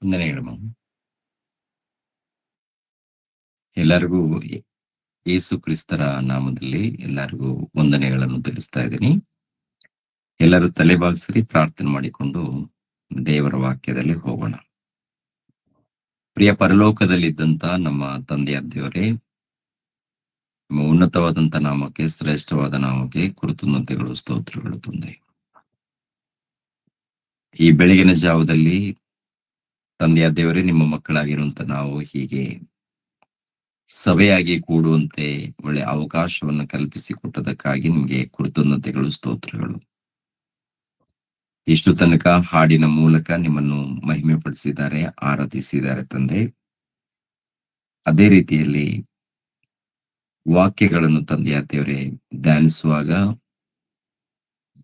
ವಂದನೆಗಳು. ಎಲ್ಲರಿಗೂ ಯೇಸು ಕ್ರಿಸ್ತರ ನಾಮದಲ್ಲಿ ಎಲ್ಲರಿಗೂ ವಂದನೆಗಳನ್ನು ತಿಳಿಸ್ತಾ ಇದ್ದೀನಿ. ಎಲ್ಲರೂ ತಲೆಬಾಗಿಸಿ ಪ್ರಾರ್ಥನೆ ಮಾಡಿಕೊಂಡು ದೇವರ ವಾಕ್ಯದಲ್ಲಿ ಹೋಗೋಣ. ಪ್ರಿಯ ಪರಲೋಕದಲ್ಲಿದ್ದಂತ ನಮ್ಮ ತಂದೆಯ ದೇವರೇ, ನಿಮ್ಮ ಉನ್ನತವಾದಂತ ನಾಮಕ್ಕೆ, ಶ್ರೇಷ್ಠವಾದ ನಾಮಕ್ಕೆ ಕೃತಜ್ಞತೆಗಳು, ಸ್ತೋತ್ರಗಳು ತಂದೆ. ಈ ಬೆಳಗಿನ ಜಾವದಲ್ಲಿ ತಂದೆಯ ದೇವರೇ, ನಿಮ್ಮ ಮಕ್ಕಳಾಗಿರುವಂತ ನಾವು ಹೀಗೆ ಸಭೆಯಾಗಿ ಕೂಡುವಂತೆ ಒಳ್ಳೆ ಅವಕಾಶವನ್ನು ಕಲ್ಪಿಸಿಕೊಟ್ಟದಕ್ಕಾಗಿ ನಿಮಗೆ ಕೃತಜ್ಞತೆಗಳು, ಸ್ತೋತ್ರಗಳು. ಇಷ್ಟು ತನಕ ಹಾಡಿನ ಮೂಲಕ ನಿಮ್ಮನ್ನು ಮಹಿಮೆ ಪಡಿಸಿದ್ದಾರೆ, ಆರಾಧಿಸಿದ್ದಾರೆ ತಂದೆ. ಅದೇ ರೀತಿಯಲ್ಲಿ ವಾಕ್ಯಗಳನ್ನು ತಂದೆಯ ದೇವರೇ ಧ್ಯಾನಿಸುವಾಗ,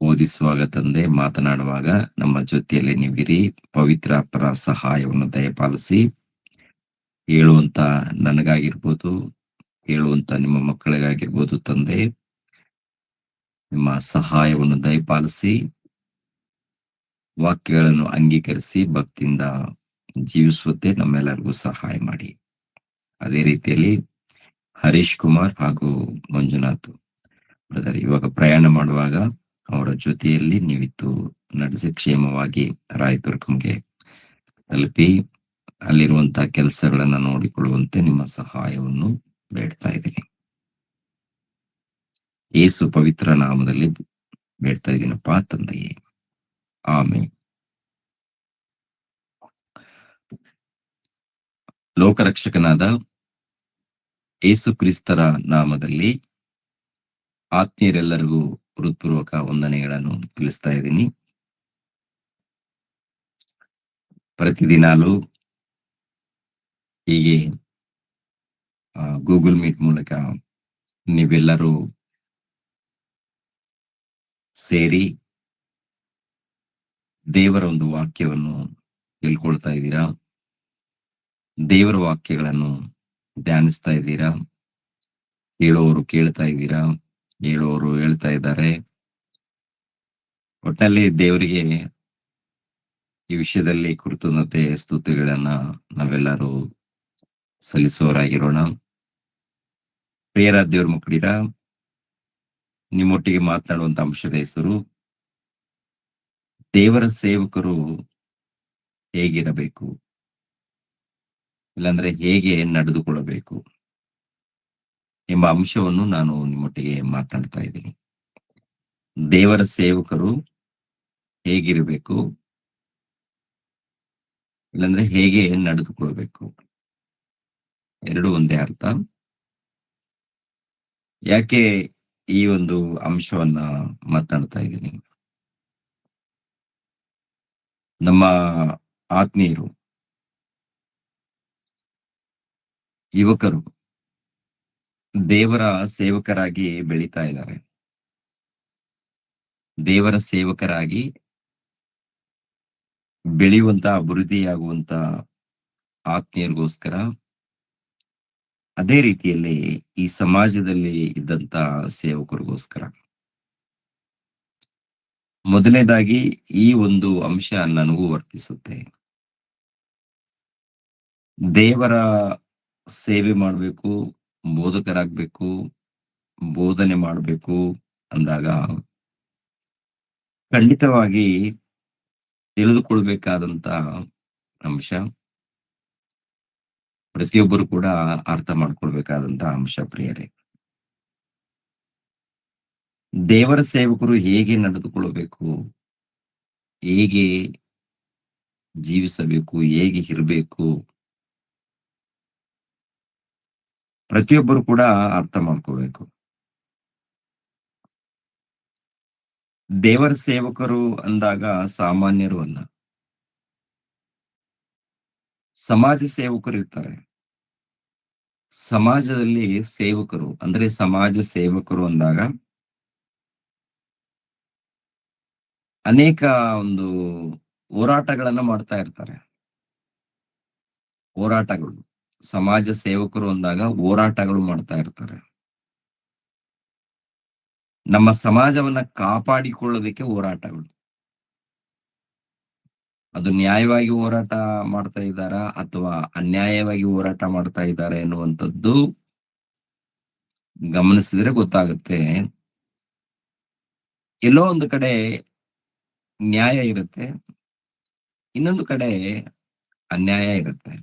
ಬೋಧಿಸುವಾಗ ತಂದೆ, ಮಾತನಾಡುವಾಗ ನಮ್ಮ ಜೊತೆಯಲ್ಲಿ ನೀವಿರಿ, ಪವಿತ್ರಾತ್ಮರ ಸಹಾಯವನ್ನು ದಯಪಾಲಿಸಿ ಹೇಳುವಂತ ನನಗಾಗಿರ್ಬೋದು, ಹೇಳುವಂತ ನಿಮ್ಮ ಮಕ್ಕಳಿಗಾಗಿರ್ಬೋದು ತಂದೆ, ನಿಮ್ಮ ಸಹಾಯವನ್ನು ದಯಪಾಲಿಸಿ ವಾಕ್ಯಗಳನ್ನು ಅಂಗೀಕರಿಸಿ ಭಕ್ತಿಯಿಂದ ಜೀವಿಸುವಂತೆ ನಮ್ಮೆಲ್ಲರಿಗೂ ಸಹಾಯ ಮಾಡಿ. ಅದೇ ರೀತಿಯಲ್ಲಿ ಹರೀಶ್ ಕುಮಾರ್ ಹಾಗೂ ಮಂಜುನಾಥ್ ಬ್ರದರ್ ಇವಾಗ ಪ್ರಯಾಣ ಮಾಡುವಾಗ ಅವರ ಜೊತೆಯಲ್ಲಿ ನೀವಿತ್ತು ನಡೆಸಿ ಕ್ಷೇಮವಾಗಿ ರಾಯದುರ್ಗಂಗೆ ತಲುಪಿ ಅಲ್ಲಿರುವಂತಹ ಕೆಲಸಗಳನ್ನ ನೋಡಿಕೊಳ್ಳುವಂತೆ ನಿಮ್ಮ ಸಹಾಯವನ್ನು ಬೇಡ್ತಾ ಇದ್ದೀನಿ. ಯೇಸು ಪವಿತ್ರ ನಾಮದಲ್ಲಿ ಬೇಡ್ತಾ ಇದ್ದೀನಪ್ಪ ತಂದೆಯೇ, ಆಮೆನ್. ಲೋಕರಕ್ಷಕನಾದ ಯೇಸು ಕ್ರಿಸ್ತರ ನಾಮದಲ್ಲಿ ಆತ್ಮೀಯರೆಲ್ಲರಿಗೂ ಹೃತ್ಪೂರ್ವಕ ವಂದನೆಗಳನ್ನು ತಿಳಿಸ್ತಾ ಇದ್ದೀನಿ. ಪ್ರತಿದಿನಾಲು ಹೀಗೆ ಗೂಗಲ್ ಮೀಟ್ ಮೂಲಕ ನೀವೆಲ್ಲರೂ ಸೇರಿ ದೇವರ ಒಂದು ವಾಕ್ಯವನ್ನು ತಿಳ್ಕೊಳ್ತಾ ಇದ್ದೀರಾ, ದೇವರ ವಾಕ್ಯಗಳನ್ನು ಧ್ಯಾನಿಸ್ತಾ ಇದ್ದೀರಾ, ಹೇಳೋರು ಕೇಳ್ತಾ ಇದ್ದೀರಾ, ಹೇಳೋರು ಹೇಳ್ತಾ ಇದ್ದಾರೆ. ಒಟ್ಟಲ್ಲಿ ದೇವರಿಗೆ ಈ ವಿಷಯದಲ್ಲಿ ಕೃತಜ್ಞತೆ ಸ್ತುತಿಗಳನ್ನ ನಾವೆಲ್ಲರೂ ಸಲ್ಲಿಸುವವರಾಗಿರೋಣ. ಪ್ರಿಯರ ದೇವ್ರ ಮಕ್ಕಳಿರ, ನಿಮ್ಮೊಟ್ಟಿಗೆ ಮಾತನಾಡುವಂತ ಅಂಶದ ಹೆಸರು ದೇವರ ಸೇವಕರು ಹೇಗಿರಬೇಕು, ಇಲ್ಲಾಂದ್ರೆ ಹೇಗೆ ನಡೆದುಕೊಳ್ಳಬೇಕು ಎಂಬ ಅಂಶವನ್ನು ನಾನು ನಿಮ್ಮೊಟ್ಟಿಗೆ ಮಾತನಾಡ್ತಾ ಇದ್ದೀನಿ. ದೇವರ ಸೇವಕರು ಹೇಗಿರಬೇಕು, ಇಲ್ಲಾಂದ್ರೆ ಹೇಗೆ ನಡೆದುಕೊಳ್ಬೇಕು, ಎರಡು ಒಂದೇ ಅರ್ಥ. ಯಾಕೆ ಈ ಒಂದು ಅಂಶವನ್ನ ಮಾತನಾಡ್ತಾ ಇದ್ದೀನಿ? ನಮ್ಮ ಆತ್ಮೀಯರು, ಯುವಕರು ದೇವರ ಸೇವಕರಾಗಿ ಬೆಳೀತಾ ಇದ್ದಾರೆ. ದೇವರ ಸೇವಕರಾಗಿ ಬೆಳೆಯುವಂತ, ಅಭಿವೃದ್ಧಿಯಾಗುವಂತ ಆತ್ಮೀಯರಿಗೋಸ್ಕರ, ಅದೇ ರೀತಿಯಲ್ಲಿ ಈ ಸಮಾಜದಲ್ಲಿ ಇದ್ದಂತ ಸೇವಕರಿಗೋಸ್ಕರ ಮೊದಲನೇದಾಗಿ ಈ ಒಂದು ಅಂಶ ನನಗೂ ವರ್ತಿಸುತ್ತೆ. ದೇವರ ಸೇವೆ ಮಾಡಬೇಕು, ಬೋಧಕರಾಗಬೇಕು, ಬೋಧನೆ ಮಾಡಬೇಕು ಅಂದಾಗ ಖಂಡಿತವಾಗಿ ತಿಳಿದುಕೊಳ್ಬೇಕಾದಂತ ಅಂಶ, ಪ್ರತಿಯೊಬ್ಬರು ಕೂಡ ಅರ್ಥ ಮಾಡ್ಕೊಳ್ಬೇಕಾದಂತ ಅಂಶ ಪ್ರಿಯರೇ. ದೇವರ ಸೇವಕರು ಹೇಗೆ ನಡೆದುಕೊಳ್ಳಬೇಕು, ಹೇಗೆ ಜೀವಿಸಬೇಕು, ಹೇಗೆ ಇರಬೇಕು, ಪ್ರತಿಯೊಬ್ಬರು ಕೂಡ ಅರ್ಥ ಮಾಡ್ಕೋಬೇಕು. ದೇವರ ಸೇವಕರು ಅಂದಾಗ ಸಾಮಾನ್ಯರು ಅಲ್ಲ, ಸಮಾಜ ಸೇವಕರು ಇರ್ತಾರೆ. ಸಮಾಜದಲ್ಲಿ ಸೇವಕರು ಅಂದ್ರೆ ಸಮಾಜ ಸೇವಕರು ಅಂದಾಗ ಅನೇಕ ಒಂದು ಹೋರಾಟಗಳನ್ನ ಮಾಡ್ತಾ ಇರ್ತಾರೆ. ಹೋರಾಟಗಳು, ಸಮಾಜ ಸೇವಕರು ಅಂದಾಗ ಹೋರಾಟಗಳು ಮಾಡ್ತಾ ಇರ್ತಾರೆ. ನಮ್ಮ ಸಮಾಜವನ್ನ ಕಾಪಾಡಿಕೊಳ್ಳೋದಕ್ಕೆ ಹೋರಾಟಗಳು. ಅದು ನ್ಯಾಯವಾಗಿ ಹೋರಾಟ ಮಾಡ್ತಾ ಇದ್ದಾರಾ ಅಥವಾ ಅನ್ಯಾಯವಾಗಿ ಹೋರಾಟ ಮಾಡ್ತಾ ಇದ್ದಾರೆ ಎನ್ನುವಂಥದ್ದು ಗಮನಿಸಿದ್ರೆ ಗೊತ್ತಾಗುತ್ತೆ. ಎಲ್ಲೋ ಒಂದು ಕಡೆ ನ್ಯಾಯ ಇರುತ್ತೆ, ಇನ್ನೊಂದು ಕಡೆ ಅನ್ಯಾಯ ಇರುತ್ತೆ.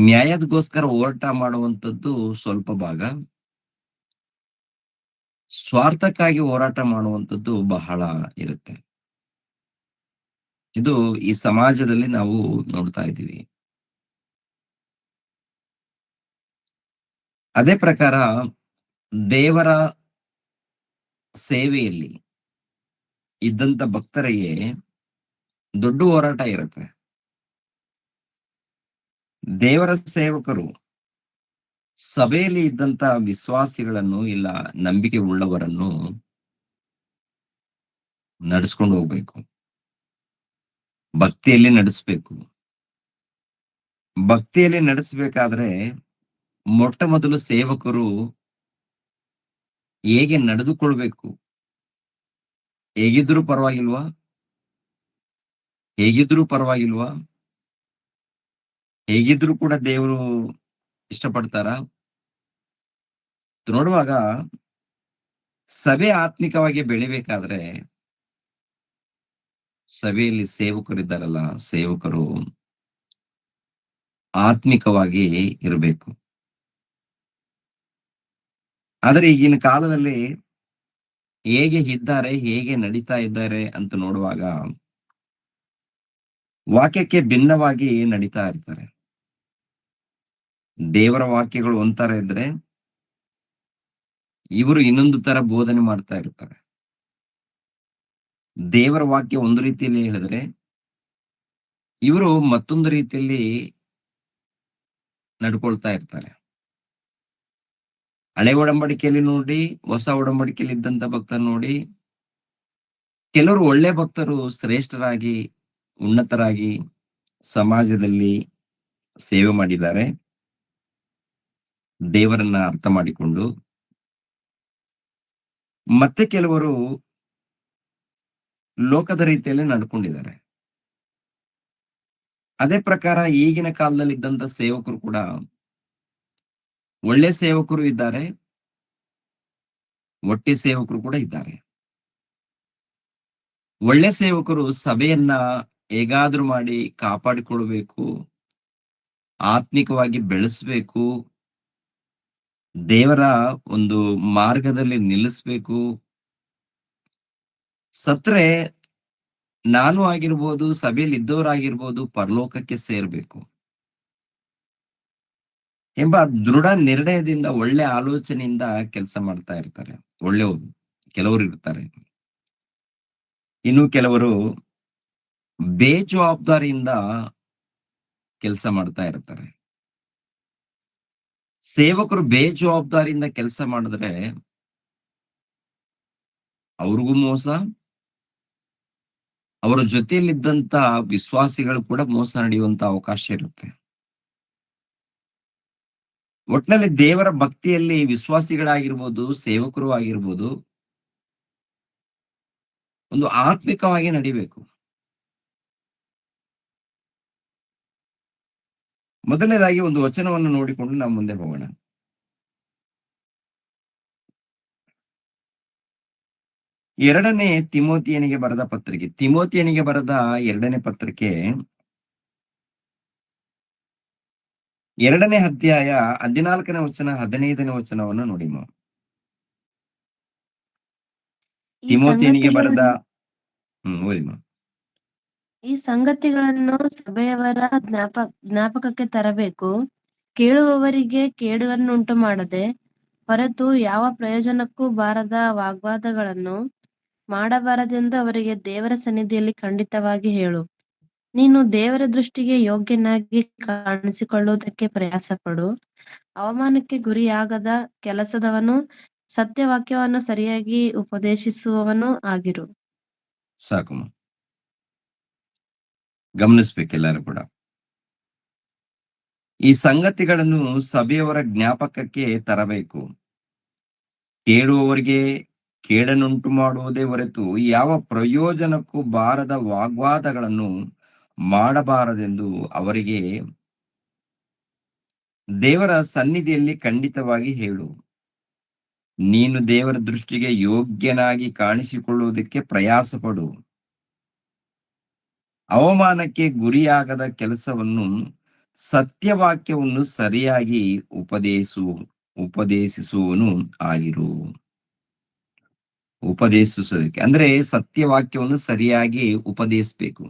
ನ್ಯಾಯದಗೋಸ್ಕರ ಹೋರಾಟ ಮಾಡುವಂಥದ್ದು ಸ್ವಲ್ಪ ಭಾಗ, ಸ್ವಾರ್ಥಕ್ಕಾಗಿ ಹೋರಾಟ ಮಾಡುವಂಥದ್ದು ಬಹಳ ಇರುತ್ತೆ. ಇದು ಈ ಸಮಾಜದಲ್ಲಿ ನಾವು ನೋಡ್ತಾ ಇದ್ದೀವಿ. ಅದೇ ಪ್ರಕಾರ ದೇವರ ಸೇವೆಯಲ್ಲಿ ಇದ್ದಂತ ಭಕ್ತರಿಗೆ ದೊಡ್ಡ ಹೋರಾಟ ಇರುತ್ತೆ. ದೇವರ ಸೇವಕರು ಸಭೆಯಲ್ಲಿ ಇದ್ದಂತ ವಿಶ್ವಾಸಿಗಳನ್ನು ಇಲ್ಲ ನಂಬಿಕೆ ಉಳ್ಳವರನ್ನು ನಡೆಸ್ಕೊಂಡು ಹೋಗ್ಬೇಕು. ಭಕ್ತಿಯಲ್ಲಿ ನಡೆಸ್ಬೇಕು. ಭಕ್ತಿಯಲ್ಲಿ ನಡೆಸಬೇಕಾದ್ರೆ ಮೊಟ್ಟ ಮೊದಲು ಸೇವಕರು ಹೇಗೆ ನಡೆದುಕೊಳ್ಬೇಕು? ಹೇಗಿದ್ರು ಪರವಾಗಿಲ್ವಾ? ಹೇಗಿದ್ರು ಪರವಾಗಿಲ್ವಾ? ಹೇಗಿದ್ರು ಕೂಡ ದೇವರು ಇಷ್ಟಪಡ್ತಾರ? ನೋಡುವಾಗ ಸಭೆ ಆತ್ಮಿಕವಾಗಿ ಬೆಳಿಬೇಕಾದ್ರೆ ಸಭೆಯಲ್ಲಿ ಸೇವಕರಿದ್ದಾರಲ್ಲ, ಸೇವಕರು ಆತ್ಮಿಕವಾಗಿ ಇರಬೇಕು. ಆದರೆ ಈಗಿನ ಕಾಲದಲ್ಲಿ ಹೇಗೆ ಇದ್ದಾರೆ, ಹೇಗೆ ನಡೀತಾ ಇದ್ದಾರೆ ಅಂತ ನೋಡುವಾಗ ವಾಕ್ಯಕ್ಕೆ ಭಿನ್ನವಾಗಿ ನಡೀತಾ ಇರ್ತಾರೆ. ದೇವರ ವಾಕ್ಯಗಳು ಒಂಥರ ಇದ್ರೆ ಇವರು ಇನ್ನೊಂದು ತರ ಬೋಧನೆ ಮಾಡ್ತಾ ಇರ್ತಾರೆ. ದೇವರ ವಾಕ್ಯ ಒಂದು ರೀತಿಯಲ್ಲಿ ಹೇಳಿದ್ರೆ ಇವರು ಮತ್ತೊಂದು ರೀತಿಯಲ್ಲಿ ನಡ್ಕೊಳ್ತಾ ಇರ್ತಾರೆ. ಹಳೆ ಒಡಂಬಡಿಕೆಯಲ್ಲಿ ನೋಡಿ, ಹೊಸ ಒಡಂಬಡಿಕೆಯಲ್ಲಿ ಇದ್ದಂತ ಭಕ್ತರು ನೋಡಿ, ಕೆಲವರು ಒಳ್ಳೆ ಭಕ್ತರು ಶ್ರೇಷ್ಠರಾಗಿ, ಉನ್ನತರಾಗಿ ಸಮಾಜದಲ್ಲಿ ಸೇವೆ ಮಾಡಿದ್ದಾರೆ. ದೇವರನ್ನ ಅರ್ಥ ಮಾಡಿಕೊಂಡು, ಮತ್ತೆ ಕೆಲವರು ಲೋಕದ ರೀತಿಯಲ್ಲಿ ನಡ್ಕೊಂಡಿದ್ದಾರೆ. ಅದೇ ಪ್ರಕಾರ ಈಗಿನ ಕಾಲದಲ್ಲಿ ಇದ್ದಂತ ಸೇವಕರು ಕೂಡ ಒಳ್ಳೆ ಸೇವಕರು ಇದ್ದಾರೆ, ಒಟ್ಟೆ ಸೇವಕರು ಕೂಡ ಇದ್ದಾರೆ. ಒಳ್ಳೆ ಸೇವಕರು ಸಭೆಯನ್ನ ಹೇಗಾದ್ರೂ ಮಾಡಿ ಕಾಪಾಡಿಕೊಳ್ಬೇಕು, ಆತ್ಮಿಕವಾಗಿ ಬೆಳೆಸ್ಬೇಕು, ದೇವರ ಒಂದು ಮಾರ್ಗದಲ್ಲಿ ನಿಲ್ಲಿಸ್ಬೇಕು. ಸತ್ರೆ ನಾನು ಆಗಿರ್ಬೋದು, ಸಭೆಯಲ್ಲಿ ಇದ್ದವರಾಗಿರ್ಬೋದು, ಪರಲೋಕಕ್ಕೆ ಸೇರ್ಬೇಕು ಎಂಬ ದೃಢ ನಿರ್ಣಯದಿಂದ, ಒಳ್ಳೆ ಆಲೋಚನೆಯಿಂದ ಕೆಲಸ ಮಾಡ್ತಾ ಇರ್ತಾರೆ. ಒಳ್ಳೆಯವರು ಕೆಲವರು ಇರ್ತಾರೆ. ಇನ್ನು ಕೆಲವರು ಬೇಜವಾಬ್ದಾರಿಯಿಂದ ಕೆಲಸ ಮಾಡ್ತಾ ಇರ್ತಾರೆ. ಸೇವಕರು ಬೇಜವಾಬ್ದಾರಿಯಿಂದ ಕೆಲಸ ಮಾಡಿದ್ರೆ ಅವ್ರಿಗೂ ಮೋಸ, ಅವರ ಜೊತೆಯಲ್ಲಿದ್ದಂತ ವಿಶ್ವಾಸಿಗಳು ಕೂಡ ಮೋಸ ನಡೆಯುವಂತ ಅವಕಾಶ ಇರುತ್ತೆ. ಒಟ್ನಲ್ಲಿ ದೇವರ ಭಕ್ತಿಯಲ್ಲಿ ವಿಶ್ವಾಸಿಗಳಾಗಿರ್ಬೋದು, ಸೇವಕರು ಆಗಿರ್ಬೋದು, ಒಂದು ಆತ್ಮಿಕವಾಗಿ ನಡಿಬೇಕು. ಮೊದಲನೇದಾಗಿ ಒಂದು ವಚನವನ್ನು ನೋಡಿಕೊಂಡು ನಾವು ಮುಂದೆ ಹೋಗೋಣ. ಎರಡನೇ ತಿಮೋತಿಯನಿಗೆ ಬರೆದ ಪತ್ರಿಕೆ, ತಿಮೋತಿಯನಿಗೆ ಬರೆದ ಎರಡನೇ ಪತ್ರಿಕೆ 2ನೇ ಅಧ್ಯಾಯ 14ನೇ ವಚನ 15ನೇ ವಚನವನ್ನು ನೋಡಿ. ಈ ತಿಮೋತಿಯನಿಗೆ ಬರೆದ ಓದಿ. ಈ ಸಂಗತಿಗಳನ್ನು ಸಭೆಯವರ ಜ್ಞಾಪಕಕ್ಕೆ ತರಬೇಕು. ಕೇಳುವವರಿಗೆ ಕೇಡುವನ್ನುಂಟು ಮಾಡದೆ, ಹೊರತು ಯಾವ ಪ್ರಯೋಜನಕ್ಕೂ ಬಾರದ ವಾಗ್ವಾದಗಳನ್ನು ಮಾಡಬಾರದೆಂದು ಅವರಿಗೆ ದೇವರ ಸನ್ನಿಧಿಯಲ್ಲಿ ಖಂಡಿತವಾಗಿ ಹೇಳು. ನೀನು ದೇವರ ದೃಷ್ಟಿಗೆ ಯೋಗ್ಯನಾಗಿ ಕಾಣಿಸಿಕೊಳ್ಳುವುದಕ್ಕೆ ಪ್ರಯಾಸ ಪಡು. ಅವಮಾನಕ್ಕೆ ಗುರಿಯಾಗದ ಕೆಲಸದವನು, ಸತ್ಯವಾಕ್ಯವನ್ನು ಸರಿಯಾಗಿ ಉಪದೇಶಿಸುವವನು ಆಗಿರು. ಸಾಕು, ಗಮನಿಸ್ಬೇಕೆಲ್ಲರೂ ಕೂಡ. ಈ ಸಂಗತಿಗಳನ್ನು ಸಭೆಯವರ ಜ್ಞಾಪಕಕ್ಕೆ ತರಬೇಕು. ಕೇಳುವವರಿಗೆ ಕೇಡನ್ನುಂಟು ಮಾಡುವುದೇ ಹೊರತು ಯಾವ ಪ್ರಯೋಜನಕ್ಕೂ ಬಾರದ ವಾಗ್ವಾದಗಳನ್ನು ಮಾಡಬಾರದೆಂದು ಅವರಿಗೆ ದೇವರ ಸನ್ನಿಧಿಯಲ್ಲಿ ಖಂಡಿತವಾಗಿ ಹೇಳು. ನೀನು ದೇವರ ದೃಷ್ಟಿಗೆ ಯೋಗ್ಯನಾಗಿ ಕಾಣಿಸಿಕೊಳ್ಳುವುದಕ್ಕೆ ಪ್ರಯಾಸ ಪಡು. ಅವಮಾನಕ್ಕೆ ಗುರಿಯಾಗದ ಕೆಲಸವನ್ನು, ಸತ್ಯವಾಕ್ಯವನ್ನು ಸರಿಯಾಗಿ ಉಪದೇಶಿಸುವನು ಆಗಿರು. ಉಪದೇಶಿಸೋದಕ್ಕೆ ಅಂದ್ರೆ ಸತ್ಯವಾಕ್ಯವನ್ನು ಸರಿಯಾಗಿ ಉಪದೇಶಿಸಬೇಕು.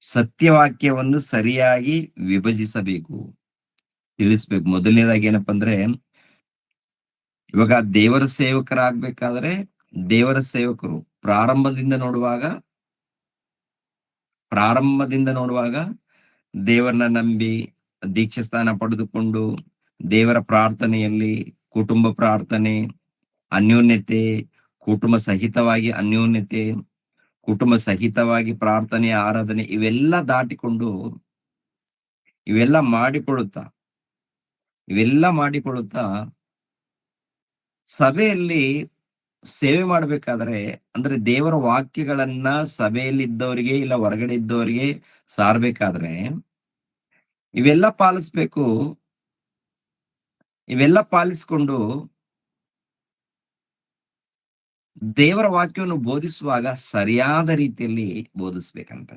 ಸತ್ಯವಾಕ್ಯವನ್ನು ಸರಿಯಾಗಿ ವಿಭಜಿಸಬೇಕು, ತಿಳಿಸ್ಬೇಕು. ಮೊದಲನೇದಾಗಿ ಏನಪ್ಪಾ ಅಂದ್ರೆ, ಇವಾಗ ದೇವರ ಸೇವಕರಾಗ್ಬೇಕಾದ್ರೆ ದೇವರ ಸೇವಕರು ಪ್ರಾರಂಭದಿಂದ ನೋಡುವಾಗ ದೇವರನ್ನ ನಂಬಿ ದೀಕ್ಷಾ ಸ್ಥಾನ ಪಡೆದುಕೊಂಡು ದೇವರ ಪ್ರಾರ್ಥನೆಯಲ್ಲಿ ಕುಟುಂಬ ಪ್ರಾರ್ಥನೆ, ಅನ್ಯೋನ್ಯತೆ, ಕುಟುಂಬ ಸಹಿತವಾಗಿ ಪ್ರಾರ್ಥನೆ, ಆರಾಧನೆ ಇವೆಲ್ಲ ದಾಟಿಕೊಂಡು ಇವೆಲ್ಲ ಮಾಡಿಕೊಳ್ಳುತ್ತಾ ಸಭೆಯಲ್ಲಿ ಸೇವೆ ಮಾಡ್ಬೇಕಾದ್ರೆ, ಅಂದ್ರೆ ದೇವರ ವಾಕ್ಯಗಳನ್ನ ಸಭೆಯಲ್ಲಿ ಇದ್ದವರಿಗೆ ಇಲ್ಲ ಹೊರಗಡೆ ಇದ್ದವರಿಗೆ ಸಾರ್ಬೇಕಾದ್ರೆ ಇವೆಲ್ಲ ಪಾಲಿಸ್ಬೇಕು. ಇವೆಲ್ಲ ಪಾಲಿಸ್ಕೊಂಡು ದೇವರ ವಾಕ್ಯವನ್ನು ಬೋಧಿಸುವಾಗ ಸರಿಯಾದ ರೀತಿಯಲ್ಲಿ ಬೋಧಿಸ್ಬೇಕಂತ.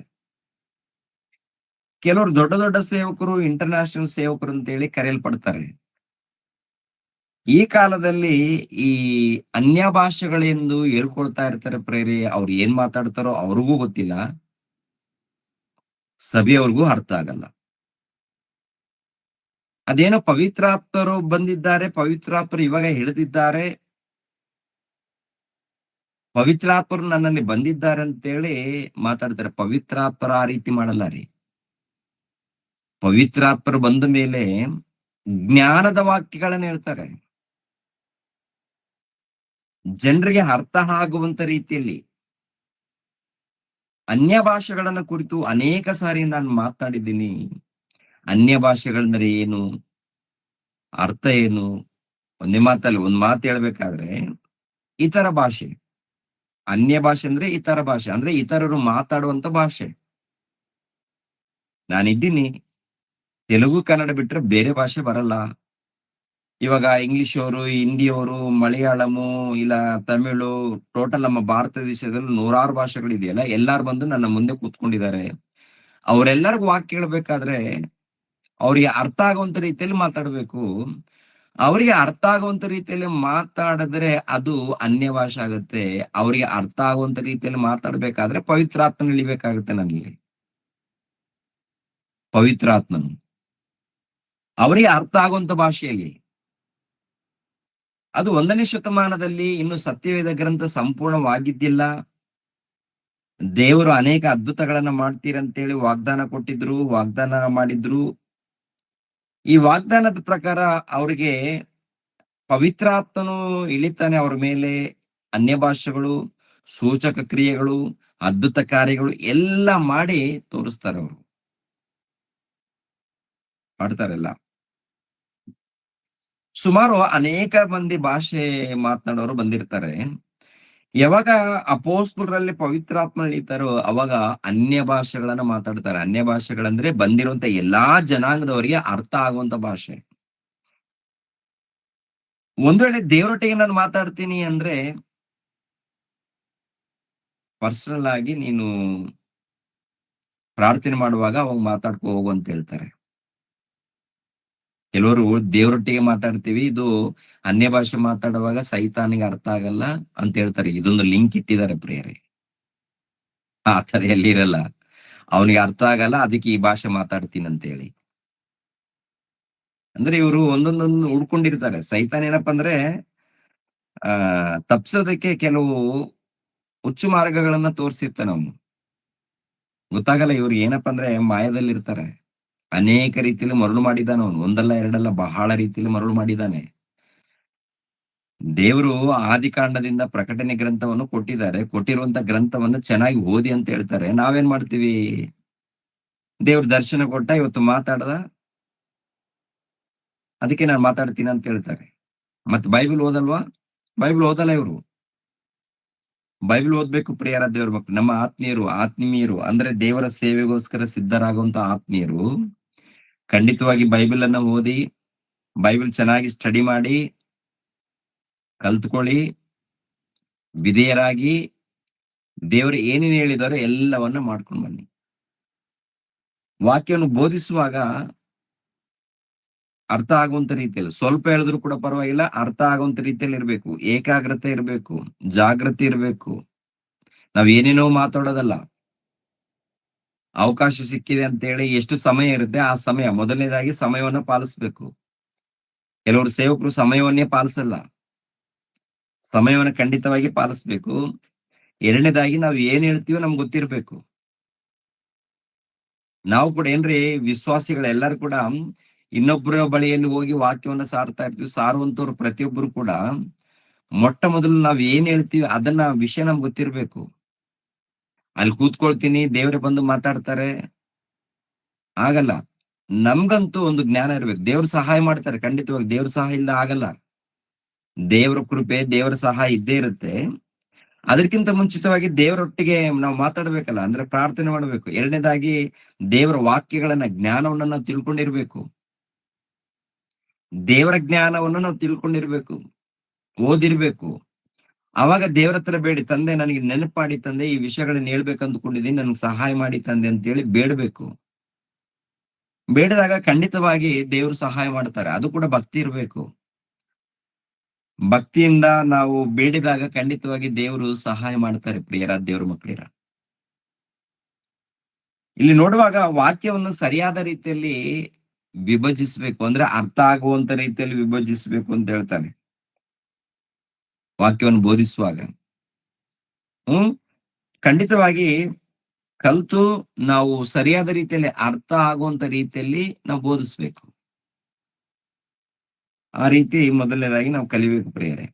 ಕೆಲವರು ದೊಡ್ಡ ದೊಡ್ಡ ಸೇವಕರು, ಇಂಟರ್ನ್ಯಾಷನಲ್ ಸೇವಕರು ಅಂತೇಳಿ ಕರೆಯಲ್ಪಡ್ತಾರೆ. ಈ ಕಾಲದಲ್ಲಿ ಈ ಅನ್ಯ ಭಾಷೆಗಳೆಂದು ಹೇಳ್ಕೊಳ್ತಾ ಇರ್ತಾರೆ ಪ್ರೇರೆ. ಅವ್ರು ಏನ್ ಮಾತಾಡ್ತಾರೋ ಅವ್ರಿಗೂ ಗೊತ್ತಿಲ್ಲ, ಸಭೆಯವ್ರಿಗೂ ಅರ್ಥ ಆಗಲ್ಲ. ಅದೇನೋ ಪವಿತ್ರಾತ್ಮರು ಬಂದಿದ್ದಾರೆ, ಪವಿತ್ರಾತ್ಮರು ಇವಾಗ ಹಿಡಿದಿದ್ದಾರೆ, ಪವಿತ್ರಾತ್ಮರು ನನ್ನಲ್ಲಿ ಬಂದಿದ್ದಾರೆ ಅಂತೇಳಿ ಮಾತಾಡ್ತಾರೆ. ಪವಿತ್ರಾತ್ಮರ ಆ ರೀತಿ ಮಾಡಲ್ಲ ರೀ. ಪವಿತ್ರಾತ್ಮರು ಬಂದ ಮೇಲೆ ಜ್ಞಾನದ ವಾಕ್ಯಗಳನ್ನ ಹೇಳ್ತಾರೆ, ಜನರಿಗೆ ಅರ್ಥ ಆಗುವಂತ ರೀತಿಯಲ್ಲಿ. ಅನ್ಯ ಭಾಷೆಗಳನ್ನ ಕುರಿತು ಅನೇಕ ಸಾರಿ ನಾನು ಮಾತಾಡಿದ್ದೀನಿ. ಅನ್ಯ ಭಾಷೆಗಳಂದ್ರೆ ಏನು, ಅರ್ಥ ಏನು? ಒಂದ್ ಮಾತು ಹೇಳ್ಬೇಕಾದ್ರೆ, ಇತರ ಭಾಷೆ. ಅನ್ಯ ಭಾಷೆ ಅಂದ್ರೆ ಇತರ ಭಾಷೆ, ಅಂದ್ರೆ ಇತರರು ಮಾತಾಡುವಂತ ಭಾಷೆ. ನಾನಿದ್ದೀನಿ, ತೆಲುಗು ಕನ್ನಡ ಬಿಟ್ರೆ ಬೇರೆ ಭಾಷೆ ಬರಲ್ಲ. ಇವಾಗ ಇಂಗ್ಲಿಷ್ ಅವರು, ಹಿಂದಿಯವರು, ಮಲಯಾಳಮು ಇಲ್ಲ ತಮಿಳು, ಟೋಟಲ್ ನಮ್ಮ ಭಾರತ ದೇಶದಲ್ಲಿ 100 ಭಾಷೆಗಳಿದೆಯಲ್ಲ, ಎಲ್ಲಾರು ಬಂದು ನನ್ನ ಮುಂದೆ ಕೂತ್ಕೊಂಡಿದ್ದಾರೆ. ಅವರೆಲ್ಲರಿಗೂ ವಾಕ್ಯ ಹೇಳ್ಬೇಕಾದ್ರೆ ಅವ್ರಿಗೆ ಅರ್ಥ ಆಗುವಂತ ರೀತಿಯಲ್ಲಿ ಮಾತಾಡ್ಬೇಕು. ಅವರಿಗೆ ಅರ್ಥ ಆಗುವಂತ ರೀತಿಯಲ್ಲಿ ಮಾತಾಡಿದ್ರೆ ಅದು ಅನ್ಯ ಭಾಷೆ ಆಗುತ್ತೆ. ಅವರಿಗೆ ಅರ್ಥ ಆಗುವಂತ ರೀತಿಯಲ್ಲಿ ಮಾತಾಡ್ಬೇಕಾದ್ರೆ ಪವಿತ್ರಾತ್ಮನ ಇಳಿಬೇಕಾಗುತ್ತೆ ನನಗೆ. ಪವಿತ್ರಾತ್ಮನು ಅವರಿಗೆ ಅರ್ಥ ಆಗುವಂತ ಭಾಷೆಯಲ್ಲಿ. ಅದು 1ನೇ ಶತಮಾನದಲ್ಲಿ ಇನ್ನು ಸತ್ಯವೇದ ಗ್ರಂಥ ಸಂಪೂರ್ಣವಾಗಿದ್ದಿಲ್ಲ. ದೇವರು ಅನೇಕ ಅದ್ಭುತಗಳನ್ನ ಮಾಡ್ತೀರಂತೇಳಿ ವಾಗ್ದಾನ ಮಾಡಿದ್ರು. ಈ ವಾಗ್ದಾನದ ಪ್ರಕಾರ ಅವ್ರಿಗೆ ಪವಿತ್ರಾತ್ಮನು ಇಳಿತಾನೆ ಅವ್ರ ಮೇಲೆ. ಅನ್ಯ ಭಾಷೆಗಳು, ಸೂಚಕ ಕ್ರಿಯೆಗಳು, ಅದ್ಭುತ ಕಾರ್ಯಗಳು ಎಲ್ಲ ಮಾಡಿ ತೋರಿಸ್ತಾರೆ. ಅವರು ಮಾಡ್ತಾರಲ್ಲ. ಸುಮಾರು ಅನೇಕ ಮಂದಿ ಭಾಷೆ ಮಾತನಾಡೋರು ಬಂದಿರ್ತಾರೆ. ಯಾವಾಗ ಅಪೊಸ್ತಲರಲ್ಲಿ ಪವಿತ್ರಾತ್ಮ ಇಳಿತಾರೋ ಅವಾಗ ಅನ್ಯ ಭಾಷೆಗಳನ್ನ ಮಾತಾಡ್ತಾರೆ. ಅನ್ಯ ಭಾಷೆಗಳಂದ್ರೆ ಬಂದಿರುವಂತ ಎಲ್ಲಾ ಜನಾಂಗದವರಿಗೆ ಅರ್ಥ ಆಗುವಂತ ಭಾಷೆ. ಒಂದ್ ವೇಳೆ ದೇವರೊಟ್ಟಿಗೆ ನಾನು ಮಾತಾಡ್ತೀನಿ ಅಂದ್ರೆ ಪರ್ಸನಲ್ ಆಗಿ ನೀನು ಪ್ರಾರ್ಥನೆ ಮಾಡುವಾಗ ಅವಾಗ ಮಾತಾಡ್ಕೊ ಹೋಗು ಅಂತ ಹೇಳ್ತಾರೆ. ಕೆಲವರು ದೇವರೊಟ್ಟಿಗೆ ಮಾತಾಡ್ತೀವಿ, ಇದು ಅನ್ಯ ಭಾಷೆ ಮಾತಾಡುವಾಗ ಸೈತಾನಿಗೆ ಅರ್ಥ ಆಗಲ್ಲ ಅಂತ ಹೇಳ್ತಾರೆ. ಇದೊಂದು ಲಿಂಕ್ ಇಟ್ಟಿದ್ದಾರೆ ಪ್ರಿಯರೇ. ಆ ತರ ಎಲ್ಲಿರಲ್ಲ. ಅವನಿಗೆ ಅರ್ಥ ಆಗಲ್ಲ, ಅದಕ್ಕೆ ಈ ಭಾಷೆ ಮಾತಾಡ್ತೀನಿ ಅಂತ ಹೇಳಿ. ಅಂದ್ರೆ ಇವರು ಒಂದೊಂದೊಂದು ಹುಡ್ಕೊಂಡಿರ್ತಾರೆ. ಸೈತಾನ್ ಏನಪ್ಪಾ ಅಂದ್ರೆ ತಪ್ಸೋದಕ್ಕೆ ಕೆಲವು ಹುಚ್ಚು ಮಾರ್ಗಗಳನ್ನ ತೋರಿಸಿರ್ತಾನೆ ಅವನು. ಗೊತ್ತಾಗಲ್ಲ ಇವ್ರು ಏನಪ್ಪಾ ಅಂದ್ರೆ ಮಾಯದಲ್ಲಿ ಇರ್ತಾರೆ. ಅನೇಕ ರೀತಿಯಲ್ಲಿ ಮರಳು ಮಾಡಿದ್ದಾನೆ ಅವನು. ಒಂದಲ್ಲ ಎರಡಲ್ಲ, ಬಹಳ ರೀತಿಯಲ್ಲಿ ಮರಳು ಮಾಡಿದ್ದಾನೆ. ದೇವರು ಆದಿಕಾಂಡದಿಂದ ಪ್ರಕಟಣೆ ಗ್ರಂಥವನ್ನು ಕೊಟ್ಟಿದ್ದಾರೆ. ಕೊಟ್ಟಿರುವಂತ ಗ್ರಂಥವನ್ನು ಚೆನ್ನಾಗಿ ಓದಿ ಅಂತ ಹೇಳ್ತಾರೆ. ನಾವೇನ್ ಮಾಡ್ತೀವಿ? ದೇವ್ರ ದರ್ಶನ ಕೊಟ್ಟ, ಇವತ್ತು ಮಾತಾಡ್ದ, ಅದಕ್ಕೆ ನಾನು ಮಾತಾಡ್ತೀನಿ ಅಂತ ಹೇಳ್ತಾರೆ. ಮತ್ ಬೈಬಲ್ ಓದಲ್ವಾ? ಬೈಬಲ್ ಓದಲ್ಲ ಇವರು. ಬೈಬಲ್ ಓದ್ಬೇಕು ಪ್ರಿಯರ ದೇವ್ರ ಮಕ್ಕಳು. ನಮ್ಮ ಆತ್ಮೀಯರು ಅಂದ್ರೆ ದೇವರ ಸೇವೆಗೋಸ್ಕರ ಸಿದ್ಧರಾಗುವಂತ ಆತ್ಮೀಯರು ಖಂಡಿತವಾಗಿ ಬೈಬಲ್ ಅನ್ನ ಓದಿ, ಬೈಬಲ್ ಚೆನ್ನಾಗಿ ಸ್ಟಡಿ ಮಾಡಿ, ಕಲ್ತ್ಕೊಳ್ಳಿ, ವಿಧೇಯರಾಗಿ ದೇವರು ಏನೇನು ಹೇಳಿದಾರೋ ಎಲ್ಲವನ್ನ ಮಾಡ್ಕೊಂಡು ಬನ್ನಿ. ವಾಕ್ಯವನ್ನು ಬೋಧಿಸುವಾಗ ಅರ್ಥ ಆಗುವಂತ ರೀತಿಯಲ್ಲಿ, ಸ್ವಲ್ಪ ಹೇಳಿದ್ರು ಕೂಡ ಪರವಾಗಿಲ್ಲ, ಅರ್ಥ ಆಗುವಂತ ರೀತಿಯಲ್ಲಿ ಇರ್ಬೇಕು, ಏಕಾಗ್ರತೆ ಇರ್ಬೇಕು, ಜಾಗೃತಿ ಇರ್ಬೇಕು. ನಾವ್ ಏನೇನೋ ಮಾತಾಡೋದಲ್ಲ. ಅವಕಾಶ ಸಿಕ್ಕಿದೆ ಅಂತ ಹೇಳಿ ಎಷ್ಟು ಸಮಯ ಇರುತ್ತೆ ಆ ಸಮಯ, ಮೊದಲನೇದಾಗಿ ಸಮಯವನ್ನ ಪಾಲಿಸ್ಬೇಕು. ಕೆಲವರು ಸೇವಕರು ಸಮಯವನ್ನೇ ಪಾಲಿಸಲ್ಲ. ಸಮಯವನ್ನ ಖಂಡಿತವಾಗಿ ಪಾಲಿಸ್ಬೇಕು. ಎರಡನೇದಾಗಿ ನಾವ್ ಏನ್ ಹೇಳ್ತೀವೋ ನಮ್ಗೆ ಗೊತ್ತಿರ್ಬೇಕು. ನಾವು ಕೂಡ ಏನ್ರಿ ವಿಶ್ವಾಸಿಗಳೆಲ್ಲರೂ ಕೂಡ ಇನ್ನೊಬ್ಬರ ಬಳಿಯಲ್ಲಿ ಹೋಗಿ ವಾಕ್ಯವನ್ನ ಸಾರ್ತಾ ಇರ್ತೀವಿ. ಸಾರುವಂತವ್ರು ಪ್ರತಿಯೊಬ್ಬರು ಕೂಡ ಮೊಟ್ಟ ಮೊದಲು ನಾವ್ ಏನ್ ಹೇಳ್ತೀವಿ ಅದನ್ನ ವಿಷಯ ನಮ್ಗೆ ಗೊತ್ತಿರ್ಬೇಕು. ಅಲ್ಲಿ ಕೂತ್ಕೊಳ್ತೀನಿ, ದೇವ್ರೆ ಬಂದು ಮಾತಾಡ್ತಾರೆ, ಆಗಲ್ಲ. ನಮ್ಗಂತೂ ಒಂದು ಜ್ಞಾನ ಇರ್ಬೇಕು. ದೇವ್ರ ಸಹಾಯ ಮಾಡ್ತಾರೆ, ಖಂಡಿತವಾಗಿ ದೇವ್ರ ಸಹಾಯ ಇಲ್ಲ ಆಗಲ್ಲ. ದೇವ್ರ ಕೃಪೆ, ದೇವರ ಸಹಾಯ ಇದ್ದೇ ಇರುತ್ತೆ. ಅದಕ್ಕಿಂತ ಮುಂಚಿತವಾಗಿ ದೇವರೊಟ್ಟಿಗೆ ನಾವು ಮಾತಾಡ್ಬೇಕಲ್ಲ, ಅಂದ್ರೆ ಪ್ರಾರ್ಥನೆ ಮಾಡ್ಬೇಕು. ಎರಡನೇದಾಗಿ ದೇವರ ವಾಕ್ಯಗಳನ್ನ, ಜ್ಞಾನವನ್ನ ನಾವು ತಿಳ್ಕೊಂಡಿರ್ಬೇಕು. ದೇವರ ಜ್ಞಾನವನ್ನು ನಾವು ತಿಳ್ಕೊಂಡಿರ್ಬೇಕು, ಓದಿರ್ಬೇಕು. ಅವಾಗ ದೇವರ ಹತ್ರ ಬೇಡಿ, ತಂದೆ ನನಗೆ ನೆನಪು ಮಾಡಿ ತಂದೆ, ಈ ವಿಷಯಗಳನ್ನ ಹೇಳ್ಬೇಕು ಅಂದ್ಕೊಂಡಿದ್ದೀನಿ, ನನ್ಗೆ ಸಹಾಯ ಮಾಡಿ ತಂದೆ ಅಂತೇಳಿ ಬೇಡಬೇಕು. ಬೇಡದಾಗ ಖಂಡಿತವಾಗಿ ದೇವರು ಸಹಾಯ ಮಾಡ್ತಾರೆ. ಅದು ಕೂಡ ಭಕ್ತಿ ಇರ್ಬೇಕು. ಭಕ್ತಿಯಿಂದ ನಾವು ಬೇಡಿದಾಗ ಖಂಡಿತವಾಗಿ ದೇವರು ಸಹಾಯ ಮಾಡ್ತಾರೆ ಪ್ರಿಯರಾದ ದೇವ್ರ ಮಕ್ಕಳಿರ. ಇಲ್ಲಿ ನೋಡುವಾಗ ವಾಕ್ಯವನ್ನು ಸರಿಯಾದ ರೀತಿಯಲ್ಲಿ ವಿಭಜಿಸ್ಬೇಕು, ಅಂದ್ರೆ ಅರ್ಥ ಆಗುವಂತ ರೀತಿಯಲ್ಲಿ ವಿಭಜಿಸ್ಬೇಕು ಅಂತ ಹೇಳ್ತಾನೆ ವಾಕ್ಯವನ್ನು ಬೋಧಿಸುವಾಗ. ಖಂಡಿತವಾಗಿ ಕಲ್ತು ನಾವು ಸರಿಯಾದ ರೀತಿಯಲ್ಲಿ ಅರ್ಥ ಆಗುವಂತ ರೀತಿಯಲ್ಲಿ ನಾವು ಬೋಧಿಸ್ಬೇಕು. ಆ ರೀತಿ ಮೊದಲನೇದಾಗಿ ನಾವು ಕಲಿಬೇಕು ಪ್ರಿಯರೇ.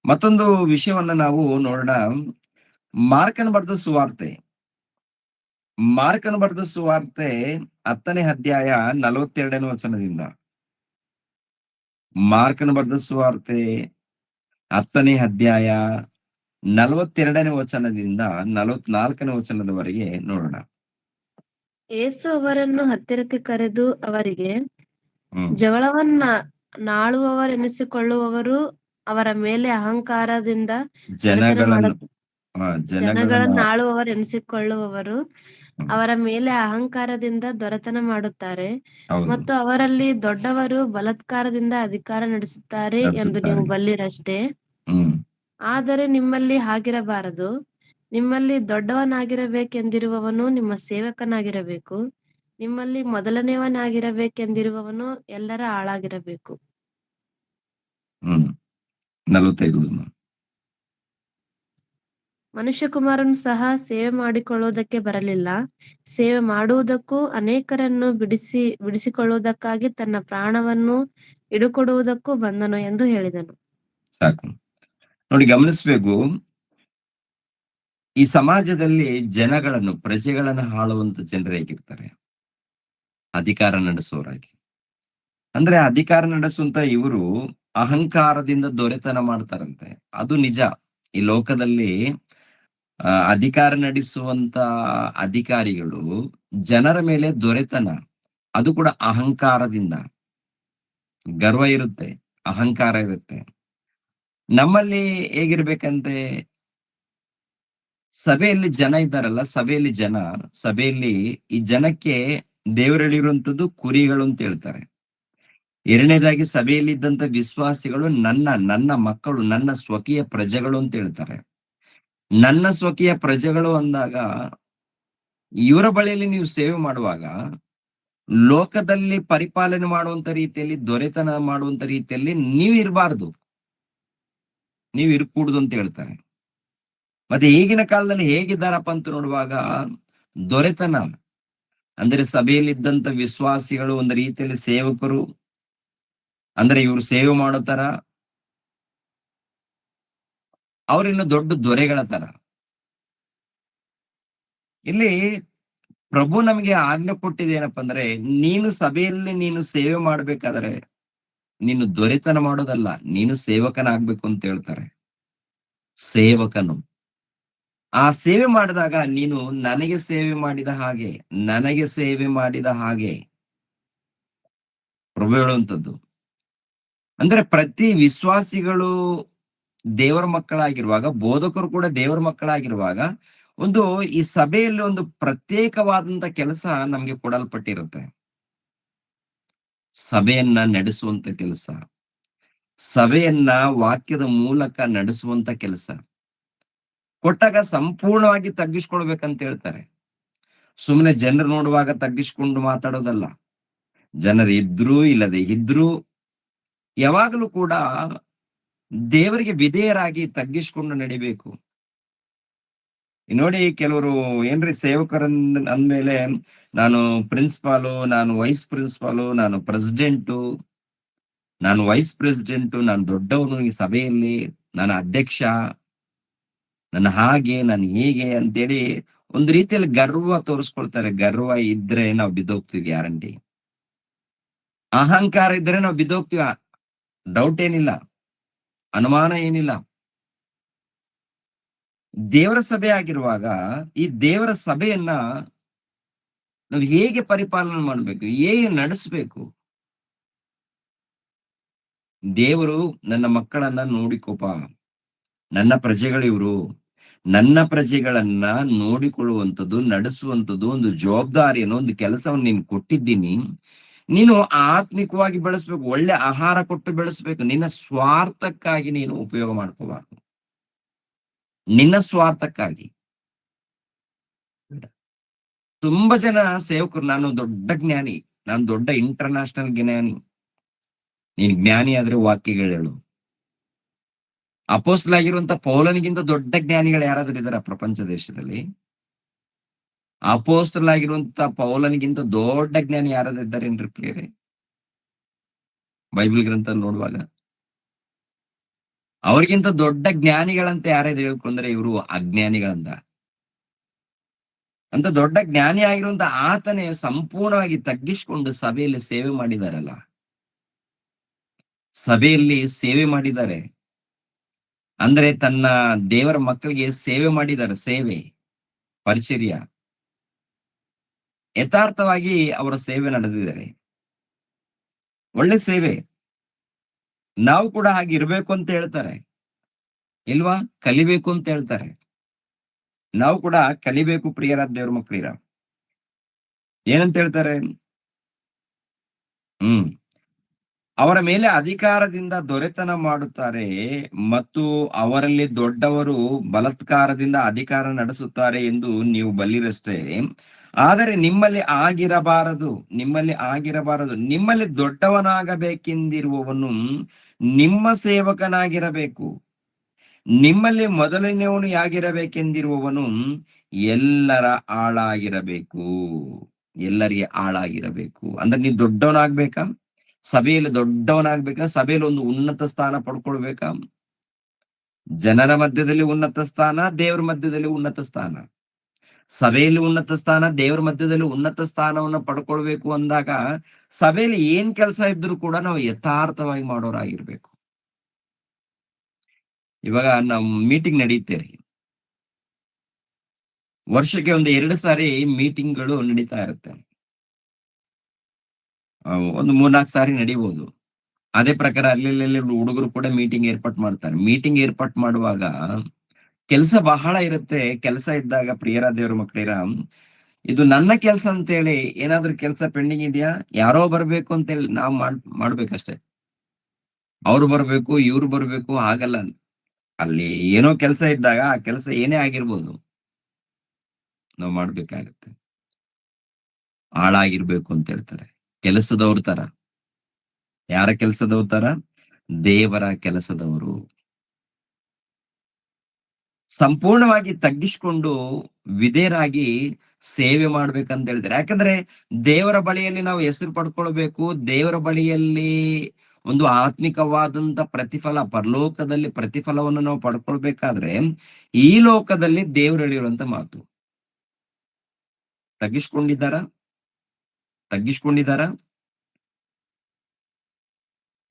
ಮತ್ತೊಂದು ವಿಷಯವನ್ನ ನಾವು ನೋಡೋಣ. ಮಾರ್ಕನ ಬರೆದ ಸುವಾರ್ತೆ, ಮಾರ್ಕನ ಬರೆದ ಸುವಾರ್ತೆ 10ನೇ ಅಧ್ಯಾಯ 42ನೇ ವಚನದಿಂದ. ಮಾರ್ಕನ ಬರೆದ ಸುವಾರ್ತೆ 10ನೇ ಅಧ್ಯಾಯ 42ನೇ ವಚನದಿಂದ 44ನೇ ವಚನದವರೆಗೆ ನೋಡೋಣ. ಯೇಸು ಅವರನ್ನು ಹತ್ತಿರಕ್ಕೆ ಕರೆದು ಅವರಿಗೆ, ಹ್ಮ್ ಜಗಳವನ್ನ ನಾಳುವವರೆನಿಸಿಕೊಳ್ಳುವವರು ಅವರ ಮೇಲೆ ಅಹಂಕಾರದಿಂದ ಜನಗಳನ್ನು ಜನಗಳನ್ನ ಆಳುವವರೆನಿಸಿಕೊಳ್ಳುವವರು ಹ್ಮ್. ಅವರ ಮೇಲೆ ಅಹಂಕಾರದಿಂದ ದೊರೆತನ ಮಾಡುತ್ತಾರೆ, ಹೌದು, ಮತ್ತು ಅವರಲ್ಲಿ ದೊಡ್ಡವರು ಬಲಾತ್ಕಾರದಿಂದ ಅಧಿಕಾರ ನಡೆಸುತ್ತಾರೆ ಎಂದು ನೀವು ಬಲ್ಲಿರಷ್ಟೇ. ಹ್ಮ್ ಆದರೆ ನಿಮ್ಮಲ್ಲಿ ಹಾಗಿರಬಾರದು. ನಿಮ್ಮಲ್ಲಿ ದೊಡ್ಡವನಾಗಿರಬೇಕೆಂದಿರುವವನು ನಿಮ್ಮ ಸೇವಕನಾಗಿರಬೇಕು. ನಿಮ್ಮಲ್ಲಿ ಮೊದಲನೆಯವನಾಗಿರಬೇಕೆಂದಿರುವವನು ಎಲ್ಲರ ಆಳಾಗಿರಬೇಕು. 45. ಮನುಷ್ಯಕುಮಾರನು ಸಹ ಸೇವೆ ಮಾಡಿಕೊಳ್ಳುವುದಕ್ಕೆ ಬರಲಿಲ್ಲ, ಸೇವೆ ಮಾಡುವುದಕ್ಕೂ ಅನೇಕರನ್ನು ಬಿಡಿಸಿಕೊಳ್ಳುವುದಕ್ಕಾಗಿ ತನ್ನ ಪ್ರಾಣವನ್ನು ಇಡುಕೊಡುವುದಕ್ಕೂ ಬಂದನು ಎಂದು ಹೇಳಿದನು. ಸಾಕು ನೋಡಿ, ಗಮನಿಸ್ಬೇಕು. ಈ ಸಮಾಜದಲ್ಲಿ ಜನಗಳನ್ನು, ಪ್ರಜೆಗಳನ್ನು ಆಳುವಂತ ಜನರು ಹೇಗಿರ್ತಾರೆ? ಅಧಿಕಾರ ನಡೆಸುವವರಾಗಿ. ಅಂದ್ರೆ ಅಧಿಕಾರ ನಡೆಸುವಂತ ಇವರು ಅಹಂಕಾರದಿಂದ ದೊರೆತನ ಮಾಡ್ತಾರಂತೆ. ಅದು ನಿಜ. ಈ ಲೋಕದಲ್ಲಿ ಅಧಿಕಾರ ನಡೆಸುವಂತ ಅಧಿಕಾರಿಗಳು ಜನರ ಮೇಲೆ ದೊರೆತನ, ಅದು ಕೂಡ ಅಹಂಕಾರದಿಂದ. ಗರ್ವ ಇರುತ್ತೆ, ಅಹಂಕಾರ ಇರುತ್ತೆ. ನಮ್ಮಲ್ಲಿ ಹೇಗಿರ್ಬೇಕಂತೆ? ಸಭೆಯಲ್ಲಿ ಜನ ಇದ್ದಾರಲ್ಲ, ಸಭೆಯಲ್ಲಿ ಈ ಜನಕ್ಕೆ ದೇವರಲ್ಲಿರುವಂತದ್ದು ಕುರಿಗಳು ಅಂತ ಹೇಳ್ತಾರೆ. ಎರಡನೇದಾಗಿ ಸಭೆಯಲ್ಲಿ ಇದ್ದಂತ ವಿಶ್ವಾಸಿಗಳು ನನ್ನ ಮಕ್ಕಳು, ನನ್ನ ಸ್ವಕೀಯ ಪ್ರಜೆಗಳು ಅಂತ ಹೇಳ್ತಾರೆ. ನನ್ನ ಸ್ವಕೀಯ ಪ್ರಜೆಗಳು ಅಂದಾಗ ಇವರ ಬಳಿಯಲ್ಲಿ ನೀವು ಸೇವೆ ಮಾಡುವಾಗ ಲೋಕದಲ್ಲಿ ಪರಿಪಾಲನೆ ಮಾಡುವಂತ ರೀತಿಯಲ್ಲಿ, ದೊರೆತನ ಮಾಡುವಂತ ರೀತಿಯಲ್ಲಿ ನೀವು ಇರಬಾರ್ದು, ನೀವು ಇರ್ಕೂಡುದು ಅಂತ ಹೇಳ್ತಾರೆ. ಮತ್ತೆ ಈಗಿನ ಕಾಲದಲ್ಲಿ ಹೇಗಿದ್ದಾರಪ್ಪ ಅಂತ ನೋಡುವಾಗ, ದೊರೆತನ ಅಂದ್ರೆ ಸಭೆಯಲ್ಲಿದ್ದಂತ ವಿಶ್ವಾಸಿಗಳು ಒಂದು ರೀತಿಯಲ್ಲಿ ಸೇವಕರು, ಅಂದ್ರೆ ಇವರು ಸೇವೆ ಮಾಡೋ ತರ, ಅವರಿನ್ನು ದೊಡ್ಡ ದೊರೆಗಳ ತರ. ಇಲ್ಲಿ ಪ್ರಭು ನಮಗೆ ಆಜ್ಞೆ ಕೊಟ್ಟಿದ್ದೇನಪ್ಪ ಅಂದ್ರೆ, ನೀನು ಸಭೆಯಲ್ಲಿ ನೀನು ಸೇವೆ ಮಾಡ್ಬೇಕಾದ್ರೆ ನೀನು ದೊರೆತನ ಮಾಡೋದಲ್ಲ, ನೀನು ಸೇವಕನಾಗ್ಬೇಕು ಅಂತ ಹೇಳ್ತಾರೆ. ಸೇವಕನು. ಆ ಸೇವೆ ಮಾಡಿದಾಗ ನೀನು ನನಗೆ ಸೇವೆ ಮಾಡಿದ ಹಾಗೆ, ನನಗೆ ಸೇವೆ ಮಾಡಿದ ಹಾಗೆ ಪ್ರಭು ಹೇಳುವಂಥದ್ದು. ಅಂದ್ರೆ ಪ್ರತಿ ವಿಶ್ವಾಸಿಗಳು ದೇವರ ಮಕ್ಕಳಾಗಿರುವಾಗ, ಬೋಧಕರು ಕೂಡ ದೇವರ ಮಕ್ಕಳಾಗಿರುವಾಗ, ಒಂದು ಈ ಸಭೆಯಲ್ಲಿ ಒಂದು ಪ್ರತ್ಯೇಕವಾದಂತ ಕೆಲಸ ನಮ್ಗೆ ಕೊಡಲ್ಪಟ್ಟಿರುತ್ತೆ. ಸಭೆಯನ್ನ ನಡೆಸುವಂತ ಕೆಲಸ, ಸಭೆಯನ್ನ ವಾಕ್ಯದ ಮೂಲಕ ನಡೆಸುವಂತ ಕೆಲಸ ಕೊಟ್ಟಾಗ ಸಂಪೂರ್ಣವಾಗಿ ತಗ್ಗಿಸ್ಕೊಳ್ಬೇಕಂತ ಹೇಳ್ತಾರೆ. ಸುಮ್ಮನೆ ಜನರು ನೋಡುವಾಗ ತಗ್ಗಿಸ್ಕೊಂಡು ಮಾತಾಡೋದಲ್ಲ. ಜನರು ಇದ್ರೂ ಇಲ್ಲದೆ ಇದ್ರೂ ಯಾವಾಗಲೂ ಕೂಡ ದೇವರಿಗೆ ವಿಧೇಯರಾಗಿ ತಗ್ಗಿಸ್ಕೊಂಡು ನಡಿಬೇಕು. ನೋಡಿ ಕೆಲವರು ಏನ್ರಿ ಸೇವಕರಂದ್ ಅಂದ್ಮೇಲೆ ನಾನು ಪ್ರಿನ್ಸಿಪಾಲು, ನಾನು ವೈಸ್ ಪ್ರಿನ್ಸಿಪಾಲು, ನಾನು ಪ್ರೆಸಿಡೆಂಟು, ನಾನು ವೈಸ್ ಪ್ರೆಸಿಡೆಂಟು, ನಾನು ದೊಡ್ಡವನು ಈ ಸಭೆಯಲ್ಲಿ, ನಾನು ಅಧ್ಯಕ್ಷ, ನನ್ನ ಹಾಗೆ, ನಾನು ಹೀಗೆ ಅಂತೇಳಿ ಒಂದು ರೀತಿಯಲ್ಲಿ ಗರ್ವ ತೋರಿಸ್ಕೊಳ್ತಾರೆ. ಗರ್ವ ಇದ್ರೆ ನಾವು ಬಿದ್ದೋಗ್ತೀವಿ ಗ್ಯಾರಂಟಿ. ಅಹಂಕಾರ ಇದ್ರೆ ನಾವು ಬಿದ್ದೋಗ್ತೀವ. ಡೌಟ್ ಏನಿಲ್ಲ, ಅನುಮಾನ ಏನಿಲ್ಲ. ದೇವರ ಸಭೆ ಆಗಿರುವಾಗ ಈ ದೇವರ ಸಭೆಯನ್ನ ನಾವು ಹೇಗೆ ಪರಿಪಾಲನೆ ಮಾಡ್ಬೇಕು, ಹೇಗೆ ನಡೆಸಬೇಕು? ದೇವರು ನನ್ನ ಮಕ್ಕಳನ್ನ ನೋಡಿಕೋಪ, ನನ್ನ ಪ್ರಜೆಗಳು ಇವರು, ನನ್ನ ಪ್ರಜೆಗಳನ್ನ ನೋಡಿಕೊಳ್ಳುವಂಥದ್ದು, ನಡೆಸುವಂಥದ್ದು ಒಂದು ಜವಾಬ್ದಾರಿಯನ್ನು, ಒಂದು ಕೆಲಸವನ್ನು ನೀನು ಕೊಟ್ಟಿದ್ದೀನಿ. ನೀನು ಆತ್ಮಿಕವಾಗಿ ಬೆಳೆಸ್ಬೇಕು, ಒಳ್ಳೆ ಆಹಾರ ಕೊಟ್ಟು ಬೆಳೆಸ್ಬೇಕು. ನಿನ್ನ ಸ್ವಾರ್ಥಕ್ಕಾಗಿ ನೀನು ಉಪಯೋಗ ಮಾಡ್ಕೋಬಾರ್ದು. ನಿನ್ನ ಸ್ವಾರ್ಥಕ್ಕಾಗಿ. ತುಂಬಾ ಜನ ಸೇವಕರು ನಾನು ದೊಡ್ಡ ಜ್ಞಾನಿ, ನಾನು ದೊಡ್ಡ ಇಂಟರ್ನ್ಯಾಷನಲ್ ಜ್ಞಾನಿ. ನೀನ್ ಜ್ಞಾನಿ ಆದ್ರೆ ವಾಕ್ಯಗಳು ಹೇಳು. ಅಪೋಸ್ತಲಾಗಿರುವಂತ ಪೌಲನಿಗಿಂತ ದೊಡ್ಡ ಜ್ಞಾನಿಗಳು ಯಾರಾದ್ರೂ ಇದಾರ ಪ್ರಪಂಚ ದೇಶದಲ್ಲಿ? ಅಪೋಸ್ತಲಾಗಿರುವಂತ ಪೌಲನಿಗಿಂತ ದೊಡ್ಡ ಜ್ಞಾನಿ ಯಾರಾದ್ರೂ ಇದ್ದಾರೇನ್ರಿ ಪ್ರಿಯರೇ? ಬೈಬಲ್ ಗ್ರಂಥ ನೋಡುವಾಗ ಅವ್ರಿಗಿಂತ ದೊಡ್ಡ ಜ್ಞಾನಿಗಳಂತ ಯಾರಾದ್ರು ಹೇಳ್ಕೊಂಡ್ರೆ ಇವರು ಅಜ್ಞಾನಿಗಳಂತ. ಅಂತ ದೊಡ್ಡ ಜ್ಞಾನಿ ಆಗಿರುವಂತ ಆತನೇ ಸಂಪೂರ್ಣವಾಗಿ ತಗ್ಗಿಸಿಕೊಂಡು ಸಭೆಯಲ್ಲಿ ಸೇವೆ ಮಾಡಿದಾರಲ್ಲ. ಸಭೆಯಲ್ಲಿ ಸೇವೆ ಮಾಡಿದ್ದಾರೆ ಅಂದ್ರೆ ತನ್ನ ದೇವರ ಮಕ್ಕಳಿಗೆ ಸೇವೆ ಮಾಡಿದ್ದಾರೆ. ಸೇವೆ, ಪರಿಚರ್ಯ, ಯಥಾರ್ಥವಾಗಿ ಅವರ ಸೇವೆ ನಡೆದಿದ್ದಾರೆ. ಒಳ್ಳೆ ಸೇವೆ. ನಾವು ಕೂಡ ಹಾಗೆ ಇರ್ಬೇಕು ಅಂತ ಹೇಳ್ತಾರೆ ಇಲ್ವಾ? ಕಲಿಬೇಕು ಅಂತ ಹೇಳ್ತಾರೆ. ನಾವು ಕೂಡ ಕಲಿಬೇಕು ಪ್ರಿಯರಾದ ದೇವ್ರ ಮಕ್ಕಳಿರ. ಏನಂತ ಹೇಳ್ತಾರೆ? ಹ್ಮ್ ಅವರ ಮೇಲೆ ಅಧಿಕಾರದಿಂದ ದೊರೆತನ ಮಾಡುತ್ತಾರೆ ಮತ್ತು ಅವರಲ್ಲಿ ದೊಡ್ಡವರು ಬಲಾತ್ಕಾರದಿಂದ ಅಧಿಕಾರ ನಡೆಸುತ್ತಾರೆ ಎಂದು ನೀವು ಬಲ್ಲಿರಷ್ಟೇ. ಆದರೆ ನಿಮ್ಮಲ್ಲಿ ಆಗಿರಬಾರದು, ನಿಮ್ಮಲ್ಲಿ ದೊಡ್ಡವನಾಗಬೇಕೆಂದಿರುವವನು ನಿಮ್ಮ ಸೇವಕನಾಗಿರಬೇಕು. ನಿಮ್ಮಲ್ಲಿ ಮೊದಲನೆಯವನು ಯಾಗಿರಬೇಕೆಂದಿರುವವನು ಎಲ್ಲರ ಆಳಾಗಿರಬೇಕು. ಎಲ್ಲರಿಗೆ ಆಳಾಗಿರಬೇಕು ಅಂದ್ರೆ ನೀವು ದೊಡ್ಡವನಾಗ್ಬೇಕಾ? ಸಭೆಯಲ್ಲಿ ದೊಡ್ಡವನಾಗ್ಬೇಕಾ? ಸಭೆಯಲ್ಲಿ ಒಂದು ಉನ್ನತ ಸ್ಥಾನ ಪಡ್ಕೊಳ್ಬೇಕಾ? ಜನರ ಮಧ್ಯದಲ್ಲಿ ಉನ್ನತ ಸ್ಥಾನ, ದೇವರ ಮಧ್ಯದಲ್ಲಿ ಉನ್ನತ ಸ್ಥಾನ. ಸಭೆಯಲ್ಲಿ ಉನ್ನತ ಸ್ಥಾನ, ದೇವರ ಮಧ್ಯದಲ್ಲಿ ಉನ್ನತ ಸ್ಥಾನವನ್ನ ಪಡ್ಕೊಳ್ಬೇಕು ಅಂದಾಗ ಸಭೆಯಲ್ಲಿ ಏನ್ ಕೆಲಸ ಇದ್ರು ಕೂಡ ನಾವು ಯಥಾರ್ಥವಾಗಿ ಮಾಡೋರಾಗಿರ್ಬೇಕು. ಇವಾಗ ನಮ್ ಮೀಟಿಂಗ್ ನಡೀತೇರಿ, ವರ್ಷಕ್ಕೆ ಒಂದು 2 ಸಾರಿ ಮೀಟಿಂಗ್ಗಳು ನಡೀತಾ ಇರುತ್ತೆ. ಒಂದು 3-4 ಸಾರಿ ನಡೀಬಹುದು. ಅದೇ ಪ್ರಕಾರ ಅಲ್ಲಿ ಹುಡುಗರು ಕೂಡ ಮೀಟಿಂಗ್ ಏರ್ಪಾಟ್ ಮಾಡ್ತಾರೆ. ಮೀಟಿಂಗ್ ಏರ್ಪಾಟ್ ಮಾಡುವಾಗ ಕೆಲಸ ಬಹಳ ಇರುತ್ತೆ. ಕೆಲಸ ಇದ್ದಾಗ ಪ್ರಿಯರ ದೇವ್ರ ಮಕ್ಕಳಿರ, ಇದು ನನ್ನ ಕೆಲಸ ಅಂತೇಳಿ ಏನಾದ್ರೂ ಕೆಲಸ ಪೆಂಡಿಂಗ್ ಇದೆಯಾ? ಯಾರೋ ಬರ್ಬೇಕು ಅಂತೇಳಿ ನಾವು ಮಾಡ್ಬೇಕಷ್ಟೇ. ಅವ್ರು ಬರ್ಬೇಕು, ಇವ್ರು ಬರ್ಬೇಕು ಹಾಗಲ್ಲ. ಅಲ್ಲಿ ಏನೋ ಕೆಲಸ ಇದ್ದಾಗ ಆ ಕೆಲಸ ಏನೇ ಆಗಿರ್ಬೋದು, ನಾವು ಮಾಡ್ಬೇಕಾಗತ್ತೆ. ಹಾಳಾಗಿರ್ಬೇಕು ಅಂತ ಹೇಳ್ತಾರೆ. ಕೆಲಸದವ್ರ ತರ. ಯಾರ ಕೆಲಸದವ್ರ ತರ? ದೇವರ ಕೆಲಸದವರು. ಸಂಪೂರ್ಣವಾಗಿ ತಗ್ಗಿಸಿಕೊಂಡು ವಿಧೇಯರಾಗಿ ಸೇವೆ ಮಾಡ್ಬೇಕಂತ ಹೇಳ್ತಾರೆ. ಯಾಕಂದ್ರೆ ದೇವರ ಬಳಿಯಲ್ಲಿ ನಾವು ಹೆಸರು ಪಡ್ಕೊಳ್ಬೇಕು. ದೇವರ ಬಳಿಯಲ್ಲಿ ಒಂದು ಆತ್ಮಿಕವಾದಂತ ಪ್ರತಿಫಲ, ಪರಲೋಕದಲ್ಲಿ ಪ್ರತಿಫಲವನ್ನು ನಾವು ಪಡ್ಕೊಳ್ಬೇಕಾದ್ರೆ ಈ ಲೋಕದಲ್ಲಿ ದೇವರು ಹೇಳಿರುವಂತ ಮಾತು. ತಗ್ಗಿಸ್ಕೊಂಡಿದ್ದಾರ?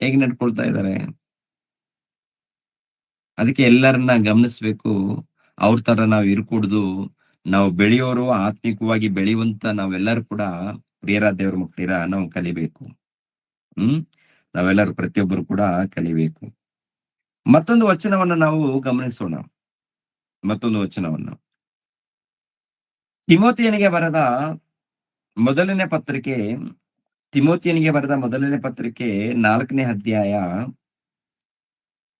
ಹೇಗೆ ನಡ್ಕೊಳ್ತಾ ಇದ್ದಾರೆ? ಅದಕ್ಕೆ ಎಲ್ಲರನ್ನ ಗಮನಿಸ್ಬೇಕು. ಅವ್ರ ತರ ನಾವ್ ಇರ್ಕೂಡ್ದು. ನಾವು ಬೆಳೆಯೋರು ಆತ್ಮಿಕವಾಗಿ ಬೆಳೆಯುವಂತ ನಾವೆಲ್ಲರೂ ಕೂಡ ಪ್ರಿಯರಾದ ದೇವ್ರ ಮಕ್ಕಳಿರ ನಾವು ಕಲಿಬೇಕು. ಹ್ಮ್. ನಾವೆಲ್ಲರೂ ಪ್ರತಿಯೊಬ್ಬರು ಕೂಡ ಕಲಿಬೇಕು. ಮತ್ತೊಂದು ವಚನವನ್ನ ನಾವು ಗಮನಿಸೋಣ. ಮತ್ತೊಂದು ವಚನವನ್ನ. ತಿಮೋತಿಯನಿಗೆ ಬರೆದ ಮೊದಲನೇ ಪತ್ರಿಕೆ ತಿಮೋತಿಯನಿಗೆ ಬರೆದ ಮೊದಲನೇ ಪತ್ರಿಕೆ 4ನೇ ಅಧ್ಯಾಯ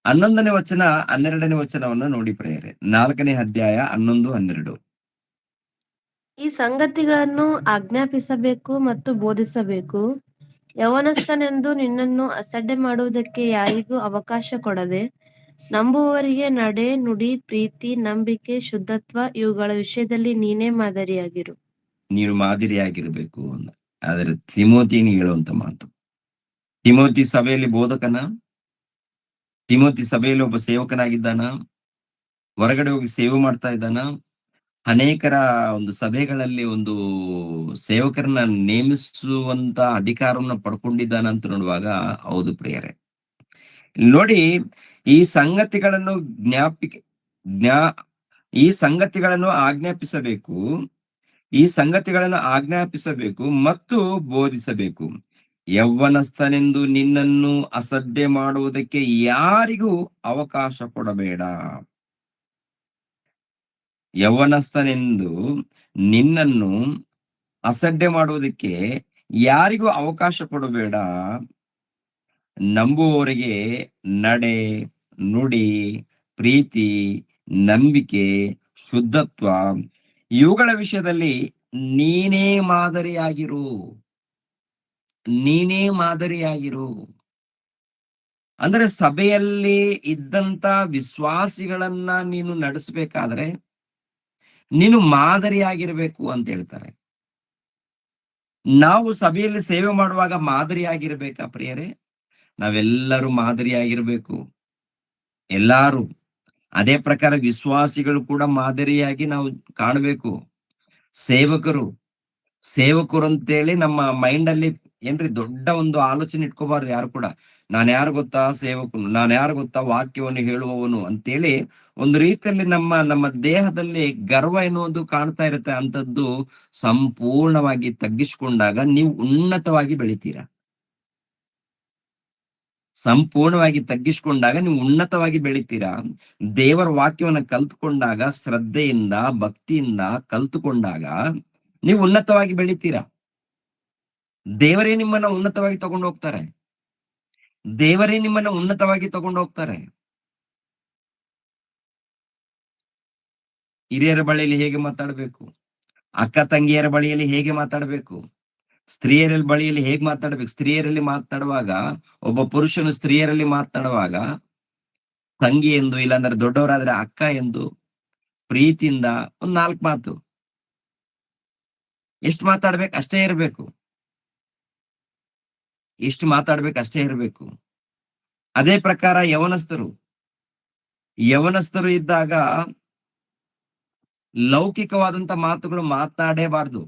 11ನೇ ವಚನ 12ನೇ ವಚನವನ್ನ ನೋಡಿ ಪ್ರಿಯರೇ. 4ನೇ ಅಧ್ಯಾಯ 11, 12. ಈ ಸಂಗತಿಗಳನ್ನು ಆಜ್ಞಾಪಿಸಬೇಕು ಮತ್ತು ಬೋಧಿಸಬೇಕು. ಯೌವನಸ್ಥನೆಂದು ನಿನ್ನನ್ನು ಅಸಡ್ಡೆ ಮಾಡುವುದಕ್ಕೆ ಯಾರಿಗೂ ಅವಕಾಶ ಕೊಡದೆ, ನಂಬುವವರಿಗೆ ನಡೆ, ನುಡಿ, ಪ್ರೀತಿ, ನಂಬಿಕೆ, ಶುದ್ಧತ್ವ ಇವುಗಳ ವಿಷಯದಲ್ಲಿ ನೀನೇ ಮಾದರಿಯಾಗಿರು. ನೀನು ಮಾದರಿಯಾಗಿರ್ಬೇಕು ಅಂತ. ಆದ್ರೆ ತಿಮೋತಿಯನಿಗೆ ಹೇಳುವಂತ ಮಾತು. ತಿಮೋತಿ ಸಭೆಯಲ್ಲಿ ಬೋಧಕನ? ತಿಮೋತಿ ಸಭೆಯಲ್ಲಿ ಒಬ್ಬ ಸೇವಕನಾಗಿದ್ದಾನ? ಹೊರಗಡೆ ಹೋಗಿ ಸೇವೆ ಮಾಡ್ತಾ ಇದ್ದಾನ? ಅನೇಕರ ಒಂದು ಸಭೆಗಳಲ್ಲಿ ಒಂದು ಸೇವಕರನ್ನ ನೇಮಿಸುವಂತ ಅಧಿಕಾರವನ್ನ ಪಡ್ಕೊಂಡಿದ್ದಾನ ಅಂತ ನೋಡುವಾಗ ಹೌದು ಪ್ರಿಯರೇ. ನೋಡಿ, ಈ ಸಂಗತಿಗಳನ್ನು ಜ್ಞಾಪಿಕೆ ಜ್ಞಾ ಈ ಸಂಗತಿಗಳನ್ನು ಆಜ್ಞಾಪಿಸಬೇಕು. ಈ ಸಂಗತಿಗಳನ್ನು ಆಜ್ಞಾಪಿಸಬೇಕು ಮತ್ತು ಬೋಧಿಸಬೇಕು. ಯೌವನಸ್ಥನೆಂದು ನಿನ್ನನ್ನು ಅಸಡ್ಡೆ ಮಾಡುವುದಕ್ಕೆ ಯಾರಿಗೂ ಅವಕಾಶ ಕೊಡಬೇಡ. ಯೌವನಸ್ಥನೆಂದು ನಿನ್ನನ್ನು ಅಸಡ್ಡೆ ಮಾಡುವುದಕ್ಕೆ ಯಾರಿಗೂ ಅವಕಾಶ ಕೊಡಬೇಡ. ನಂಬುವವರಿಗೆ ನಡೆ, ನುಡಿ, ಪ್ರೀತಿ, ನಂಬಿಕೆ, ಶುದ್ಧತ್ವ ಇವುಗಳ ವಿಷಯದಲ್ಲಿ ನೀನೇ ಮಾದರಿಯಾಗಿರು. ನೀನೇ ಮಾದರಿಯಾಗಿರು. ಅಂದ್ರೆ ಸಭೆಯಲ್ಲಿ ಇದ್ದಂತ ವಿಶ್ವಾಸಿಗಳನ್ನ ನೀನು ನಡೆಸಬೇಕಾದ್ರೆ ನೀನು ಮಾದರಿಯಾಗಿರ್ಬೇಕು ಅಂತ ಹೇಳ್ತಾರೆ. ನಾವು ಸಭೆಯಲ್ಲಿ ಸೇವೆ ಮಾಡುವಾಗ ಮಾದರಿಯಾಗಿರ್ಬೇಕಾ ಪ್ರಿಯರೇ? ನಾವೆಲ್ಲರೂ ಮಾದರಿಯಾಗಿರ್ಬೇಕು. ಎಲ್ಲಾರು ಅದೇ ಪ್ರಕಾರ ವಿಶ್ವಾಸಿಗಳು ಕೂಡ ಮಾದರಿಯಾಗಿ ನಾವು ಕಾಣಬೇಕು. ಸೇವಕರು ಸೇವಕರು ಅಂತೇಳಿ ನಮ್ಮ ಮೈಂಡ್ ಅಲ್ಲಿ ಏನ್ರಿ ದೊಡ್ಡ ಒಂದು ಆಲೋಚನೆ ಇಟ್ಕೋಬಾರ್ದು ಯಾರು ಕೂಡ. ನಾನ್ ಯಾರು ಗೊತ್ತಾ ಸೇವಕನು, ನಾನ್ ಯಾರು ಗೊತ್ತಾ ವಾಕ್ಯವನ್ನು ಹೇಳುವವನು ಅಂತೇಳಿ ಒಂದು ರೀತಿಯಲ್ಲಿ ನಮ್ಮ ನಮ್ಮ ದೇಹದಲ್ಲಿ ಗರ್ವ ಎನ್ನುವುದು ಕಾಣ್ತಾ ಇರುತ್ತೆ. ಅಂತದ್ದು ಸಂಪೂರ್ಣವಾಗಿ ತಗ್ಗಿಸಿಕೊಂಡಾಗ ನೀವು ಉನ್ನತವಾಗಿ ಬೆಳಿತೀರಾ. ಸಂಪೂರ್ಣವಾಗಿ ತಗ್ಗಿಸಿಕೊಂಡಾಗ ನೀವು ಉನ್ನತವಾಗಿ ಬೆಳಿತೀರಾ. ದೇವರ ವಾಕ್ಯವನ್ನ ಕಲ್ತ್ಕೊಂಡಾಗ, ಶ್ರದ್ಧೆಯಿಂದ ಭಕ್ತಿಯಿಂದ ಕಲ್ತುಕೊಂಡಾಗ ನೀವು ಉನ್ನತವಾಗಿ ಬೆಳಿತೀರಾ. ದೇವರೇ ನಿಮ್ಮನ್ನ ಉನ್ನತವಾಗಿ ತಗೊಂಡು ಹೋಗ್ತಾರೆ. ದೇವರೇ ನಿಮ್ಮನ್ನ ಉನ್ನತವಾಗಿ ತಗೊಂಡು ಹೋಗ್ತಾರೆ. ಹಿರಿಯರ ಬಳಿಯಲ್ಲಿ ಹೇಗೆ ಮಾತಾಡಬೇಕು, ಅಕ್ಕ ತಂಗಿಯರ ಬಳಿಯಲ್ಲಿ ಹೇಗೆ ಮಾತಾಡಬೇಕು, ಸ್ತ್ರೀಯರ ಬಳಿಯಲ್ಲಿ ಹೇಗೆ ಮಾತಾಡ್ಬೇಕು. ಸ್ತ್ರೀಯರಲ್ಲಿ ಮಾತನಾಡುವಾಗ, ಒಬ್ಬ ಪುರುಷನು ಸ್ತ್ರೀಯರಲ್ಲಿ ಮಾತನಾಡುವಾಗ ತಂಗಿ ಎಂದು, ಇಲ್ಲಾಂದ್ರೆ ದೊಡ್ಡವರಾದ್ರೆ ಅಕ್ಕ ಎಂದು ಪ್ರೀತಿಯಿಂದ ಒಂದ್ 4 ಮಾತು ಎಷ್ಟು ಮಾತಾಡ್ಬೇಕು ಅಷ್ಟೇ ಇರ್ಬೇಕು. ಎಷ್ಟು ಮಾತಾಡ್ಬೇಕು ಅಷ್ಟೇ ಇರ್ಬೇಕು. ಅದೇ ಪ್ರಕಾರ ಯವನಸ್ಥರು ಇದ್ದಾಗ ಲೌಕಿಕವಾದಂತ ಮಾತುಗಳು ಮಾತನಾಡೇಬಾರ್ದು.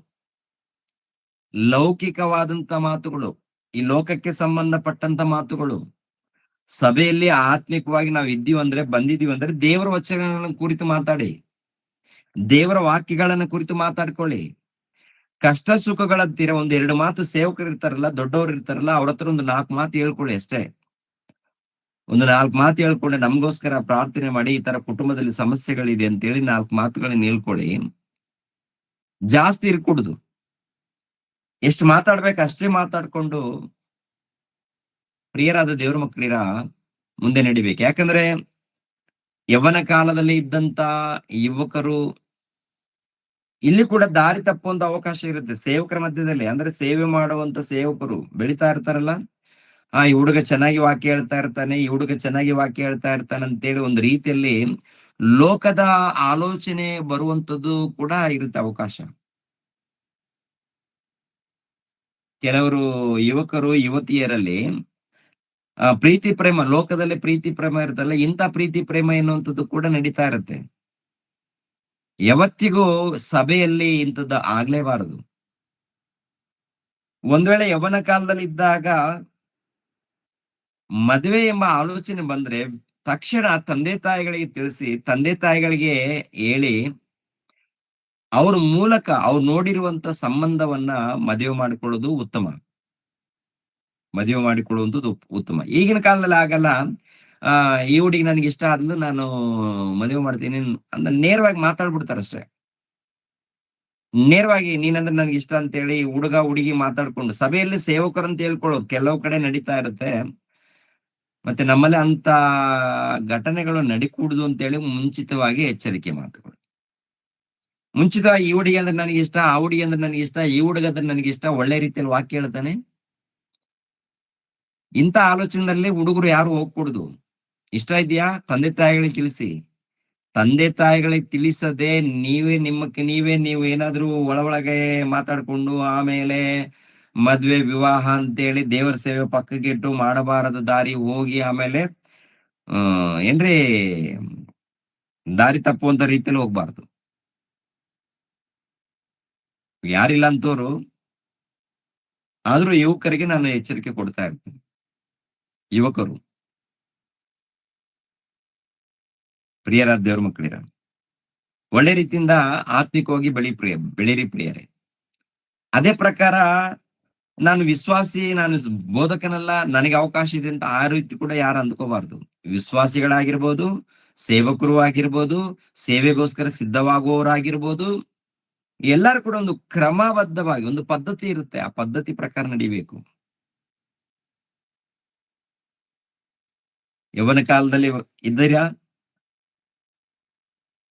ಲೌಕಿಕವಾದಂತ ಮಾತುಗಳು, ಈ ಲೋಕಕ್ಕೆ ಸಂಬಂಧಪಟ್ಟಂತ ಮಾತುಗಳು. ಸಭೆಯಲ್ಲಿ ಆತ್ಮಿಕವಾಗಿ ನಾವು ಬಂದಿದೀವಿ ಅಂದ್ರೆ ದೇವರ ವಚನಗಳನ್ನು ಕುರಿತು ಮಾತಾಡಿ, ದೇವರ ವಾಕ್ಯಗಳನ್ನ ಕುರಿತು ಮಾತಾಡ್ಕೊಳ್ಳಿ. ಕಷ್ಟ ಸುಖಗಳಂತೀರ ಒಂದ್ 2 ಮಾತು ಸೇವಕರು ಇರ್ತಾರಲ್ಲ, ದೊಡ್ಡವರು ಇರ್ತಾರಲ್ಲ, ಅವ್ರ ಹತ್ರ ಒಂದು 4 ಮಾತು ಹೇಳ್ಕೊಳ್ಳಿ ಅಷ್ಟೇ. ಒಂದು 4 ಮಾತು ಹೇಳ್ಕೊಂಡೆ ನಮಗೋಸ್ಕರ ಪ್ರಾರ್ಥನೆ ಮಾಡಿ, ಈ ತರ ಕುಟುಂಬದಲ್ಲಿ ಸಮಸ್ಯೆಗಳಿದೆ ಅಂತೇಳಿ 4 ಮಾತುಗಳನ್ನ ಹೇಳ್ಕೊಳ್ಳಿ. ಜಾಸ್ತಿ ಇರ್ಕೂಡುದು. ಎಷ್ಟು ಮಾತಾಡ್ಬೇಕು ಅಷ್ಟೇ ಮಾತಾಡ್ಕೊಂಡು ಪ್ರಿಯರಾದ ದೇವ್ರ ಮಕ್ಕಳಿರ ಮುಂದೆ ನಡಿಬೇಕು. ಯಾಕಂದ್ರೆ ಯವ್ವನ ಕಾಲದಲ್ಲಿ ಇದ್ದಂತ ಯುವಕರು ಇಲ್ಲಿ ಕೂಡ ದಾರಿ ತಪ್ಪುವಂತ ಅವಕಾಶ ಇರುತ್ತೆ. ಸೇವಕರ ಮಧ್ಯದಲ್ಲಿ, ಅಂದ್ರೆ ಸೇವೆ ಮಾಡುವಂತ ಸೇವಕರು ಬೆಳಿತಾ ಇರ್ತಾರಲ್ಲ, ಈ ಹುಡುಗ ಚೆನ್ನಾಗಿ ವಾಕ್ಯ ಹೇಳ್ತಾ ಇರ್ತಾನೆ, ಈ ಹುಡುಗ ಚೆನ್ನಾಗಿ ವಾಕ್ಯ ಹೇಳ್ತಾ ಇರ್ತಾನೆ ಅಂತೇಳಿ ಒಂದು ರೀತಿಯಲ್ಲಿ ಲೋಕದ ಆಲೋಚನೆ ಬರುವಂತದ್ದು ಕೂಡ ಇರುತ್ತೆ ಅವಕಾಶ. ಕೆಲವರು ಯುವಕರು ಯುವತಿಯರಲ್ಲಿ ಪ್ರೀತಿ ಪ್ರೇಮ, ಲೋಕದಲ್ಲಿ ಪ್ರೀತಿ ಪ್ರೇಮ ಇರುತ್ತಲ್ಲ, ಇಂಥ ಪ್ರೀತಿ ಪ್ರೇಮ ಎನ್ನುವಂಥದ್ದು ಕೂಡ ನಡೀತಾ ಇರುತ್ತೆ. ಯಾವತ್ತಿಗೂ ಸಭೆಯಲ್ಲಿ ಇಂಥದ್ದು ಆಗ್ಲೇಬಾರದು. ಒಂದ್ ವೇಳೆ ಯೌವನ ಕಾಲದಲ್ಲಿ ಇದ್ದಾಗ ಮದುವೆ ಎಂಬ ಆಲೋಚನೆ ಬಂದ್ರೆ ತಕ್ಷಣ ತಂದೆ ತಾಯಿಗಳಿಗೆ ತಿಳಿಸಿ, ತಂದೆ ತಾಯಿಗಳಿಗೆ ಹೇಳಿ, ಅವ್ರ ಮೂಲಕ ಅವ್ರು ನೋಡಿರುವಂತ ಸಂಬಂಧವನ್ನ ಮದುವೆ ಮಾಡಿಕೊಳ್ಳುವುದು ಉತ್ತಮ. ಮದುವೆ ಮಾಡಿಕೊಳ್ಳುವಂಥದ್ದು ಉತ್ತಮ. ಈಗಿನ ಕಾಲದಲ್ಲಿ ಆಗಲ್ಲ. ಈ ಹುಡುಗಿ ನನಗೆ ಇಷ್ಟ ಆದ್ಲು, ನಾನು ಮದುವೆ ಮಾಡ್ತೀನಿ ಅಂತ ನೇರವಾಗಿ ಮಾತಾಡ್ಬಿಡ್ತಾರಷ್ಟೇ. ನೇರವಾಗಿ ನೀನಂದ್ರೆ ನನಗೆ ಇಷ್ಟ ಅಂತ ಹೇಳಿ ಹುಡುಗ ಹುಡುಗಿ ಮಾತಾಡ್ಕೊಂಡು ಸಭೆಯಲ್ಲಿ ಸೇವಕರಂತ ಹೇಳ್ಕೊಳ್ಳೋರು ಕೆಲವು ಕಡೆ ನಡೀತಾ ಇರುತ್ತೆ. ಮತ್ತೆ ನಮ್ಮಲ್ಲಿ ಅಂತ ಘಟನೆಗಳು ನಡಿಕೂಡುದು ಅಂತ ಹೇಳಿ ಮುಂಚಿತವಾಗಿ ಎಚ್ಚರಿಕೆ ಮಾತುಗಳು. ಮುಂಚಿತವಾಗಿ ಈ ಹುಡುಗಿ ಅಂದ್ರೆ ನನಗೆ ಇಷ್ಟ, ಆ ಹುಡುಗಿ ಅಂದ್ರೆ ನನಗೆ ಇಷ್ಟ, ಈ ಹುಡುಗ ಅಂದ್ರೆ ನನಗೆ ಇಷ್ಟ, ಒಳ್ಳೆ ರೀತಿಯಲ್ಲಿ ವಾಕ್ಯ ಹೇಳ್ತಾನೆ. ಇಂಥ ಆಲೋಚನೆಯಲ್ಲಿ ಹುಡುಗರು ಯಾರು ಹೋಗ್ಕೂಡುದು. ಇಷ್ಟ ಇದೆಯಾ ತಂದೆ ತಾಯಿಗಳಿಗೆ ತಿಳಿಸಿ. ತಂದೆ ತಾಯಿಗಳಿಗೆ ತಿಳಿಸದೆ ನೀವು ಏನಾದ್ರೂ ಒಳಗೆ ಮಾತಾಡ್ಕೊಂಡು ಆಮೇಲೆ ಮದ್ವೆ ವಿವಾಹ ಅಂತೇಳಿ ದೇವರ ಸೇವೆ ಪಕ್ಕಕ್ಕಿಟ್ಟು ಮಾಡಬಾರದ ದಾರಿ ಹೋಗಿ ಆಮೇಲೆ ಏನ್ರಿ ದಾರಿ ತಪ್ಪುವಂತ ರೀತಿಯಲ್ಲಿ ಹೋಗ್ಬಾರ್ದು. ಯಾರಿಲ್ಲ ಅಂತವ್ರು, ಆದ್ರೂ ಯುವಕರಿಗೆ ನಾನು ಎಚ್ಚರಿಕೆ ಕೊಡ್ತಾ ಇರ್ತೀನಿ. ಯುವಕರು, ಪ್ರಿಯರಾದ ದೇವ್ರ ಮಕ್ಕಳಿರ, ಒಳ್ಳೆ ರೀತಿಯಿಂದ ಆತ್ಮಿಕವಾಗಿ ಬೆಳಿರಿ ಪ್ರಿಯರೇ. ಅದೇ ಪ್ರಕಾರ ನಾನು ವಿಶ್ವಾಸಿ, ನಾನು ಬೋಧಕನಲ್ಲ, ನನಗೆ ಅವಕಾಶ ಇದೆ ಅಂತ ಆ ರೀತಿ ಕೂಡ ಯಾರು ಅಂದ್ಕೋಬಾರ್ದು. ವಿಶ್ವಾಸಿಗಳಾಗಿರ್ಬೋದು, ಸೇವಕರು ಆಗಿರ್ಬೋದು, ಸೇವೆಗೋಸ್ಕರ ಸಿದ್ಧವಾಗುವವರಾಗಿರ್ಬೋದು, ಎಲ್ಲರೂ ಕೂಡ ಒಂದು ಕ್ರಮಬದ್ಧವಾಗಿ ಒಂದು ಪದ್ಧತಿ ಇರುತ್ತೆ. ಆ ಪದ್ಧತಿ ಪ್ರಕಾರ ನಡಿಬೇಕು. ಯವನ ಕಾಲದಲ್ಲಿ ಇದ್ದೀರಾ?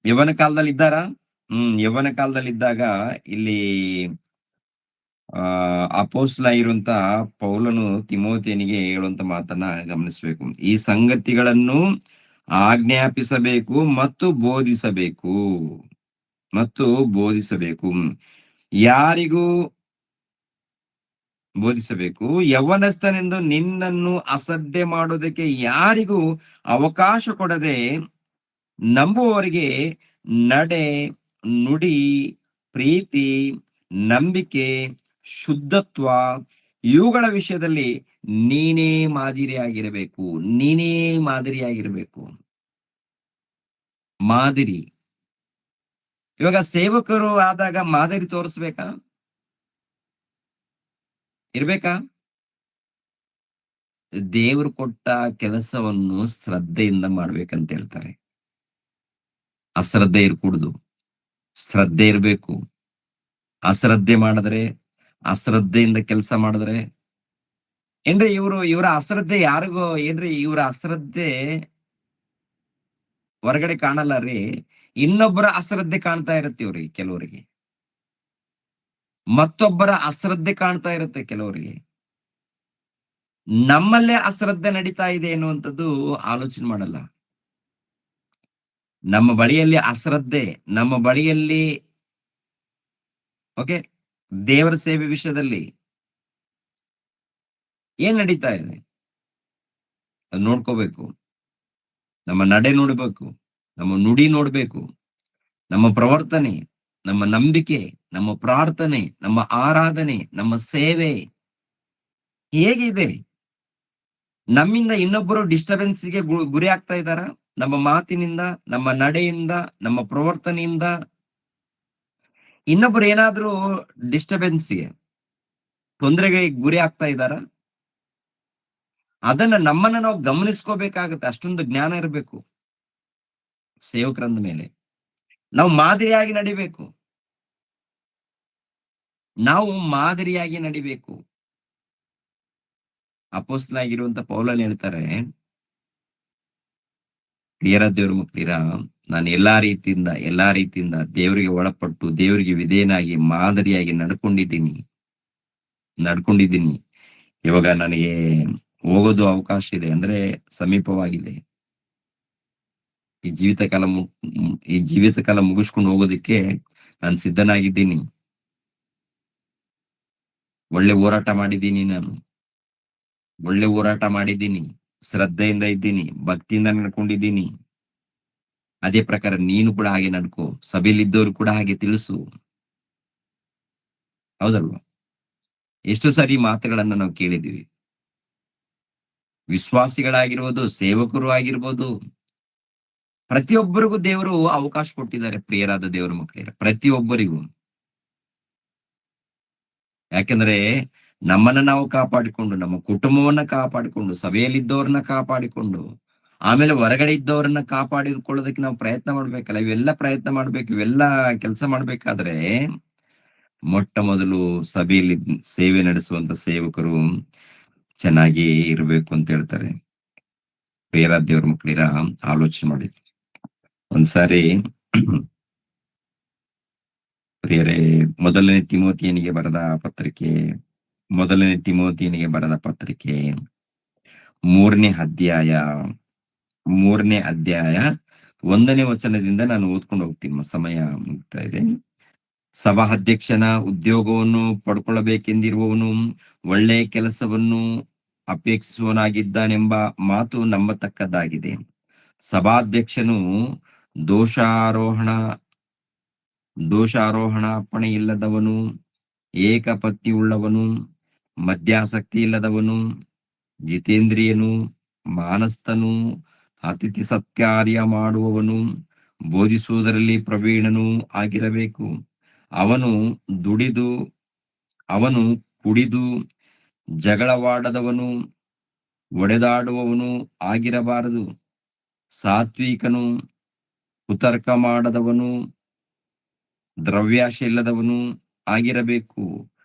ಯವನ ಕಾಲದಲ್ಲಿ ಇದ್ದಾರಾ? ಯವನ ಕಾಲದಲ್ಲಿ ಇದ್ದಾಗ ಇಲ್ಲಿ ಅಪೊಸ್ತಲನಾಗಿರುವಂತ ಪೌಲನು ತಿಮೋಥೆಯನಿಗೆ ಹೇಳುವಂತ ಮಾತನ್ನ ಗಮನಿಸಬೇಕು. ಈ ಸಂಗತಿಗಳನ್ನು ಆಜ್ಞಾಪಿಸಬೇಕು ಮತ್ತು ಬೋಧಿಸಬೇಕು. ಯಾರಿಗೂ ಬೋಧಿಸಬೇಕು? ಯವನಸ್ಥನೆಂದು ನಿನ್ನನ್ನು ಅಸಡ್ಡೆ ಮಾಡೋದಕ್ಕೆ ಯಾರಿಗೂ ಅವಕಾಶ ಕೊಡದೆ, ನಂಬುವವರಿಗೆ ನಡೆ, ನುಡಿ, ಪ್ರೀತಿ, ನಂಬಿಕೆ, ಶುದ್ಧತ್ವ ಇವುಗಳ ವಿಷಯದಲ್ಲಿ ನೀನೇ ಮಾದರಿಯಾಗಿರಬೇಕು. ಮಾದರಿ. ಇವಾಗ ಸೇವಕರು ಆದಾಗ ಮಾದರಿ ತೋರಿಸ್ಬೇಕಾ? ಇರ್ಬೇಕಾ? ದೇವರು ಕೊಟ್ಟ ಕೆಲಸವನ್ನು ಶ್ರದ್ಧೆಯಿಂದ ಮಾಡ್ಬೇಕಂತ ಹೇಳ್ತಾರೆ. ಅಶ್ರದ್ಧೆ ಇರ್ಕೂಡ್ದು, ಶ್ರದ್ಧೆ ಇರ್ಬೇಕು. ಅಶ್ರದ್ಧೆ ಮಾಡಿದ್ರೆ, ಅಶ್ರದ್ಧೆಯಿಂದ ಕೆಲಸ ಮಾಡಿದ್ರೆ ಏನ್ರಿ ಇವರ ಅಶ್ರದ್ಧೆ ಯಾರಿಗೋ ಏನ್ರಿ, ಇವರ ಅಶ್ರದ್ಧೆ ಹೊರಗಡೆ ಕಾಣಲ್ಲ ರೀ. ಇನ್ನೊಬ್ಬರ ಅಶ್ರದ್ಧೆ ಕಾಣ್ತಾ ಇರುತ್ತೆ ಇವ್ರಿಗೆ, ಕೆಲವರಿಗೆ ಮತ್ತೊಬ್ಬರ ಅಶ್ರದ್ಧೆ ಕಾಣ್ತಾ ಇರುತ್ತೆ ಕೆಲವರಿಗೆ. ನಮ್ಮಲ್ಲೇ ಅಶ್ರದ್ಧೆ ನಡೀತಾ ಇದೆ ಎನ್ನುವಂಥದ್ದು ಆಲೋಚನೆ ಮಾಡಲ್ಲ. ನಮ್ಮ ಬಳಿಯಲ್ಲಿ ಅಶ್ರದ್ಧೆ, ನಮ್ಮ ಬಳಿಯಲ್ಲಿ ಓಕೆ, ದೇವರ ಸೇವೆ ವಿಷಯದಲ್ಲಿ ಏನ್ ನಡೀತಾ ಇದೆ ಅದು ನೋಡ್ಕೋಬೇಕು. ನಮ್ಮ ನಡೆ ನೋಡ್ಬೇಕು, ನಮ್ಮ ನುಡಿ ನೋಡ್ಬೇಕು, ನಮ್ಮ ಪ್ರವರ್ತನೆ, ನಮ್ಮ ನಂಬಿಕೆ, ನಮ್ಮ ಪ್ರಾರ್ಥನೆ, ನಮ್ಮ ಆರಾಧನೆ, ನಮ್ಮ ಸೇವೆ ಹೇಗಿದೆ? ನಮ್ಮಿಂದ ಇನ್ನೊಬ್ಬರು ಡಿಸ್ಟರ್ಬೆನ್ಸ್ಗೆ ಗುರಿ ಆಗ್ತಾ ಇದ್ದಾರ? ನಮ್ಮ ಮಾತಿನಿಂದ, ನಮ್ಮ ನಡೆಯಿಂದ, ನಮ್ಮ ಪ್ರವರ್ತನೆಯಿಂದ ಇನ್ನೊಬ್ರು ಏನಾದ್ರೂ ಡಿಸ್ಟರ್ಬೆನ್ಸ್ಗೆ, ತೊಂದರೆಗೆ ಗುರಿ ಆಗ್ತಾ ಇದ್ದಾರ? ಅದನ್ನ ನಮ್ಮನ್ನ ನಾವು ಗಮನಿಸ್ಕೋಬೇಕಾಗತ್ತೆ. ಅಷ್ಟೊಂದು ಜ್ಞಾನ ಇರಬೇಕು ಸೇವಕರಂದ ಮೇಲೆ. ನಾವು ಮಾದರಿಯಾಗಿ ನಡಿಬೇಕು. ಅಪೊಸ್ತಲನಾಗಿರುವಂತ ಪೌಲನ್ ಹೇಳ್ತಾರೆ, ಪ್ರಿಯರ ದೇವ್ರ ಮಕ್ಕಳಿರ, ನಾನು ಎಲ್ಲಾ ರೀತಿಯಿಂದ ದೇವರಿಗೆ ಒಳಪಟ್ಟು, ದೇವರಿಗೆ ವಿಧೇಯನಾಗಿ, ಮಾದರಿಯಾಗಿ ನಡ್ಕೊಂಡಿದ್ದೀನಿ. ಇವಾಗ ನನಗೆ ಹೋಗೋದು ಅವಕಾಶ ಇದೆ, ಅಂದ್ರೆ ಸಮೀಪವಾಗಿದೆ. ಈ ಜೀವಿತ ಕಾಲ ಮುಗಿಸ್ಕೊಂಡು ಹೋಗೋದಿಕ್ಕೆ ನಾನು ಸಿದ್ಧನಾಗಿದ್ದೀನಿ. ಒಳ್ಳೆ ಹೋರಾಟ ಮಾಡಿದ್ದೀನಿ, ಶ್ರದ್ಧೆಯಿಂದ ಇದ್ದೀನಿ, ಭಕ್ತಿಯಿಂದ ನಡ್ಕೊಂಡಿದ್ದೀನಿ. ಅದೇ ಪ್ರಕಾರ ನೀನು ಕೂಡ ಹಾಗೆ ನಡ್ಕೋ, ಸಭೆಯಲ್ಲಿದ್ದವರು ಕೂಡ ಹಾಗೆ ತಿಳಿಸು. ಹೌದಲ್ವಾ? ಎಷ್ಟು ಸಾರಿ ಮಾತುಗಳನ್ನ ನಾವು ಕೇಳಿದೀವಿ. ವಿಶ್ವಾಸಿಗಳಾಗಿರ್ಬೋದು, ಸೇವಕರು ಆಗಿರ್ಬೋದು, ಪ್ರತಿಯೊಬ್ಬರಿಗೂ ದೇವರು ಅವಕಾಶ ಕೊಟ್ಟಿದ್ದಾರೆ ಪ್ರಿಯರಾದ ದೇವರ ಮಕ್ಕಳಿಗೆ, ಪ್ರತಿಯೊಬ್ಬರಿಗೂ. ಯಾಕೆಂದ್ರೆ ನಮ್ಮನ್ನ ನಾವು ಕಾಪಾಡಿಕೊಂಡು, ನಮ್ಮ ಕುಟುಂಬವನ್ನ ಕಾಪಾಡಿಕೊಂಡು, ಸಭೆಯಲ್ಲಿದ್ದವ್ರನ್ನ ಕಾಪಾಡಿಕೊಂಡು, ಆಮೇಲೆ ಹೊರಗಡೆ ಇದ್ದವರನ್ನ ಕಾಪಾಡಿಕೊಳ್ಳೋದಕ್ಕೆ ನಾವು ಪ್ರಯತ್ನ ಮಾಡ್ಬೇಕಲ್ಲ. ಇವೆಲ್ಲ ಪ್ರಯತ್ನ ಮಾಡ್ಬೇಕು, ಇವೆಲ್ಲ ಕೆಲಸ ಮಾಡ್ಬೇಕಾದ್ರೆ ಮೊಟ್ಟ ಮೊದಲು ಸಭೆಯಲ್ಲಿ ಸೇವೆ ನಡೆಸುವಂತ ಸೇವಕರು ಚೆನ್ನಾಗಿ ಇರ್ಬೇಕು ಅಂತ ಹೇಳ್ತಾರೆ. ಪ್ರಿಯರಾದ ದೇವ್ರ ಮಕ್ಕಳಿರ ಆಲೋಚನೆ ಮಾಡಿ. ಒಂದ್ಸಾರಿ ಪ್ರಿಯರೇ, ಮೊದಲನೇ ತಿಮೋತಿಯನಿಗೆ ಬರೆದ ಪತ್ರಿಕೆ ಮೂರನೇ ಅಧ್ಯಾಯ 1ನೇ ವಚನದಿಂದ ನಾನು ಓದ್ಕೊಂಡು ಹೋಗ್ತೀನಿ, ಸಮಯ ಮುಗ್ತಾ ಇದೆ. ಸಭಾ ಅಧ್ಯಕ್ಷನ ಉದ್ಯೋಗವನ್ನು ಪಡ್ಕೊಳ್ಳಬೇಕೆಂದಿರುವವನು ಒಳ್ಳೆಯ ಕೆಲಸವನ್ನು ಅಪೇಕ್ಷಿಸುವನಾಗಿದ್ದಾನೆಂಬ ಮಾತು ನಂಬತಕ್ಕದ್ದಾಗಿದೆ. ಸಭಾಧ್ಯಕ್ಷನು ದೋಷಾರೋಹಣಾಪಣೆ ಇಲ್ಲದವನು, ಏಕಪತ್ನಿ ಉಳ್ಳವನು, ಮದ್ಯಾಸಕ್ತಿ ಇಲ್ಲದವನು, ಜಿತೇಂದ್ರಿಯನು, ಮಾನಸ್ಥನು, ಅತಿಥಿ ಸತ್ಕಾರ್ಯ ಮಾಡುವವನು, ಬೋಧಿಸುವುದರಲ್ಲಿ ಪ್ರವೀಣನೂ ಆಗಿರಬೇಕು. ಅವನು ಕುಡಿದು ಜಗಳವಾಡದವನು, ಒಡೆದಾಡುವವನು ಆಗಿರಬಾರದು. ಸಾತ್ವಿಕನು, ಕುತರ್ಕ ಮಾಡದವನು, ದ್ರವ್ಯಾಶೆ ಇಲ್ಲದವನು ಆಗಿರಬೇಕು.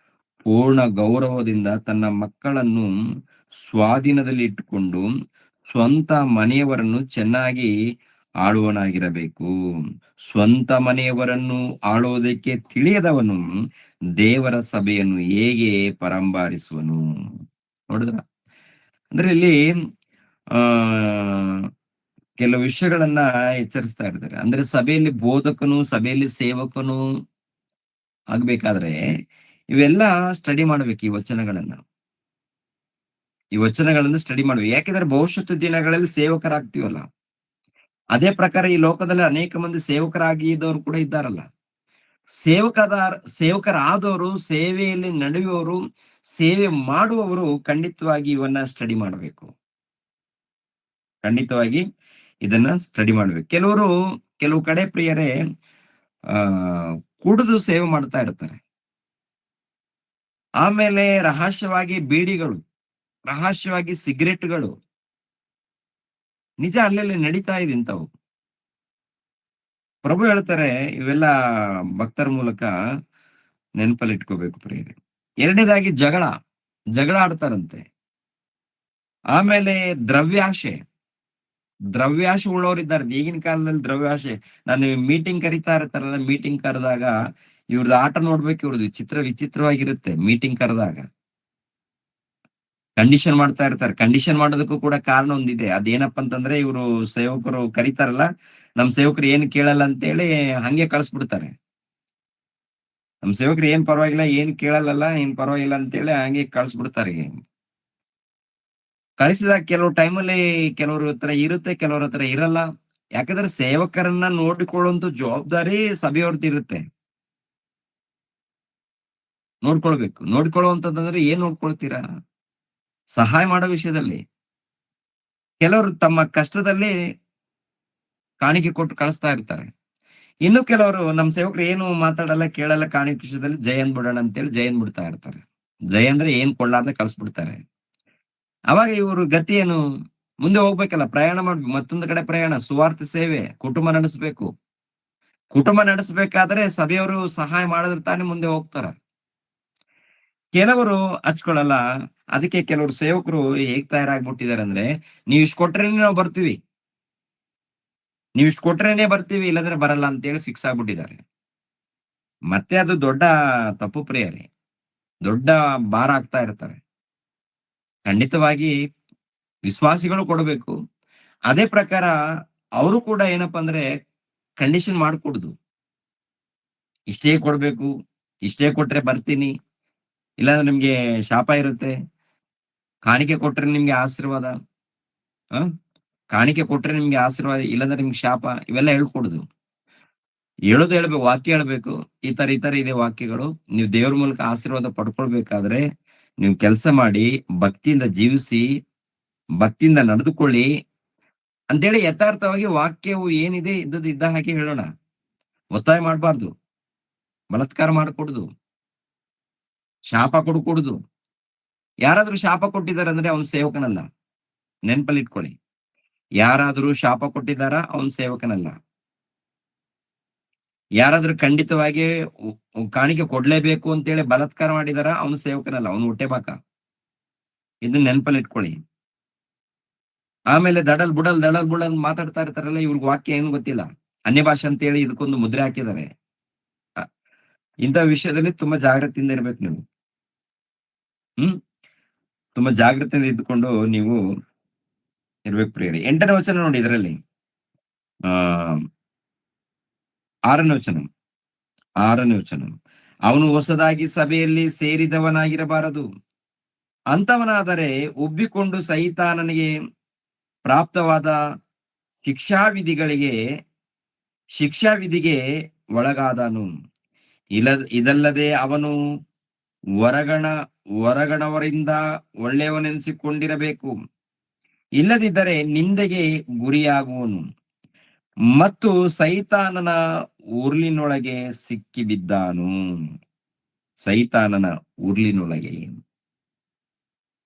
ಪೂರ್ಣ ಗೌರವದಿಂದ ತನ್ನ ಮಕ್ಕಳನ್ನು ಸ್ವಾಧೀನದಲ್ಲಿ ಇಟ್ಟುಕೊಂಡು ಸ್ವಂತ ಮನೆಯವರನ್ನು ಚೆನ್ನಾಗಿ ಆಳುವನಾಗಿರಬೇಕು. ಸ್ವಂತ ಮನೆಯವರನ್ನು ಆಳುವುದಕ್ಕೆ ತಿಳಿಯದವನು ದೇವರ ಸಭೆಯನ್ನು ಹೇಗೆ ಪರಂಬಾರಿಸುವನು? ನೋಡಿದ್ರ? ಅಂದ್ರೆ ಇಲ್ಲಿ ಕೆಲವು ವಿಷಯಗಳನ್ನ ಎಚ್ಚರಿಸ್ತಾ ಇರ್ತಾರೆ. ಅಂದ್ರೆ ಸಭೆಯಲ್ಲಿ ಬೋಧಕನು, ಸಭೆಯಲ್ಲಿ ಸೇವಕನು ಆಗ್ಬೇಕಾದ್ರೆ ಇವೆಲ್ಲ ಸ್ಟಡಿ ಮಾಡ್ಬೇಕು. ಈ ವಚನಗಳನ್ನ ಸ್ಟಡಿ ಮಾಡ್ಬೇಕು. ಯಾಕೆಂದ್ರೆ ಭವಿಷ್ಯತ್ತು ದಿನಗಳಲ್ಲಿ ಸೇವಕರಾಗ್ತೀವಲ್ಲ, ಅದೇ ಪ್ರಕಾರ ಈ ಲೋಕದಲ್ಲಿ ಅನೇಕ ಮಂದಿ ಸೇವಕರಾಗಿದ್ದವರು ಕೂಡ ಇದ್ದಾರಲ್ಲ. ಸೇವಕರಾದವರು, ಸೇವೆಯಲ್ಲಿ ನಡೆಯುವವರು, ಸೇವೆ ಮಾಡುವವರು ಖಂಡಿತವಾಗಿ ಇವನ್ನ ಸ್ಟಡಿ ಮಾಡಬೇಕು. ಖಂಡಿತವಾಗಿ ಇದನ್ನ ಸ್ಟಡಿ ಮಾಡ್ಬೇಕು. ಕೆಲವು ಕಡೆ ಪ್ರಿಯರೇ ಕುಡಿದು ಸೇವೆ ಮಾಡ್ತಾ ಇರ್ತಾರೆ. ಆಮೇಲೆ ರಹಸ್ಯವಾಗಿ ಬೀಡಿಗಳು, ರಹಸ್ಯವಾಗಿ ಸಿಗರೆಟ್ಗಳು, ನಿಜ ಅಲ್ಲೆಲ್ಲಿ ನಡೀತಾ ಇದೆ ಇಂಥವು. ಪ್ರಭು ಹೇಳ್ತಾರೆ ಇವೆಲ್ಲ ಭಕ್ತರ ಮೂಲಕ ನೆನಪಲ್ಲಿ ಇಟ್ಕೋಬೇಕು ಪ್ರಿಯರೇ. ಎರಡನೇದಾಗಿ ಜಗಳ ಆಡ್ತಾರಂತೆ. ಆಮೇಲೆ ದ್ರವ್ಯಾಶೆ ಉಳ್ಳವರಿದ್ದಾರೆ. ಈಗಿನ ಕಾಲದಲ್ಲಿ ದ್ರವ್ಯಾಶೆ. ನಾನು ಮೀಟಿಂಗ್ ಕರಿತಾ ಇರ್ತಾರಲ್ಲ, ಮೀಟಿಂಗ್ ಕರೆದಾಗ ಇವ್ರದ್ದು ಆಟ ನೋಡ್ಬೇಕು. ಇವ್ರದ್ದು ವಿಚಿತ್ರವಾಗಿರುತ್ತೆ. ಮೀಟಿಂಗ್ ಕರೆದಾಗ ಕಂಡೀಷನ್ ಮಾಡ್ತಾ ಇರ್ತಾರೆ. ಕಂಡೀಷನ್ ಮಾಡೋದಕ್ಕೂ ಕೂಡ ಕಾರಣ ಒಂದಿದೆ. ಅದೇನಪ್ಪ ಅಂತಂದ್ರೆ, ಇವರು ಸೇವಕರು ಕರೀತಾರಲ್ಲ, ನಮ್ ಸೇವಕರು ಏನ್ ಕೇಳಲ್ಲ ಅಂತೇಳಿ ಹಂಗೆ ಕಳಿಸ್ಬಿಡ್ತಾರೆ. ನಮ್ ಸೇವಕರು ಏನ್ ಪರವಾಗಿಲ್ಲ, ಏನ್ ಪರವಾಗಿಲ್ಲ ಅಂತೇಳಿ ಹಂಗೆ ಕಳಿಸ್ಬಿಡ್ತಾರೆ. ಕಳಿಸಿದಾಗ ಕೆಲವು ಟೈಮಲ್ಲಿ ಕೆಲವ್ರ ಹತ್ರ ಇರುತ್ತೆ, ಕೆಲವ್ರ ಹತ್ರ ಇರಲ್ಲ. ಯಾಕಂದ್ರೆ ಸೇವಕರನ್ನ ನೋಡಿಕೊಳ್ಳುವಂತ ಜವಾಬ್ದಾರಿ ಸಭೆಯವ್ರದ್ದು ಇರುತ್ತೆ. ನೋಡ್ಕೊಳ್ಳುವಂತಂದ್ರೆ ಏನ್ ನೋಡ್ಕೊಳ್ತೀರಾ? ಸಹಾಯ ಮಾಡೋ ವಿಷಯದಲ್ಲಿ. ಕೆಲವರು ತಮ್ಮ ಕಷ್ಟದಲ್ಲಿ ಕಾಣಿಕೆ ಕೊಟ್ಟು ಕಳಿಸ್ತಾ ಇರ್ತಾರೆ. ಇನ್ನು ಕೆಲವರು ನಮ್ ಸೇವಕರು ಏನು ಮಾತಾಡಲ್ಲ, ಕೇಳಲ್ಲ, ಕಾಣಿಕೆ ವಿಷಯದಲ್ಲಿ ಜಯ ಅಂದ್ಬಿಡೋಣ ಅಂತೇಳಿ ಜಯ ಅಂದ್ಬಿಡ್ತಾ ಇರ್ತಾರೆ. ಜಯ ಅಂದ್ರೆ ಏನ್ ಕೊಳ್ಳಾರ್ದೆ ಕಳಿಸ್ಬಿಡ್ತಾರೆ. ಅವಾಗ ಇವರು ಗತಿ ಏನು? ಮುಂದೆ ಹೋಗ್ಬೇಕಲ್ಲ, ಪ್ರಯಾಣ ಮಾಡ್ಬೇಕು. ಮತ್ತೊಂದು ಕಡೆ ಪ್ರಯಾಣ, ಸುವಾರ್ಥ ಸೇವೆ, ಕುಟುಂಬ ನಡೆಸಬೇಕಾದ್ರೆ ಸಭೆಯವರು ಸಹಾಯ ಮಾಡಿದ್ರೆ ತಾನೇ ಮುಂದೆ ಹೋಗ್ತಾರ. ಕೆಲವರು ಹಚ್ಕೊಳಲ್ಲ. ಅದಕ್ಕೆ ಕೆಲವರು ಸೇವಕರು ಹೇಗ್ ತಯಾರಾಗ್ಬಿಟ್ಟಿದ್ದಾರೆ ಅಂದ್ರೆ, ನೀವ್ ಇಷ್ಟು ಕೊಟ್ರೇನೆ ನಾವು ಬರ್ತೀವಿ, ಇಲ್ಲಾಂದ್ರೆ ಬರಲ್ಲ ಅಂತೇಳಿ ಫಿಕ್ಸ್ ಆಗ್ಬಿಟ್ಟಿದ್ದಾರೆ. ಮತ್ತೆ ಅದು ದೊಡ್ಡ ತಪ್ಪು ಪ್ರಿಯರೇ, ದೊಡ್ಡ ಭಾರ ಆಗ್ತಾ ಇರ್ತಾರೆ. ಖಂಡಿತವಾಗಿ ವಿಶ್ವಾಸಿಗಳು ಕೊಡಬೇಕು. ಅದೇ ಪ್ರಕಾರ ಅವರು ಕೂಡ ಏನಪ್ಪಾ ಅಂದ್ರೆ ಕಂಡೀಷನ್ ಮಾಡ್ಕೊಡುದು. ಇಷ್ಟೇ ಕೊಡ್ಬೇಕು, ಇಷ್ಟೇ ಕೊಟ್ರೆ ಬರ್ತೀನಿ, ಇಲ್ಲಾಂದ್ರೆ ನಿಮ್ಗೆ ಶಾಪ ಇರುತ್ತೆ. ಕಾಣಿಕೆ ಕೊಟ್ರೆ ನಿಮ್ಗೆ ಆಶೀರ್ವಾದ, ಇಲ್ಲಾಂದ್ರೆ ನಿಮ್ಗೆ ಶಾಪ. ಇವೆಲ್ಲ ಹೇಳ್ಕೊಡುದು. ಹೇಳ್ಬೇಕು, ವಾಕ್ಯ ಹೇಳ್ಬೇಕು. ಈ ತರ ಇದೆ ವಾಕ್ಯಗಳು. ನೀವು ದೇವ್ರ ಮೂಲಕ ಆಶೀರ್ವಾದ ಪಡ್ಕೊಳ್ಬೇಕಾದ್ರೆ ನೀವು ಕೆಲಸ ಮಾಡಿ, ಭಕ್ತಿಯಿಂದ ಜೀವಿಸಿ ಭಕ್ತಿಯಿಂದ ನಡೆದುಕೊಳ್ಳಿ ಅಂತೇಳಿ ಯಥಾರ್ಥವಾಗಿ ವಾಕ್ಯವು ಏನಿದೆ ಇದ್ದದ್ದು ಇದ್ದ ಹಾಗೆ ಹೇಳೋಣ. ಒತ್ತಾಯ ಮಾಡಬಾರ್ದು, ಬಲಾತ್ಕಾರ ಮಾಡಕೂಡುದು, ಶಾಪ ಕೊಡಕೂಡುದು. ಯಾರಾದ್ರೂ ಶಾಪ ಕೊಟ್ಟಿದ್ದಾರೆ ಅಂದ್ರೆ ಅವನು ಸೇವಕನಲ್ಲ. ನೆನಪಲ್ಲಿ ಇಟ್ಕೊಳ್ಳಿ. ಯಾರಾದ್ರೂ ಶಾಪ ಕೊಟ್ಟಿದ್ದಾರ ಅವನು ಸೇವಕನಲ್ಲ. ಯಾರಾದ್ರೂ ಖಂಡಿತವಾಗಿ ಕಾಣಿಕೆ ಕೊಡ್ಲೇಬೇಕು ಅಂತೇಳಿ ಬಲಾತ್ಕಾರ ಮಾಡಿದಾರ ಅವನು ಸೇವಕನಲ್ಲ, ಅವನು ಹೊಟ್ಟೆಬಾಕ. ಇದನ್ನ ನೆನಪಲ್ಲಿ ಇಟ್ಕೊಳ್ಳಿ. ಆಮೇಲೆ ದಡಲ್ ಬುಡಲ್ ಮಾತಾಡ್ತಾ ಇರ್ತಾರಲ್ಲ, ಇವ್ರಿಗೆ ವಾಕ್ಯ ಏನು ಗೊತ್ತಿಲ್ಲ, ಅನ್ಯ ಭಾಷೆ ಅಂತೇಳಿ ಇದಕ್ಕೊಂದು ಮುದ್ರೆ ಹಾಕಿದ್ದಾರೆ. ಇಂಥ ವಿಷಯದಲ್ಲಿ ತುಂಬಾ ಜಾಗ್ರತೆಯಿಂದ ಇರ್ಬೇಕು ನೀವು. ತುಂಬಾ ಜಾಗ್ರತೆಯಿಂದ ಇದ್ದುಕೊಂಡು ನೀವು ಇರ್ಬೇಕು ಪ್ರಿಯರೇ. 8ನೇ ವಚನ ನೋಡಿ ಇದರಲ್ಲಿ. 6ನೇ ವಚನ. ಅವನು ಹೊಸದಾಗಿ ಸಭೆಯಲ್ಲಿ ಸೇರಿದವನಾಗಿರಬಾರದು. ಅಂತವನಾದರೆ ಉಬ್ಬಿಕೊಂಡು ಸೈತಾನನಿಗೆ ಪ್ರಾಪ್ತವಾದ ಶಿಕ್ಷಾವಿಧಿಗೆ ಒಳಗಾದನು. ಇದಲ್ಲದೆ ಅವನು ಹೊರಗಣವರಿಂದ ಒಳ್ಳೆಯವನೆನಿಸಿಕೊಂಡಿರಬೇಕು, ಇಲ್ಲದಿದ್ದರೆ ನಿಂದೆಗೆ ಗುರಿಯಾಗುವನು ಮತ್ತು ಸೈತಾನನ ಉರ್ಲಿನೊಳಗೆ ಸಿಕ್ಕಿಬಿದ್ದಾನು. ಸೈತಾನನ ಉರ್ಲಿನೊಳಗೆ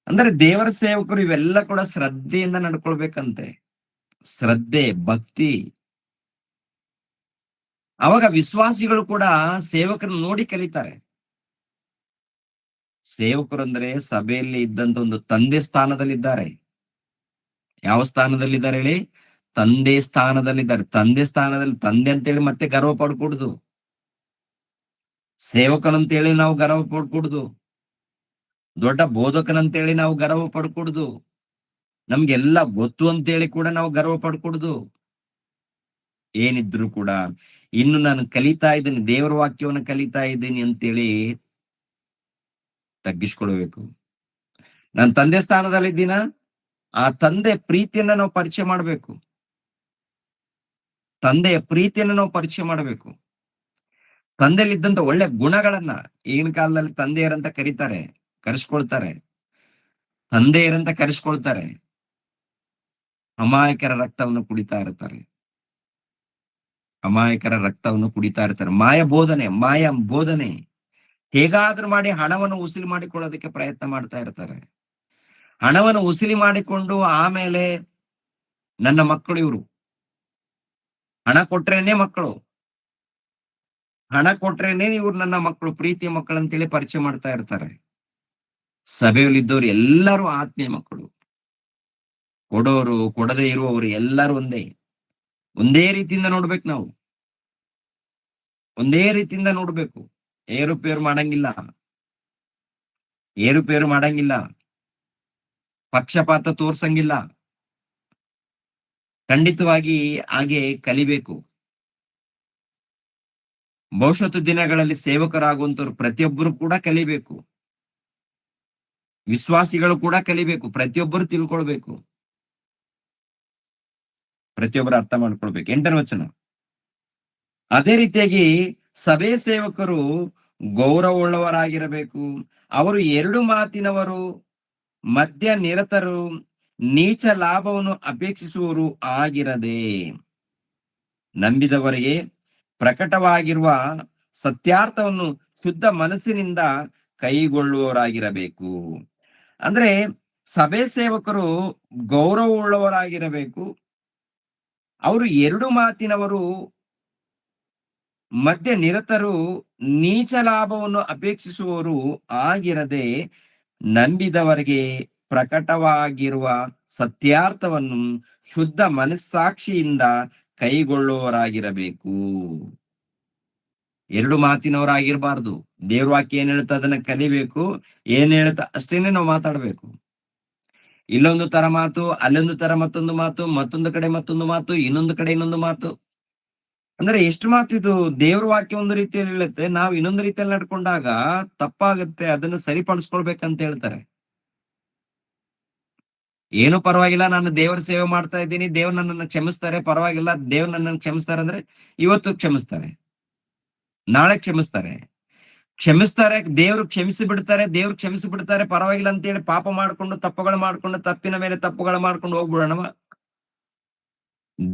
ಅಂದ್ರೆ ದೇವರ ಸೇವಕರು ಇವೆಲ್ಲ ಕೂಡ ಶ್ರದ್ಧೆಯಿಂದ ನಡ್ಕೊಳ್ಬೇಕಂತೆ. ಶ್ರದ್ಧೆ, ಭಕ್ತಿ. ಅವಾಗ ವಿಶ್ವಾಸಿಗಳು ಕೂಡ ಸೇವಕರನ್ನು ನೋಡಿ ಕಲಿತಾರೆ. ಸೇವಕರು ಅಂದ್ರೆ ಸಭೆಯಲ್ಲಿ ಇದ್ದಂತ ಒಂದು ತಂದೆ ಸ್ಥಾನದಲ್ಲಿದ್ದಾರೆ. ಯಾವ ಸ್ಥಾನದಲ್ಲಿದ್ದಾರೆ ಹೇಳಿ? ತಂದೆ ಸ್ಥಾನದಲ್ಲಿದ್ದಾರೆ. ತಂದೆ ಸ್ಥಾನದಲ್ಲಿ, ತಂದೆ ಅಂತೇಳಿ ಮತ್ತೆ ಗರ್ವ ಪಡ್ಕೂಡುದು. ಸೇವಕನಂತೇಳಿ ನಾವು ಗರ್ವ ಪಡ್ಕೂಡುದು. ದೊಡ್ಡ ಬೋಧಕನಂತೇಳಿ ನಾವು ಗರ್ವ ಪಡ್ಕೂಡುದು. ನಮ್ಗೆಲ್ಲ ಗೊತ್ತು ಅಂತೇಳಿ ಕೂಡ ನಾವು ಗರ್ವ ಪಡ್ಕೂಡುದು. ಏನಿದ್ರು ಕೂಡ ಇನ್ನು ನಾನು ಕಲಿತಾ ಇದ್ದೀನಿ, ದೇವರ ವಾಕ್ಯವನ್ನು ಕಲಿತಾ ಇದ್ದೀನಿ ಅಂತೇಳಿ ತಗ್ಗಿಸ್ಕೊಳ್ಬೇಕು. ನಾನು ತಂದೆ ಸ್ಥಾನದಲ್ಲಿದ್ದೀನ, ಆ ತಂದೆ ಪ್ರೀತಿಯನ್ನ ನಾವು ಪರಿಚಯ ಮಾಡ್ಬೇಕು. ತಂದೆಯ ಪ್ರೀತಿಯನ್ನು ನಾವು ಪರಿಚಯ ಮಾಡಬೇಕು. ತಂದೆಯಲ್ಲಿದ್ದಂತ ಒಳ್ಳೆ ಗುಣಗಳನ್ನ, ಈಗಿನ ಕಾಲದಲ್ಲಿ ತಂದೆಯರಂತ ಕರೆಸ್ಕೊಳ್ತಾರೆ. ಅಮಾಯಕರ ರಕ್ತವನ್ನು ಕುಡಿತಾ ಇರ್ತಾರೆ. ಮಾಯ ಬೋಧನೆ ಹೇಗಾದ್ರೂ ಮಾಡಿ ಹಣವನ್ನು ಉಸಿಲಿ ಮಾಡಿಕೊಳ್ಳೋದಕ್ಕೆ ಪ್ರಯತ್ನ ಮಾಡ್ತಾ ಇರ್ತಾರೆ. ಹಣವನ್ನು ಉಸಿಲಿ ಮಾಡಿಕೊಂಡು ಆಮೇಲೆ ನನ್ನ ಮಕ್ಕಳು ಇವರು, ಹಣ ಕೊಟ್ರೇನೆ ಮಕ್ಕಳು, ಇವ್ರು ನನ್ನ ಮಕ್ಕಳು, ಪ್ರೀತಿಯ ಮಕ್ಕಳು ಅಂತೇಳಿ ಪರಿಚಯ ಮಾಡ್ತಾ ಇರ್ತಾರೆ. ಸಭೆಯಲ್ಲಿದ್ದವರು ಎಲ್ಲರೂ ಆತ್ಮೀಯ ಮಕ್ಕಳು. ಕೊಡೋರು, ಕೊಡದೇ ಇರುವವರು ಎಲ್ಲರೂ ಒಂದೇ ರೀತಿಯಿಂದ ನೋಡ್ಬೇಕು. ನಾವು ಒಂದೇ ರೀತಿಯಿಂದ ನೋಡ್ಬೇಕು. ಏರುಪೇರು ಮಾಡಂಗಿಲ್ಲ, ಪಕ್ಷಪಾತ ತೋರ್ಸಂಗಿಲ್ಲ. ಖಂಡಿತವಾಗಿ ಹಾಗೆ ಕಲಿಬೇಕು. ಭವಿಷ್ಯತ್ತು ದಿನಗಳಲ್ಲಿ ಸೇವಕರಾಗುವಂತವ್ರು ಪ್ರತಿಯೊಬ್ಬರು ಕೂಡ ಕಲಿಬೇಕು. ವಿಶ್ವಾಸಿಗಳು ಕೂಡ ಕಲಿಬೇಕು. ಪ್ರತಿಯೊಬ್ಬರು ತಿಳ್ಕೊಳ್ಬೇಕು, ಪ್ರತಿಯೊಬ್ಬರು ಅರ್ಥ ಮಾಡ್ಕೊಳ್ಬೇಕು. 8ನೇ ವಚನ. ಅದೇ ರೀತಿಯಾಗಿ ಸಭೆ ಸೇವಕರು ಗೌರವವುಳ್ಳವರಾಗಿರಬೇಕು. ಅವರು 2 ಮಾತಿನವರು, ಮಧ್ಯ ನಿರತರು, ನೀಚ ಲಾಭವನ್ನು ಅಪೇಕ್ಷಿಸುವವರು ಆಗಿರದೆ, ನಂಬಿದವರಿಗೆ ಪ್ರಕಟವಾಗಿರುವ ಸತ್ಯಾರ್ಥವನ್ನು ಶುದ್ಧ ಮನಸ್ಸಿನಿಂದ ಕೈಗೊಳ್ಳುವವರಾಗಿರಬೇಕು. ಅಂದ್ರೆ ಸಭೆ ಸೇವಕರು ಗೌರವವುಳ್ಳವರಾಗಿರಬೇಕು. ಅವರು 2 ಮಾತಿನವರು, ಮಧ್ಯ ನಿರತರು, ನೀಚ ಲಾಭವನ್ನು ಅಪೇಕ್ಷಿಸುವವರು ಆಗಿರದೆ, ನಂಬಿದವರಿಗೆ ಪ್ರಕಟವಾಗಿರುವ ಸತ್ಯಾರ್ಥವನ್ನು ಶುದ್ಧ ಮನಸ್ಸಾಕ್ಷಿಯಿಂದ ಕೈಗೊಳ್ಳುವವರಾಗಿರಬೇಕು. 2 ಮಾತಿನವರಾಗಿರ್ಬಾರ್ದು. ದೇವ್ರ ವಾಕ್ಯ ಏನ್ ಹೇಳ್ತಾ ಅದನ್ನ ಕಲಿಬೇಕು. ಏನ್ ಹೇಳ್ತಾ ಅಷ್ಟೇನೆ ನಾವು ಮಾತಾಡ್ಬೇಕು. ಇಲ್ಲೊಂದು ತರ ಮಾತು, ಅಲ್ಲೊಂದು ತರ ಮತ್ತೊಂದು ಮಾತು, ಮತ್ತೊಂದು ಕಡೆ ಮತ್ತೊಂದು ಮಾತು, ಇನ್ನೊಂದು ಕಡೆ ಇನ್ನೊಂದು ಮಾತು. ಅಂದ್ರೆ ಎಷ್ಟು ಮಾತು ಇದು? ದೇವ್ರ ವಾಕ್ಯ ಒಂದು ರೀತಿಯಲ್ಲಿ ಹೇಳುತ್ತೆ, ನಾವು ಇನ್ನೊಂದು ರೀತಿಯಲ್ಲಿ ನಡ್ಕೊಂಡಾಗ ತಪ್ಪಾಗುತ್ತೆ. ಅದನ್ನ ಸರಿಪಡಿಸ್ಕೊಳ್ಬೇಕಂತ ಹೇಳ್ತಾರೆ. ಏನು ಪರವಾಗಿಲ್ಲ, ನಾನು ದೇವರ ಸೇವೆ ಮಾಡ್ತಾ ಇದ್ದೀನಿ, ದೇವ್ರು ನನ್ನನ್ನು ಕ್ಷಮಿಸ್ತಾರೆ, ಪರವಾಗಿಲ್ಲ, ದೇವ್ರು ನನ್ನನ್ನು ಕ್ಷಮಿಸ್ತಾರೆ ಅಂದ್ರೆ ಇವತ್ತು ಕ್ಷಮಿಸ್ತಾರೆ, ನಾಳೆ ಕ್ಷಮಿಸ್ತಾರೆ. ಕ್ಷಮಿಸ್ತಾರೆ, ದೇವ್ರು ಕ್ಷಮಿಸಿ ಬಿಡ್ತಾರೆ, ದೇವ್ರು ಕ್ಷಮಿಸಿ ಬಿಡ್ತಾರೆ, ಪರವಾಗಿಲ್ಲ ಅಂತೇಳಿ ಪಾಪ ಮಾಡ್ಕೊಂಡು, ತಪ್ಪುಗಳು ಮಾಡ್ಕೊಂಡು, ತಪ್ಪಿನ ಮೇಲೆ ತಪ್ಪುಗಳು ಮಾಡ್ಕೊಂಡು ಹೋಗ್ಬಿಡೋಣವ.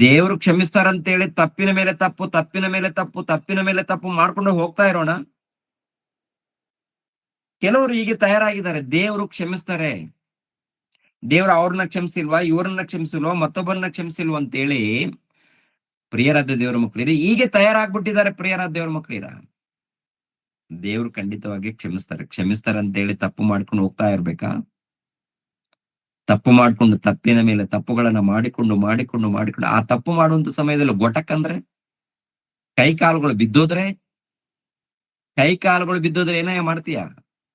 ದೇವ್ರು ಕ್ಷಮಿಸ್ತಾರಂತೇಳಿ ತಪ್ಪಿನ ಮೇಲೆ ತಪ್ಪು, ತಪ್ಪಿನ ಮೇಲೆ ತಪ್ಪು, ತಪ್ಪಿನ ಮೇಲೆ ತಪ್ಪು ಮಾಡ್ಕೊಂಡು ಹೋಗ್ತಾ ಇರೋಣ. ಕೆಲವರು ಹೀಗೆ ತಯಾರಾಗಿದ್ದಾರೆ. ದೇವ್ರು ಕ್ಷಮಿಸ್ತಾರೆ. ದೇವ್ರು ಅವ್ರನ್ನ ಕ್ಷಮಿಸಿಲ್ವಾ, ಇವ್ರನ್ನ ಕ್ಷಮಿಸಿಲ್ವಾ, ಮತ್ತೊಬ್ಬರನ್ನ ಕ್ಷಮಿಸಿಲ್ವಾ ಅಂತೇಳಿ ಪ್ರಿಯರಾದ ದೇವ್ರ ಮಕ್ಕಳಿರಿ ಹೀಗೆ ತಯಾರಾಗ್ಬಿಟ್ಟಿದ್ದಾರೆ. ಪ್ರಿಯರಾದ ದೇವ್ರ ಮಕ್ಕಳಿರ, ದೇವ್ರು ಖಂಡಿತವಾಗಿ ಕ್ಷಮಿಸ್ತಾರೆ. ಕ್ಷಮಿಸ್ತಾರೆ ಅಂತೇಳಿ ತಪ್ಪು ಮಾಡ್ಕೊಂಡು ಹೋಗ್ತಾ ಇರ್ಬೇಕಾ? ತಪ್ಪು ಮಾಡ್ಕೊಂಡು ತಪ್ಪಿನ ಮೇಲೆ ತಪ್ಪುಗಳನ್ನ ಮಾಡಿಕೊಂಡು ಆ ತಪ್ಪು ಮಾಡುವಂತ ಸಮಯದಲ್ಲಿ ಗೊಟಕ್ ಕೈ ಕಾಲುಗಳು ಬಿದ್ದೋದ್ರೆ, ಏನಯ್ಯ ಮಾಡ್ತೀಯಾ?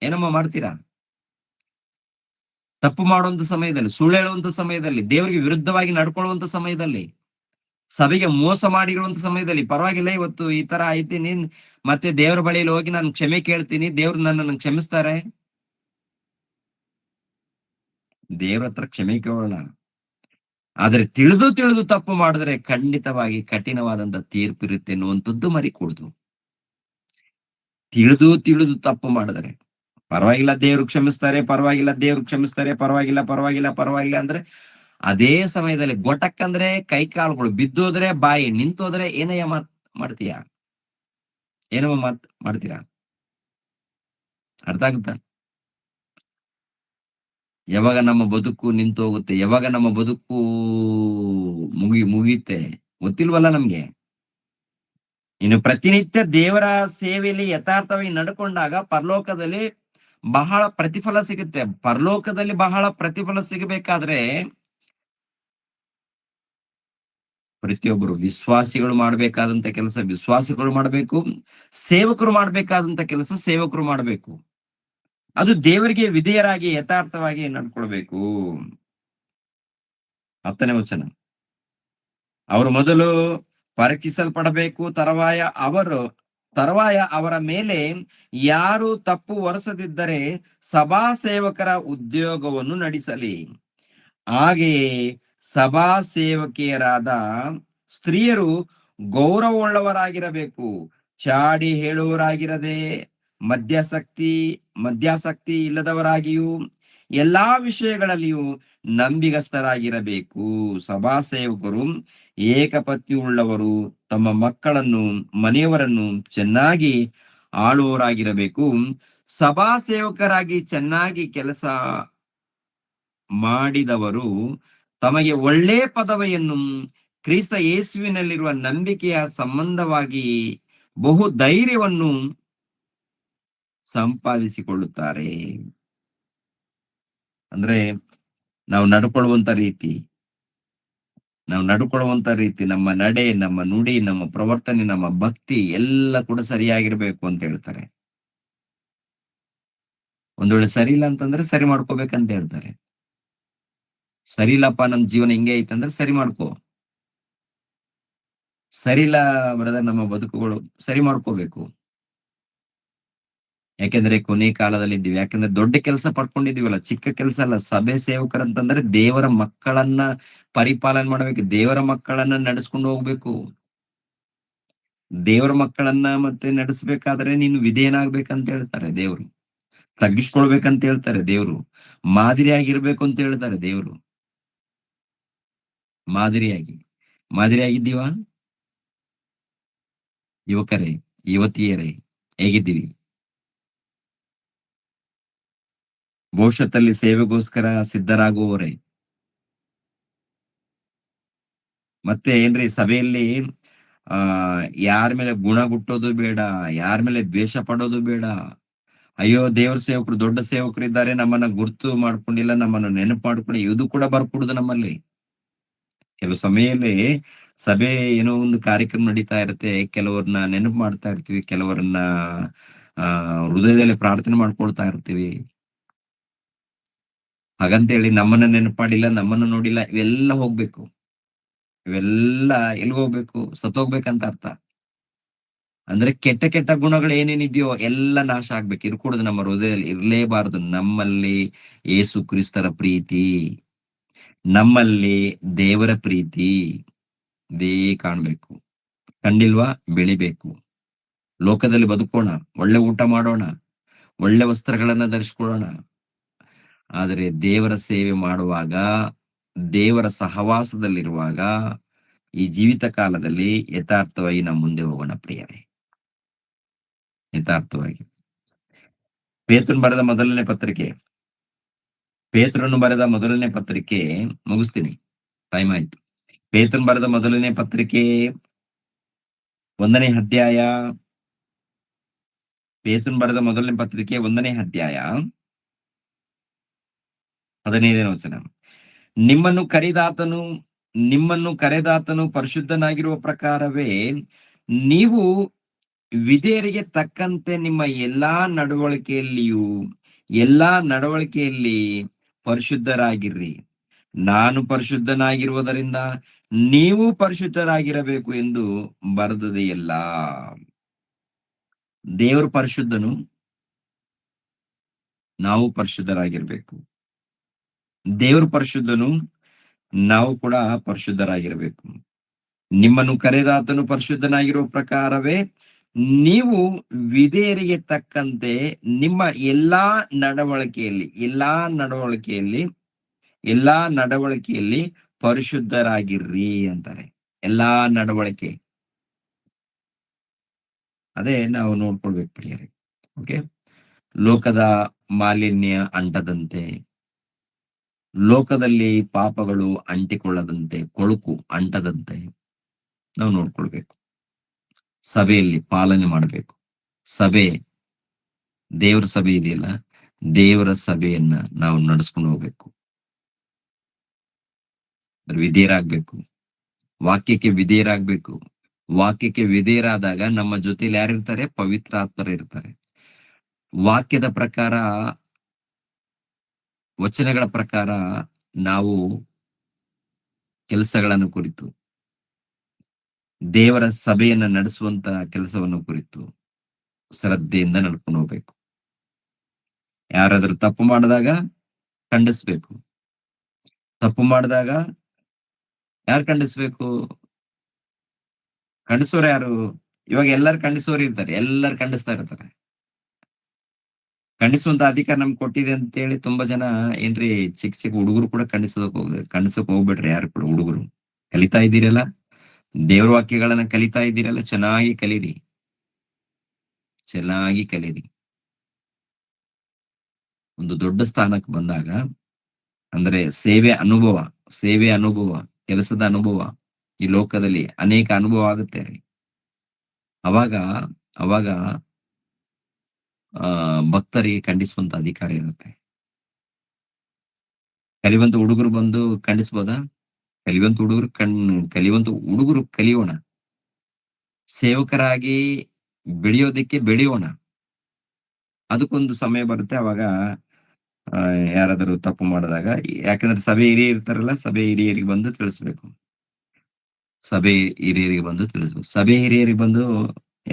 ಏನಮ್ಮ ಮಾಡ್ತೀರಾ? ತಪ್ಪು ಮಾಡುವಂತ ಸಮಯದಲ್ಲಿ, ಸುಳ್ಳು ಹೇಳುವಂತ ಸಮಯದಲ್ಲಿ, ದೇವರಿಗೆ ವಿರುದ್ಧವಾಗಿ ನಡ್ಕೊಳ್ಳುವಂತ ಸಮಯದಲ್ಲಿ, ಸಭೆಗೆ ಮೋಸ ಮಾಡಿರುವಂತ ಸಮಯದಲ್ಲಿ, ಪರವಾಗಿಲ್ಲ ಇವತ್ತು ಈ ತರ ಐತಿ, ನೀನ್ ಮತ್ತೆ ದೇವರ ಬಳಿಯಲ್ಲಿ ಹೋಗಿ ನಾನು ಕ್ಷಮೆ ಕೇಳ್ತೀನಿ, ದೇವ್ರು ನನ್ನನ್ನು ಕ್ಷಮಿಸ್ತಾರೆ. ದೇವ್ರ ಹತ್ರ ಕ್ಷಮೆ ಕೇಳೋಣ. ಆದ್ರೆ ತಿಳಿದು ತಪ್ಪು ಮಾಡಿದ್ರೆ ಖಂಡಿತವಾಗಿ ಕಠಿಣವಾದಂತ ತೀರ್ಪು ಇರುತ್ತೆ ಅನ್ನುವಂಥದ್ದು ಮರಿಕೂಡ್ದು. ತಿಳಿದು ತಪ್ಪು ಮಾಡಿದ್ರೆ ಪರವಾಗಿಲ್ಲ, ದೇವ್ರು ಕ್ಷಮಿಸ್ತಾರೆ, ಪರವಾಗಿಲ್ಲ, ದೇವ್ರು ಕ್ಷಮಿಸ್ತಾರೆ, ಪರವಾಗಿಲ್ಲ ಅಂದ್ರೆ ಅದೇ ಸಮಯದಲ್ಲಿ ಗೊಟಕ್ ಕೈ ಕಾಲುಗಳು ಬಿದ್ದೋದ್ರೆ, ಬಾಯಿ ನಿಂತೋದ್ರೆ ಏನಯ್ಯ ಮಾಡ್ತೀಯ? ಏನಮ್ಮ ಮಾಡ್ತೀರಾ? ಅರ್ಥ ಆಗುತ್ತಾ? ಯಾವಾಗ ನಮ್ಮ ಬದುಕು ನಿಂತು ಹೋಗುತ್ತೆ, ಯಾವಾಗ ನಮ್ಮ ಬದುಕು ಮುಗಿಯುತ್ತೆ ಗೊತ್ತಿಲ್ವಲ್ಲ ನಮ್ಗೆ. ಇನ್ನು ಪ್ರತಿನಿತ್ಯ ದೇವರ ಸೇವೆಯಲ್ಲಿ ಯಥಾರ್ಥವಾಗಿ ನಡ್ಕೊಂಡಾಗ ಪರಲೋಕದಲ್ಲಿ ಬಹಳ ಪ್ರತಿಫಲ ಸಿಗುತ್ತೆ. ಪರಲೋಕದಲ್ಲಿ ಬಹಳ ಪ್ರತಿಫಲ ಸಿಗಬೇಕಾದ್ರೆ ಪ್ರತಿಯೊಬ್ಬರು ವಿಶ್ವಾಸಿಗಳು ಮಾಡ್ಬೇಕಾದಂತ ಕೆಲಸ ವಿಶ್ವಾಸಿಗಳು ಮಾಡ್ಬೇಕು, ಸೇವಕರು ಮಾಡ್ಬೇಕಾದಂತ ಕೆಲಸ ಸೇವಕರು ಮಾಡ್ಬೇಕು. ಅದು ದೇವರಿಗೆ ವಿಧೇಯರಾಗಿ ಯಥಾರ್ಥವಾಗಿ ನಡ್ಕೊಳ್ಬೇಕು. 10ನೇ ವಚನ, ಅವರು ಮೊದಲು ಪರೀಕ್ಷಿಸಲ್ಪಡಬೇಕು, ತರುವಾಯ ಅವರ ಮೇಲೆ ಯಾರು ತಪ್ಪು ಹೊರಸದಿದ್ದರೆ ಸಭಾ ಸೇವಕರ ಉದ್ಯೋಗವನ್ನು ನಡೆಸಲಿ. ಹಾಗೆಯೇ ಸಭಾ ಸೇವಕಿಯರಾದ ಸ್ತ್ರೀಯರು ಗೌರವವುಳ್ಳವರಾಗಿರಬೇಕು, ಚಾಡಿ ಹೇಳುವವರಾಗಿರದೆ, ಮದ್ಯಾಸಕ್ತಿ ಇಲ್ಲದವರಾಗಿಯೂ ಎಲ್ಲಾ ವಿಷಯಗಳಲ್ಲಿಯೂ ನಂಬಿಗಸ್ತರಾಗಿರಬೇಕು. ಸಭಾ ಸೇವಕರು ಏಕಪತ್ನಿ ಉಳ್ಳವರು, ತಮ್ಮ ಮಕ್ಕಳನ್ನು ಮನೆಯವರನ್ನು ಚೆನ್ನಾಗಿ ಆಳುವವರಾಗಿರಬೇಕು. ಸಭಾ ಸೇವಕರಾಗಿ ಚೆನ್ನಾಗಿ ಕೆಲಸ ಮಾಡಿದವರು ತಮಗೆ ಒಳ್ಳೆ ಪದವಿಯನ್ನು ಕ್ರಿಸ್ತ ಯೇಸುವಿನಲ್ಲಿರುವ ನಂಬಿಕೆಯ ಸಂಬಂಧವಾಗಿ ಬಹು ಧೈರ್ಯವನ್ನು ಸಂಪಾದಿಸಿಕೊಳ್ಳುತ್ತಾರೆ. ಅಂದ್ರೆ ನಾವು ನಡ್ಕೊಳ್ಳುವಂತ ರೀತಿ, ನಮ್ಮ ನಡೆ, ನಮ್ಮ ನುಡಿ, ನಮ್ಮ ಪ್ರವರ್ತನೆ, ನಮ್ಮ ಭಕ್ತಿ ಎಲ್ಲ ಕೂಡ ಸರಿಯಾಗಿರ್ಬೇಕು ಅಂತ ಹೇಳ್ತಾರೆ. ಒಂದ್ ವೇಳೆ ಸರಿ ಇಲ್ಲ ಅಂತಂದ್ರೆ ಸರಿ ಮಾಡ್ಕೋಬೇಕಂತ ಹೇಳ್ತಾರೆ. ಸರಿ ಇಲ್ಲಪ್ಪ, ನಮ್ ಜೀವನ ಹಿಂಗೆ ಐತಂದ್ರೆ ಸರಿ ಮಾಡ್ಕೋ. ಸರಿ ಇಲ್ಲ ಬ್ರದರ್, ನಮ್ಮ ಬದುಕುಗಳು ಸರಿ ಮಾಡ್ಕೋಬೇಕು. ಯಾಕೆಂದ್ರೆ ಕೊನೆ ಕಾಲದಲ್ಲಿ ಇದ್ದೀವಿ. ಯಾಕಂದ್ರೆ ದೊಡ್ಡ ಕೆಲಸ ಪಡ್ಕೊಂಡಿದೀವಲ್ಲ, ಚಿಕ್ಕ ಕೆಲಸ ಅಲ್ಲ. ಸಭೆ ಸೇವಕರಂತಂದ್ರೆ ದೇವರ ಮಕ್ಕಳನ್ನ ಪರಿಪಾಲನೆ ಮಾಡ್ಬೇಕು, ದೇವರ ಮಕ್ಕಳನ್ನ ನಡೆಸ್ಕೊಂಡು ಹೋಗ್ಬೇಕು. ದೇವರ ಮಕ್ಕಳನ್ನ ಮತ್ತೆ ನಡೆಸ್ಬೇಕಾದ್ರೆ ನೀನು ವಿಧೇಯನಾಗ್ಬೇಕಂತ ಹೇಳ್ತಾರೆ ದೇವ್ರು. ತಗ್ಗಿಸ್ಕೊಳ್ಬೇಕಂತ ಹೇಳ್ತಾರೆ ದೇವ್ರು. ಮಾದರಿಯಾಗಿರ್ಬೇಕು ಅಂತ ಹೇಳ್ತಾರೆ ದೇವ್ರು. ಮಾದರಿಯಾಗಿದ್ದೀವಾ? ಯುವಕರೇ, ಯುವತಿಯರೇ, ಹೇಗಿದ್ದೀವಿ? ಭವಿಷ್ಯತ್ತಲ್ಲಿ ಸೇವೆಗೋಸ್ಕರ ಸಿದ್ಧರಾಗುವವರೇ. ಮತ್ತೆ ಏನ್ರಿ, ಸಭೆಯಲ್ಲಿ ಯಾರ ಮೇಲೆ ಗುಣ ಗುಟ್ಟೋದು ಬೇಡ, ಯಾರ ಮೇಲೆ ದ್ವೇಷ ಪಡೋದು ಬೇಡ. ಅಯ್ಯೋ, ದೇವ್ರ ಸೇವಕರು, ದೊಡ್ಡ ಸೇವಕರು ಇದ್ದಾರೆ, ನಮ್ಮನ್ನ ಗುರ್ತು ಮಾಡ್ಕೊಂಡಿಲ್ಲ, ನಮ್ಮನ್ನ ನೆನಪು ಮಾಡ್ಕೊಂಡು, ಇದು ಕೂಡ ಬರ್ಕೊಡುದು ನಮ್ಮಲ್ಲಿ. ಕೆಲವು ಸಮಯದಲ್ಲಿ ಸಭೆ ಏನೋ ಒಂದು ಕಾರ್ಯಕ್ರಮ ನಡೀತಾ ಇರುತ್ತೆ, ಕೆಲವ್ರನ್ನ ನೆನಪು ಮಾಡ್ತಾ ಇರ್ತೀವಿ, ಕೆಲವರನ್ನ ಹೃದಯದಲ್ಲಿ ಪ್ರಾರ್ಥನೆ ಮಾಡ್ಕೊಳ್ತಾ ಇರ್ತೀವಿ. ಹಾಗಂತೇಳಿ ನಮ್ಮನ್ನ ನೆನಪು ಮಾಡಿಲ್ಲ, ನಮ್ಮನ್ನ ನೋಡಿಲ್ಲ, ಇವೆಲ್ಲ ಹೋಗ್ಬೇಕು. ಇವೆಲ್ಲ ಎಲ್ಲಿ ಹೋಗ್ಬೇಕು? ಸತ್ತೋಗ್ಬೇಕಂತ ಅರ್ಥ. ಅಂದ್ರೆ ಕೆಟ್ಟ ಗುಣಗಳು ಏನೇನಿದೆಯೋ ಎಲ್ಲ ನಾಶ ಆಗ್ಬೇಕು. ಇರ್ಕೂಡದು ನಮ್ಮ ಹೃದಯದಲ್ಲಿ, ಇರ್ಲೇಬಾರದು. ನಮ್ಮಲ್ಲಿ ಯೇಸು ಕ್ರಿಸ್ತರ ಪ್ರೀತಿ, ನಮ್ಮಲ್ಲಿ ದೇವರ ಪ್ರೀತಿ ಇದೇ ಕಾಣ್ಬೇಕು. ಕಂಡಿಲ್ವಾ? ಬೆಳಿಬೇಕು. ಲೋಕದಲ್ಲಿ ಬದುಕೋಣ, ಒಳ್ಳೆ ಊಟ ಮಾಡೋಣ, ಒಳ್ಳೆ ವಸ್ತ್ರಗಳನ್ನ ಧರಿಸಿಕೊಳ್ಳೋಣ. ಆದರೆ ದೇವರ ಸೇವೆ ಮಾಡುವಾಗ, ದೇವರ ಸಹವಾಸದಲ್ಲಿರುವಾಗ, ಈ ಜೀವಿತ ಕಾಲದಲ್ಲಿ ಯಥಾರ್ಥವಾಗಿ ನಾವು ಮುಂದೆ ಹೋಗೋಣ ಪ್ರಿಯರೇ. ಯಥಾರ್ಥವಾಗಿ. ಪೇತ್ರನು ಬರೆದ ಮೊದಲನೇ ಪತ್ರಿಕೆ ಪೇತ್ರನು ಬರೆದ ಮೊದಲನೇ ಪತ್ರಿಕೆ ಮುಗಿಸ್ತೀನಿ. ಟೈಮ್ ಆಯ್ತು. ಪೇತ್ರನು ಬರೆದ ಮೊದಲನೇ ಪತ್ರಿಕೆ 1ನೇ ಅಧ್ಯಾಯ. ಪೇತ್ರನು ಬರೆದ ಮೊದಲನೇ ಪತ್ರಿಕೆ 1ನೇ ಅಧ್ಯಾಯ 15ನೇ ವಚನ. ನಿಮ್ಮನ್ನು ಕರೆದಾತನು ಪರಿಶುದ್ಧನಾಗಿರುವ ಪ್ರಕಾರವೇ ನೀವು ವಿಧೇಯರಿಗೆ ತಕ್ಕಂತೆ ನಿಮ್ಮ ಎಲ್ಲಾ ನಡವಳಿಕೆಯಲ್ಲಿ ಪರಿಶುದ್ಧರಾಗಿರ್ರಿ. ನಾನು ಪರಿಶುದ್ಧನಾಗಿರುವುದರಿಂದ ನೀವು ಪರಿಶುದ್ಧರಾಗಿರಬೇಕು ಎಂದು ಬರೆದದೆಯಲ್ಲ. ದೇವರು ಪರಿಶುದ್ಧನು, ನಾವು ಪರಿಶುದ್ಧರಾಗಿರ್ಬೇಕು. ದೇವರು ಪರಿಶುದ್ಧನು, ನಾವು ಕೂಡ ಪರಿಶುದ್ಧರಾಗಿರಬೇಕು. ನಿಮ್ಮನ್ನು ಕರೆದಾತನು ಪರಿಶುದ್ಧನಾಗಿರುವ ಪ್ರಕಾರವೇ ನೀವು ವಿಧೇಯರಿಗೆ ತಕ್ಕಂತೆ ನಿಮ್ಮ ಎಲ್ಲಾ ನಡವಳಿಕೆಯಲ್ಲಿ ಪರಿಶುದ್ಧರಾಗಿರ್ರಿ ಅಂತಾರೆ. ಎಲ್ಲಾ ನಡವಳಿಕೆ, ಅದೇ ನಾವು ನೋಡ್ಕೊಳ್ಬೇಕು ಪ್ರಿಯರೇ. ಓಕೆ, ಲೋಕದ ಮಾಲಿನ್ಯ ಅಂಟದಂತೆ, ಲೋಕದಲ್ಲಿ ಪಾಪಗಳು ಅಂಟಿಕೊಳ್ಳದಂತೆ, ಕೊಳುಕು ಅಂಟದಂತೆ ನಾವು ನೋಡ್ಕೊಳ್ಬೇಕು. ಸಭೆಯಲ್ಲಿ ಪಾಲನೆ ಮಾಡಬೇಕು. ದೇವರ ಸಭೆ ಇದೆಯಲ್ಲ, ದೇವರ ಸಭೆಯನ್ನ ನಾವು ನಡೆಸ್ಕೊಂಡು ಹೋಗ್ಬೇಕು. ವಿಧೇಯರಾಗ್ಬೇಕು, ವಾಕ್ಯಕ್ಕೆ ವಿಧೇಯರಾಗ್ಬೇಕು. ವಾಕ್ಯಕ್ಕೆ ವಿಧೇಯರಾದಾಗ ನಮ್ಮ ಜೊತೆಲಿ ಯಾರಿರ್ತಾರೆ? ಪವಿತ್ರ ಆತ್ಮರು ಇರ್ತಾರೆ. ವಾಕ್ಯದ ಪ್ರಕಾರ, ವಚನಗಳ ಪ್ರಕಾರ ನಾವು ಕೆಲಸಗಳನ್ನು ಕುರಿತು, ದೇವರ ಸಭೆಯನ್ನ ನಡೆಸುವಂತ ಕೆಲಸವನ್ನು ಕುರಿತು ಶ್ರದ್ಧೆಯಿಂದ ನಡ್ಕೊಂಡು ಹೋಗ್ಬೇಕು. ಯಾರಾದ್ರೂ ತಪ್ಪು ಮಾಡಿದಾಗ ಖಂಡಿಸ್ಬೇಕು. ತಪ್ಪು ಮಾಡಿದಾಗ ಯಾರು ಖಂಡಿಸ್ಬೇಕು? ಖಂಡಿಸೋರು ಯಾರು? ಇವಾಗ ಎಲ್ಲರೂ ಖಂಡಿಸೋರು ಇರ್ತಾರೆ, ಎಲ್ಲರೂ ಖಂಡಿಸ್ತಾ ಇರ್ತಾರೆ. ಖಂಡಿಸುವಂತ ಅಧಿಕಾರ ನಮ್ಗೆ ಕೊಟ್ಟಿದೆ ಅಂತ ಹೇಳಿ ತುಂಬಾ ಜನ ಏನ್ರಿ ಚಿಕ್ಕ ಹುಡುಗರು ಕೂಡ ಖಂಡಿಸಕ್ ಹೋಗ್ಬೇಡ್ರಿ. ಯಾರು ಕೂಡ ಹುಡುಗರು ಕಲಿತಾ ಇದ್ದೀರಲ್ಲ, ದೇವ್ರ ವಾಕ್ಯಗಳನ್ನ ಕಲಿತಾ ಇದ್ದೀರಲ್ಲ, ಚೆನ್ನಾಗಿ ಕಲೀರಿ. ಒಂದು ದೊಡ್ಡ ಸ್ಥಾನಕ್ಕೆ ಬಂದಾಗ, ಅಂದ್ರೆ ಸೇವೆ ಅನುಭವ, ಕೆಲಸದ ಅನುಭವ, ಈ ಲೋಕದಲ್ಲಿ ಅನೇಕ ಅನುಭವ ಆಗುತ್ತೆ. ಅವಾಗ ಭಕ್ತರಿಗೆ ಖಂಡಿಸುವಂತ ಅಧಿಕಾರ ಇರುತ್ತೆ. ಕಲಿಯುವಂತ ಹುಡುಗರು ಬಂದು ಖಂಡಿಸ್ಬೋದಾ? ಕಲಿಯುವಂತ ಹುಡುಗರು ಕಲಿಯೋಣ. ಸೇವಕರಾಗಿ ಬೆಳೆಯೋಣ. ಅದಕ್ಕೊಂದು ಸಮಯ ಬರುತ್ತೆ. ಅವಾಗ ಯಾರಾದರೂ ತಪ್ಪು ಮಾಡಿದಾಗ, ಯಾಕಂದ್ರೆ ಸಭೆ ಹಿರಿಯರು ಸಭೆ ಹಿರಿಯರಿಗೆ ಬಂದು ತಿಳಿಸ್ಬೇಕು. ಸಭೆ ಹಿರಿಯರಿಗೆ ಬಂದು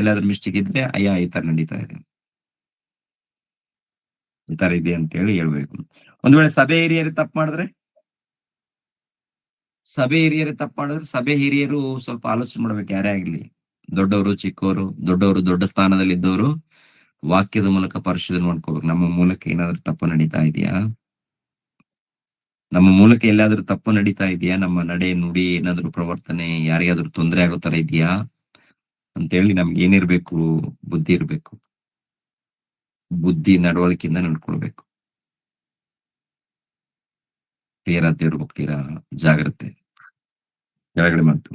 ಎಲ್ಲಾದ್ರೂ ಮಿಸ್ಟೇಕ್ ಇದ್ರೆ, ಅಯ್ಯ ಈ ತರ ನಡೀತಾ ಇದೆ, ಈ ತರ ಇದೆ ಅಂತ ಹೇಳಿ ಹೇಳ್ಬೇಕು. ಒಂದ್ ವೇಳೆ ಸಭೆ ಹಿರಿಯರು ತಪ್ಪು ಮಾಡಿದ್ರೆ, ಸಭೆ ಹಿರಿಯರು ಸ್ವಲ್ಪ ಆಲೋಚನೆ ಮಾಡ್ಬೇಕು. ಯಾರೇ ಆಗ್ಲಿ, ದೊಡ್ಡವರು ಚಿಕ್ಕವರು, ದೊಡ್ಡ ಸ್ಥಾನದಲ್ಲಿ ಇದ್ದವರು ವಾಕ್ಯದ ಮೂಲಕ ಪರಿಶೋಧನೆ ಮಾಡ್ಕೋಬೇಕು. ನಮ್ಮ ಮೂಲಕ ಏನಾದ್ರೂ ತಪ್ಪು ನಡೀತಾ ಇದೆಯಾ? ನಮ್ಮ ನಡೆ ನುಡಿ ಏನಾದ್ರು ಪ್ರವರ್ತನೆ ಯಾರಿಗಾದ್ರೂ ತೊಂದರೆ ಆಗೋ ತರ ಇದೆಯಾ ಅಂತೇಳಿ ನಮ್ಗೆ ಏನಿರ್ಬೇಕು? ಬುದ್ಧಿ ಇರ್ಬೇಕು. ಬುದ್ಧಿ ನಡವಳಿಕೆಯಿಂದ ನಡ್ಕೊಳ್ಬೇಕು. ಪ್ರಿಯರ ದೇವ್ರ ಭಕ್ತಿರ ಜಾಗ್ರತೆ. ಕೆಳಗಡೆ ಮಾತು,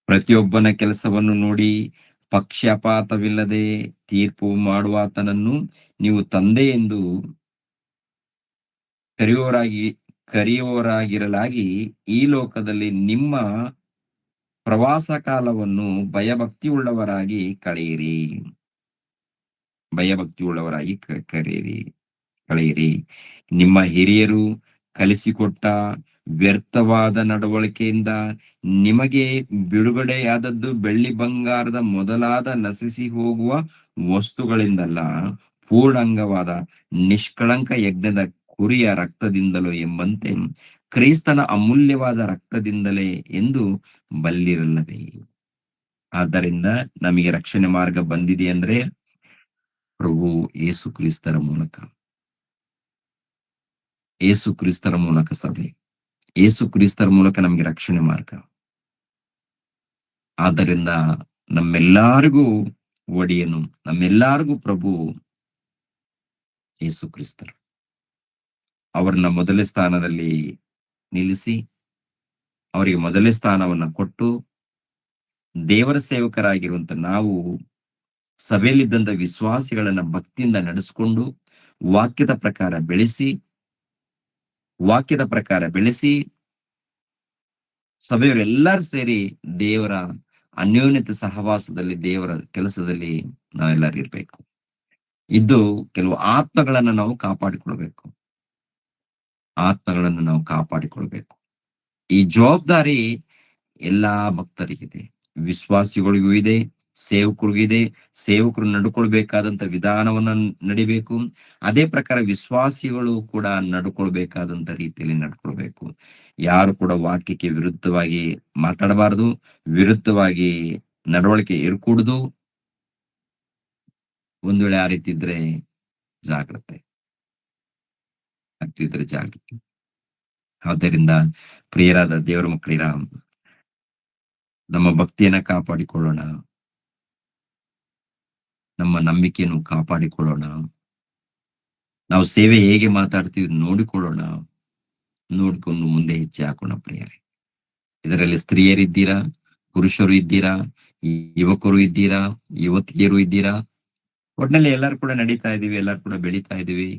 ಪ್ರತಿಯೊಬ್ಬನ ಕೆಲಸವನ್ನು ನೋಡಿ ಪಕ್ಷಪಾತವಿಲ್ಲದೆ ತೀರ್ಪು ಮಾಡುವಾತನನ್ನು ನೀವು ತಂದೆ ಎಂದು ಕರೆಯುವವರಾಗಿರಲಾಗಿ ಈ ಲೋಕದಲ್ಲಿ ನಿಮ್ಮ ಪ್ರವಾಸ ಕಾಲವನ್ನು ಭಯಭಕ್ತಿಯುಳ್ಳವರಾಗಿ ಕಳೆಯಿರಿ. ನಿಮ್ಮ ಹಿರಿಯರು ಕಲಿಸಿಕೊಟ್ಟ ವ್ಯರ್ಥವಾದ ನಡವಳಿಕೆಯಿಂದ ನಿಮಗೆ ಬಿಡುಗಡೆಯಾದದ್ದು ಬೆಳ್ಳಿ ಬಂಗಾರದ ಮೊದಲಾದ ನಶಿಸಿ ಹೋಗುವ ವಸ್ತುಗಳಿಂದಲ್ಲ, ಪೂರ್ಣಾಂಗವಾದ ನಿಷ್ಕಳಂಕ ಯಜ್ಞದ ಕುರಿಯ ರಕ್ತದಿಂದಲೋ ಎಂಬಂತೆ ಕ್ರಿಸ್ತನ ಅಮೂಲ್ಯವಾದ ರಕ್ತದಿಂದಲೇ ಎಂದು ಬಲ್ಲಿರಲ್ಲವೇ. ಆದ್ದರಿಂದ ನಮಗೆ ರಕ್ಷಣೆ ಮಾರ್ಗ ಬಂದಿದೆ ಅಂದ್ರೆ ಪ್ರಭು ಯೇಸು ಕ್ರಿಸ್ತರ ಮೂಲಕ, ಯೇಸು ಕ್ರಿಸ್ತರ ಮೂಲಕ ಸಭೆ, ಯೇಸು ಕ್ರಿಸ್ತರ ಮೂಲಕ ನಮಗೆ ರಕ್ಷಣೆ ಮಾರ್ಗ. ಆದ್ದರಿಂದ ನಮ್ಮೆಲ್ಲರಿಗೂ ಒಡೆಯನು, ನಮ್ಮೆಲ್ಲರಿಗೂ ಪ್ರಭು ಯೇಸು ಕ್ರಿಸ್ತರು. ಅವರನ್ನ ಮೊದಲೇ ಸ್ಥಾನದಲ್ಲಿ ನಿಲ್ಲಿಸಿ, ಅವರಿಗೆ ಮೊದಲೇ ಸ್ಥಾನವನ್ನ ಕೊಟ್ಟು, ದೇವರ ಸೇವಕರಾಗಿರುವಂತ ನಾವು ಸಭೆಯಲ್ಲಿದ್ದಂತ ವಿಶ್ವಾಸಿಗಳನ್ನ ಭಕ್ತಿಯಿಂದ ನಡೆಸಿಕೊಂಡು ವಾಕ್ಯದ ಪ್ರಕಾರ ಬೆಳೆಸಿ, ಸಭೆಯವರೆಲ್ಲರೂ ಸೇರಿ ದೇವರ ಅನ್ಯೋನ್ಯತೆ ಸಹವಾಸದಲ್ಲಿ, ದೇವರ ಕೆಲಸದಲ್ಲಿ ನಾವೆಲ್ಲರೂ ಇರ್ಬೇಕು. ಇದು ಕೆಲವು ಆತ್ಮಗಳನ್ನ ನಾವು ಕಾಪಾಡಿಕೊಳ್ಬೇಕು. ಈ ಜವಾಬ್ದಾರಿ ಎಲ್ಲಾ ಭಕ್ತರಿಗಿದೆ, ವಿಶ್ವಾಸಿಗಳಿಗೂ ಇದೆ, ಸೇವಕರಿಗೂ ಇದೆ. ಸೇವಕರು ನಡ್ಕೊಳ್ಬೇಕಾದಂತ ವಿಧಾನವನ್ನ ನಡಿಬೇಕು. ಅದೇ ಪ್ರಕಾರ ವಿಶ್ವಾಸಿಗಳು ಕೂಡ ನಡ್ಕೊಳ್ಬೇಕಾದಂತ ರೀತಿಯಲ್ಲಿ ನಡ್ಕೊಳ್ಬೇಕು. ಯಾರು ಕೂಡ ವಾಕ್ಯಕ್ಕೆ ವಿರುದ್ಧವಾಗಿ ಮಾತಾಡಬಾರದು, ವಿರುದ್ಧವಾಗಿ ನಡವಳಿಕೆ ಇರ್ಕೂಡುದು. ಒಂದು ವೇಳೆ ಆ ರೀತಿ ಇದ್ರೆ ಜಾಗ್ರತೆ. ಆದ್ದರಿಂದ ಪ್ರಿಯರಾದ ದೇವರ ಮಕ್ಕಳಿರ, ನಮ್ಮ ಭಕ್ತಿಯನ್ನ ಕಾಪಾಡಿಕೊಳ್ಳೋಣ, ನಮ್ಮ ನಂಬಿಕೆಯನ್ನು ಕಾಪಾಡಿಕೊಳ್ಳೋಣ. ನಾವು ಸೇವೆ ಹೇಗೆ ಮಾತಾಡ್ತೀವಿ ನೋಡಿಕೊಳ್ಳೋಣ, ನೋಡ್ಕೊಂಡು ಮುಂದೆ ಹೆಜ್ಜೆ ಹಾಕೋಣ ಪ್ರಿಯರೇ. ಇದರಲ್ಲಿ ಸ್ತ್ರೀಯರಿದ್ದೀರಾ, ಪುರುಷರು ಇದ್ದೀರಾ, ಯುವಕರು ಇದ್ದೀರಾ, ಯುವತಿಯರು ಇದ್ದೀರಾ. ಒಟ್ಟಿನಲ್ಲಿ ಎಲ್ಲರೂ ಕೂಡ ನಡೀತಾ ಇದೀವಿ, ಎಲ್ಲರೂ ಕೂಡ ಬೆಳೀತಾ ಇದೀವಿ.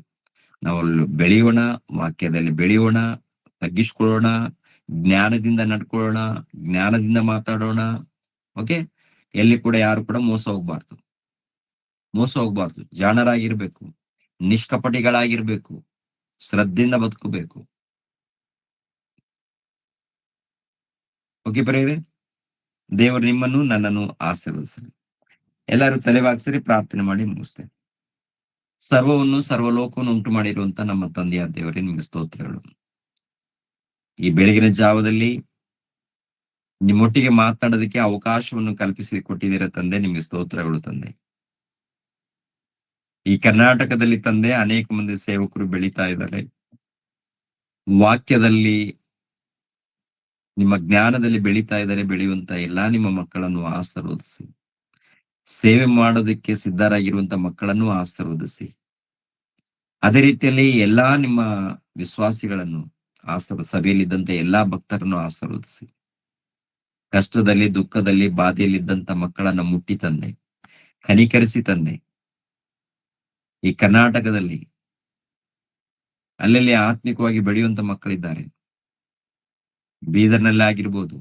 ನಾವು ಬೆಳೆಯೋಣ, ವಾಕ್ಯದಲ್ಲಿ ಬೆಳೆಯೋಣ, ತಗ್ಗಿಸ್ಕೊಳ್ಳೋಣ, ಜ್ಞಾನದಿಂದ ನಡ್ಕೊಳ್ಳೋಣ, ಜ್ಞಾನದಿಂದ ಮಾತಾಡೋಣ. ಓಕೆ, ಎಲ್ಲಿ ಕೂಡ ಯಾರು ಕೂಡ ಮೋಸ ಹೋಗ್ಬಾರ್ದು. ಜಾಣರಾಗಿರ್ಬೇಕು, ನಿಷ್ಕಪಟಿಗಳಾಗಿರ್ಬೇಕು, ಶ್ರದ್ಧೆಯಿಂದ ಬದುಕಬೇಕು. ಓಕೆ ಪ್ರಿಯರೇ, ದೇವರು ನಿಮ್ಮನ್ನು ನನ್ನನ್ನು ಆಶೀರ್ವದಿಸಲಿ. ಎಲ್ಲರೂ ತಲೆಬಾಗಿಸಿರಿ, ಪ್ರಾರ್ಥನೆ ಮಾಡಿ ಮುಗಿಸ್ತೇನೆ. ಸರ್ವವನ್ನು ಸರ್ವಲೋಕವನ್ನು ಉಂಟು ಮಾಡಿರುವಂತ ನಮ್ಮ ತಂದೆಯ ದೇವರೇ, ನಿಮಗೆ ಸ್ತೋತ್ರಗಳು. ಈ ಬೆಳಗಿನ ಜಾವದಲ್ಲಿ ನಿಮ್ಮೊಟ್ಟಿಗೆ ಮಾತನಾಡೋದಕ್ಕೆ ಅವಕಾಶವನ್ನು ಕಲ್ಪಿಸಿ ಕೊಟ್ಟಿದ್ದೀರ ತಂದೆ, ನಿಮಗೆ ಸ್ತೋತ್ರಗಳು ತಂದೆ. ಈ ಕರ್ನಾಟಕದಲ್ಲಿ ತಂದೆ ಅನೇಕ ಮಂದಿ ಸೇವಕರು ಬೆಳೀತಾ ಇದ್ದಾರೆ. ವಾಕ್ಯದಲ್ಲಿ, ನಿಮ್ಮ ಜ್ಞಾನದಲ್ಲಿ ಬೆಳೀತಾ ಇದ್ದಾರೆ. ಬೆಳೆಯುವಂತ ಎಲ್ಲಾ ನಿಮ್ಮ ಮಕ್ಕಳನ್ನು ಆಶೀರ್ವದಿಸಿ, ಸೇವೆ ಮಾಡೋದಕ್ಕೆ ಸಿದ್ಧರಾಗಿರುವಂತ ಮಕ್ಕಳನ್ನು ಆಶೀರ್ವದಿಸಿ. ಅದೇ ರೀತಿಯಲ್ಲಿ ಎಲ್ಲಾ ನಿಮ್ಮ ವಿಶ್ವಾಸಿಗಳನ್ನು ಸಭೆಯಲ್ಲಿದ್ದಂತೆ ಎಲ್ಲಾ ಭಕ್ತರನ್ನು ಆಶೀರ್ವದಿಸಿ. ಕಷ್ಟದಲ್ಲಿ, ದುಃಖದಲ್ಲಿ, ಬಾಧೆಯಲ್ಲಿದ್ದಂತ ಮಕ್ಕಳನ್ನ ಮುಟ್ಟಿ ತಂದೆ, ಕನಿಕರಿಸಿ ತಂದೆ. ಈ ಕರ್ನಾಟಕದಲ್ಲಿ ಅಲ್ಲಲ್ಲಿ ಆತ್ಮಿಕವಾಗಿ ಬೆಳೆಯುವಂತ ಮಕ್ಕಳಿದ್ದಾರೆ. ಬೀದರ್ನಲ್ಲಿ ಆಗಿರ್ಬೋದು,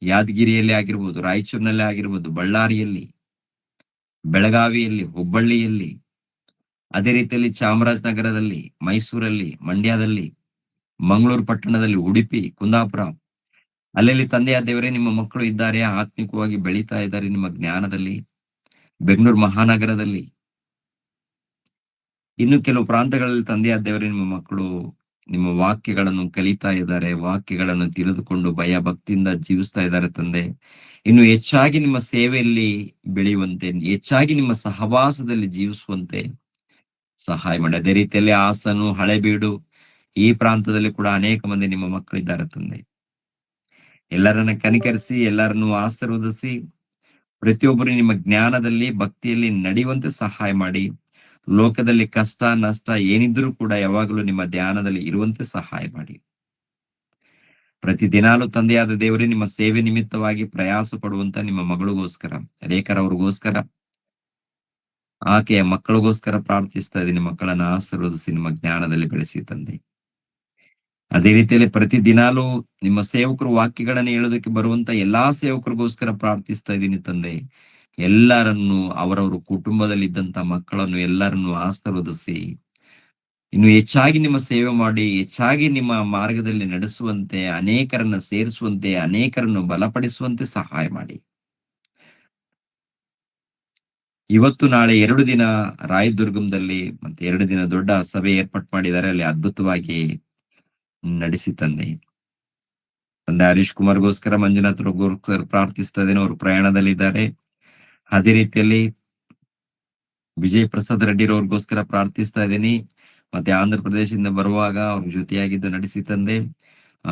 ಯಾದಗಿರಿಯಲ್ಲಿ ಆಗಿರ್ಬೋದು, ರಾಯಚೂರಿನಲ್ಲಿ ಆಗಿರ್ಬೋದು, ಬಳ್ಳಾರಿಯಲ್ಲಿ, ಬೆಳಗಾವಿಯಲ್ಲಿ, ಹುಬ್ಬಳ್ಳಿಯಲ್ಲಿ, ಅದೇ ರೀತಿಯಲ್ಲಿ ಚಾಮರಾಜನಗರದಲ್ಲಿ, ಮೈಸೂರಲ್ಲಿ, ಮಂಡ್ಯದಲ್ಲಿ, ಮಂಗಳೂರು ಪಟ್ಟಣದಲ್ಲಿ, ಉಡುಪಿ, ಕುಂದಾಪುರ, ಅಲ್ಲಲ್ಲಿ ತಂದೆಯ ದೇವರೇ ನಿಮ್ಮ ಮಕ್ಕಳು ಇದ್ದಾರೆ, ಆತ್ಮಿಕವಾಗಿ ಬೆಳೀತಾ ಇದ್ದಾರೆ ನಿಮ್ಮ ಜ್ಞಾನದಲ್ಲಿ. ಬೆಂಗಳೂರು ಮಹಾನಗರದಲ್ಲಿ, ಇನ್ನು ಕೆಲವು ಪ್ರಾಂತಗಳಲ್ಲಿ ತಂದೆಯ ದೇವರೇ ನಿಮ್ಮ ಮಕ್ಕಳು ನಿಮ್ಮ ವಾಕ್ಯಗಳನ್ನು ಕಲಿತಾ ಇದ್ದಾರೆ, ವಾಕ್ಯಗಳನ್ನು ತಿಳಿದುಕೊಂಡು ಭಯ ಭಕ್ತಿಯಿಂದ ಜೀವಿಸ್ತಾ ಇದ್ದಾರೆ ತಂದೆ. ಇನ್ನು ಹೆಚ್ಚಾಗಿ ನಿಮ್ಮ ಸೇವೆಯಲ್ಲಿ ಬೆಳೆಯುವಂತೆ, ಹೆಚ್ಚಾಗಿ ನಿಮ್ಮ ಸಹವಾಸದಲ್ಲಿ ಜೀವಿಸುವಂತೆ ಸಹಾಯ ಮಾಡಿ. ಅದೇ ರೀತಿಯಲ್ಲಿ ಹಾಸನು, ಹಳೆಬೀಡು, ಈ ಪ್ರಾಂತದಲ್ಲಿ ಕೂಡ ಅನೇಕ ಮಂದಿ ನಿಮ್ಮ ಮಕ್ಕಳಿದ್ದಾರೆ ತಂದೆ. ಎಲ್ಲರನ್ನ ಕನಿಕರಿಸಿ, ಎಲ್ಲರನ್ನು ಆಶೀರ್ವದಿಸಿ, ಪ್ರತಿಯೊಬ್ಬರು ನಿಮ್ಮ ಜ್ಞಾನದಲ್ಲಿ, ಭಕ್ತಿಯಲ್ಲಿ ನಡೆಯುವಂತೆ ಸಹಾಯ ಮಾಡಿ. ಲೋಕದಲ್ಲಿ ಕಷ್ಟ ನಷ್ಟ ಏನಿದ್ರೂ ಕೂಡ ಯಾವಾಗಲೂ ನಿಮ್ಮ ಧ್ಯಾನದಲ್ಲಿ ಇರುವಂತೆ ಸಹಾಯ ಮಾಡಿ. ಪ್ರತಿದಿನಾಲು ತಂದೆಯಾದ ದೇವರೇ, ನಿಮ್ಮ ಸೇವೆ ನಿಮಿತ್ತವಾಗಿ ಪ್ರಯಾಸ ಪಡುವಂತ ನಿಮ್ಮ ಮಗಳಿಗೋಸ್ಕರ, ರೇಖರವ್ರಿಗೋಸ್ಕರ, ಆಕೆಯ ಮಕ್ಕಳಿಗೋಸ್ಕರ ಪ್ರಾರ್ಥಿಸ್ತಾ ಇದ್ದೀನಿ. ಮಕ್ಕಳನ್ನ ಆಶೀರ್ವದಿಸಿ ನಿಮ್ಮ ಜ್ಞಾನದಲ್ಲಿ ಬೆಳೆಸಿ ತಂದೆ. ಅದೇ ರೀತಿಯಲ್ಲಿ ಪ್ರತಿದಿನಾಲು ನಿಮ್ಮ ಸೇವಕರು ವಾಕ್ಯಗಳನ್ನ ಹೇಳೋದಕ್ಕೆ ಬರುವಂತ ಎಲ್ಲಾ ಸೇವಕರಿಗೋಸ್ಕರ ಪ್ರಾರ್ಥಿಸ್ತಾ ಇದ್ದೀನಿ ತಂದೆ. ಎಲ್ಲರನ್ನು, ಅವರವರು ಕುಟುಂಬದಲ್ಲಿ ಇದ್ದಂತ ಮಕ್ಕಳನ್ನು ಎಲ್ಲರನ್ನು ಆಶೀರ್ವದಿಸಿ, ಇನ್ನು ಹೆಚ್ಚಾಗಿ ನಿಮ್ಮ ಸೇವೆ ಮಾಡಿ, ಹೆಚ್ಚಾಗಿ ನಿಮ್ಮ ಮಾರ್ಗದಲ್ಲಿ ನಡೆಸುವಂತೆ, ಅನೇಕರನ್ನ ಸೇರಿಸುವಂತೆ, ಅನೇಕರನ್ನು ಬಲಪಡಿಸುವಂತೆ ಸಹಾಯ ಮಾಡಿ. ಇವತ್ತು ನಾಳೆ 2 ದಿನ ರಾಯದುರ್ಗಂದಲ್ಲಿ ಮತ್ತೆ 2 ದಿನ ದೊಡ್ಡ ಸಭೆ ಏರ್ಪಾಟ್ ಮಾಡಿದ್ದಾರೆ. ಅಲ್ಲಿ ಅದ್ಭುತವಾಗಿ ನಡೆಸಿ ತಂದೆ. ತಂದೆ ಹರೀಶ್ ಕುಮಾರ್ಗೋಸ್ಕರ, ಮಂಜುನಾಥ್‌ಗೋಸ್ಕರ ಪ್ರಾರ್ಥಿಸ್ತಾ ಇದ್ದೇನೆ. ಅವರು ಪ್ರಯಾಣದಲ್ಲಿದ್ದಾರೆ. ಅದೇ ರೀತಿಯಲ್ಲಿ ವಿಜಯ್ ಪ್ರಸಾದ್ ರೆಡ್ಡಿರವ್ರಿಗೋಸ್ಕರ ಪ್ರಾರ್ಥಿಸ್ತಾ ಇದ್ದೀನಿ. ಮತ್ತೆ ಆಂಧ್ರ ಪ್ರದೇಶದಿಂದ ಬರುವಾಗ ಅವ್ರ ಜೊತೆಯಾಗಿದ್ದು ನಡೆಸಿ ತಂದೆ.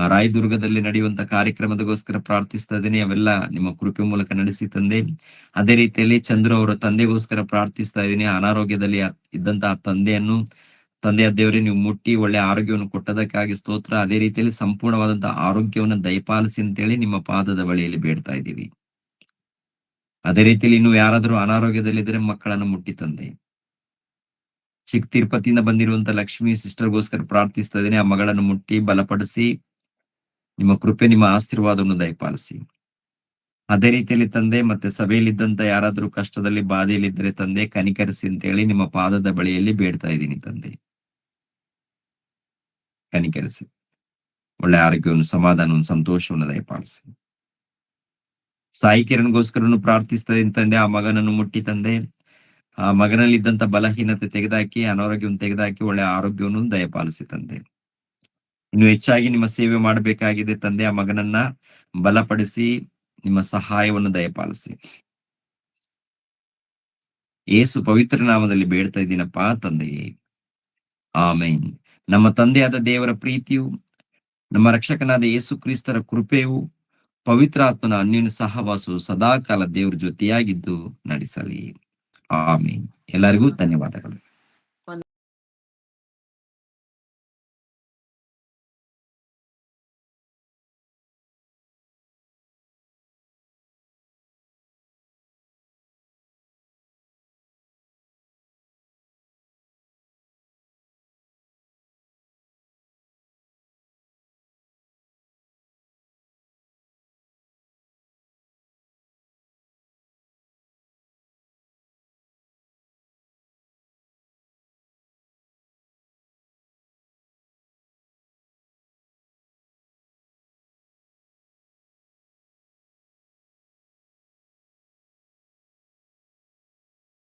ರಾಯದುರ್ಗದಲ್ಲಿ ನಡೆಯುವಂತ ಕಾರ್ಯಕ್ರಮದಗೋಸ್ಕರ ಪ್ರಾರ್ಥಿಸ್ತಾ ಇದ್ದೀನಿ. ಅವೆಲ್ಲ ನಿಮ್ಮ ಕೃಪೆ ಮೂಲಕ ನಡೆಸಿ ತಂದೆ. ಅದೇ ರೀತಿಯಲ್ಲಿ ಚಂದ್ರು ಅವರ ತಂದೆಗೋಸ್ಕರ ಪ್ರಾರ್ಥಿಸ್ತಾ ಇದ್ದೀನಿ. ಅನಾರೋಗ್ಯದಲ್ಲಿ ಇದ್ದಂತಹ ತಂದೆಯ ದೇವರೇ ನೀವು ಮುಟ್ಟಿ ಒಳ್ಳೆ ಆರೋಗ್ಯವನ್ನು ಕೊಟ್ಟದಕ್ಕಾಗಿ ಸ್ತೋತ್ರ. ಅದೇ ರೀತಿಯಲ್ಲಿ ಸಂಪೂರ್ಣವಾದಂತಹ ಆರೋಗ್ಯವನ್ನು ದಯಪಾಲಿಸಿ ಅಂತೇಳಿ ನಿಮ್ಮ ಪಾದದ ಬಳಿಯಲ್ಲಿ ಬೇಡ್ತಾ ಇದ್ದೀವಿ. ಅದೇ ರೀತಿಯಲ್ಲಿ ಇನ್ನು ಯಾರಾದರೂ ಅನಾರೋಗ್ಯದಲ್ಲಿದ್ದರೆ ಮಕ್ಕಳನ್ನು ಮುಟ್ಟಿ ತಂದೆ. ಚಿಕ್ಕ ತಿರುಪತಿಯಿಂದ ಬಂದಿರುವಂತ ಲಕ್ಷ್ಮಿ ಸಿಸ್ಟರ್ಗೋಸ್ಕರ ಪ್ರಾರ್ಥಿಸ್ತಾ ಇದ್ದೀನಿ. ಆ ಮಗಳನ್ನು ಮುಟ್ಟಿ ಬಲಪಡಿಸಿ ನಿಮ್ಮ ಕೃಪೆ, ನಿಮ್ಮ ಆಶೀರ್ವಾದವನ್ನು ದಯಪಾಲಿಸಿ. ಅದೇ ರೀತಿಯಲ್ಲಿ ತಂದೆ, ಮತ್ತೆ ಸಭೆಯಲ್ಲಿದ್ದಂತ ಯಾರಾದರೂ ಕಷ್ಟದಲ್ಲಿ ಬಾಧೆಯಲ್ಲಿದ್ದರೆ ತಂದೆ ಕನಿಕರಿಸಿ ಅಂತೇಳಿ ನಿಮ್ಮ ಪಾದದ ಬಳಿಯಲ್ಲಿ ಬೇಡ್ತಾ ಇದ್ದೀನಿ ತಂದೆ. ಕನಿಕರಿಸಿ ಒಳ್ಳೆ ಆರೋಗ್ಯವನ್ನು, ಸಮಾಧಾನವನ್ನು, ಸಂತೋಷವನ್ನು ದಯಪಾಲಿಸಿ. ಸಾಯಿ ಕಿರಣ್‌ಗೋಸ್ಕರನು ಪ್ರಾರ್ಥಿಸ್ತಾ ಇದ್ದೀನಿ ತಂದೆ. ಆ ಮಗನನ್ನು ಮುಟ್ಟಿ ತಂದೆ. ಆ ಮಗನಲ್ಲಿದ್ದಂತ ಬಲಹೀನತೆ ತೆಗೆದಾಕಿ, ಅನಾರೋಗ್ಯವನ್ನು ತೆಗೆದಾಕಿ ಒಳ್ಳೆ ಆರೋಗ್ಯವನ್ನು ದಯಪಾಲಿಸಿ ತಂದೆ. ಇನ್ನು ಹೆಚ್ಚಾಗಿ ನಿಮ್ಮ ಸೇವೆ ಮಾಡಬೇಕಾಗಿದೆ ತಂದೆ. ಆ ಮಗನನ್ನ ಬಲಪಡಿಸಿ ನಿಮ್ಮ ಸಹಾಯವನ್ನು ದಯಪಾಲಿಸಿ. ಯೇಸು ಪವಿತ್ರ ನಾಮದಲ್ಲಿ ಬೇಡ್ತಾ ಇದ್ದೀನಪ್ಪ ತಂದೆಯೇ, ಆಮೇನ್. ನಮ್ಮ ತಂದೆಯಾದ ದೇವರ ಪ್ರೀತಿಯು, ನಮ್ಮ ರಕ್ಷಕನಾದ ಯೇಸು ಕ್ರಿಸ್ತರ ಕೃಪೆಯು, ಪವಿತ್ರ ಆತ್ಮನ ಅನ್ಯೋನ್ಯ ಸಹವಾಸವು ಸದಾಕಾಲ ದೇವರ ಜೊತೆಯಾಗಿದ್ದು ನಡೆಸಲಿ. ಆಮೇನ್. ಎಲ್ಲರಿಗೂ ಧನ್ಯವಾದಗಳು.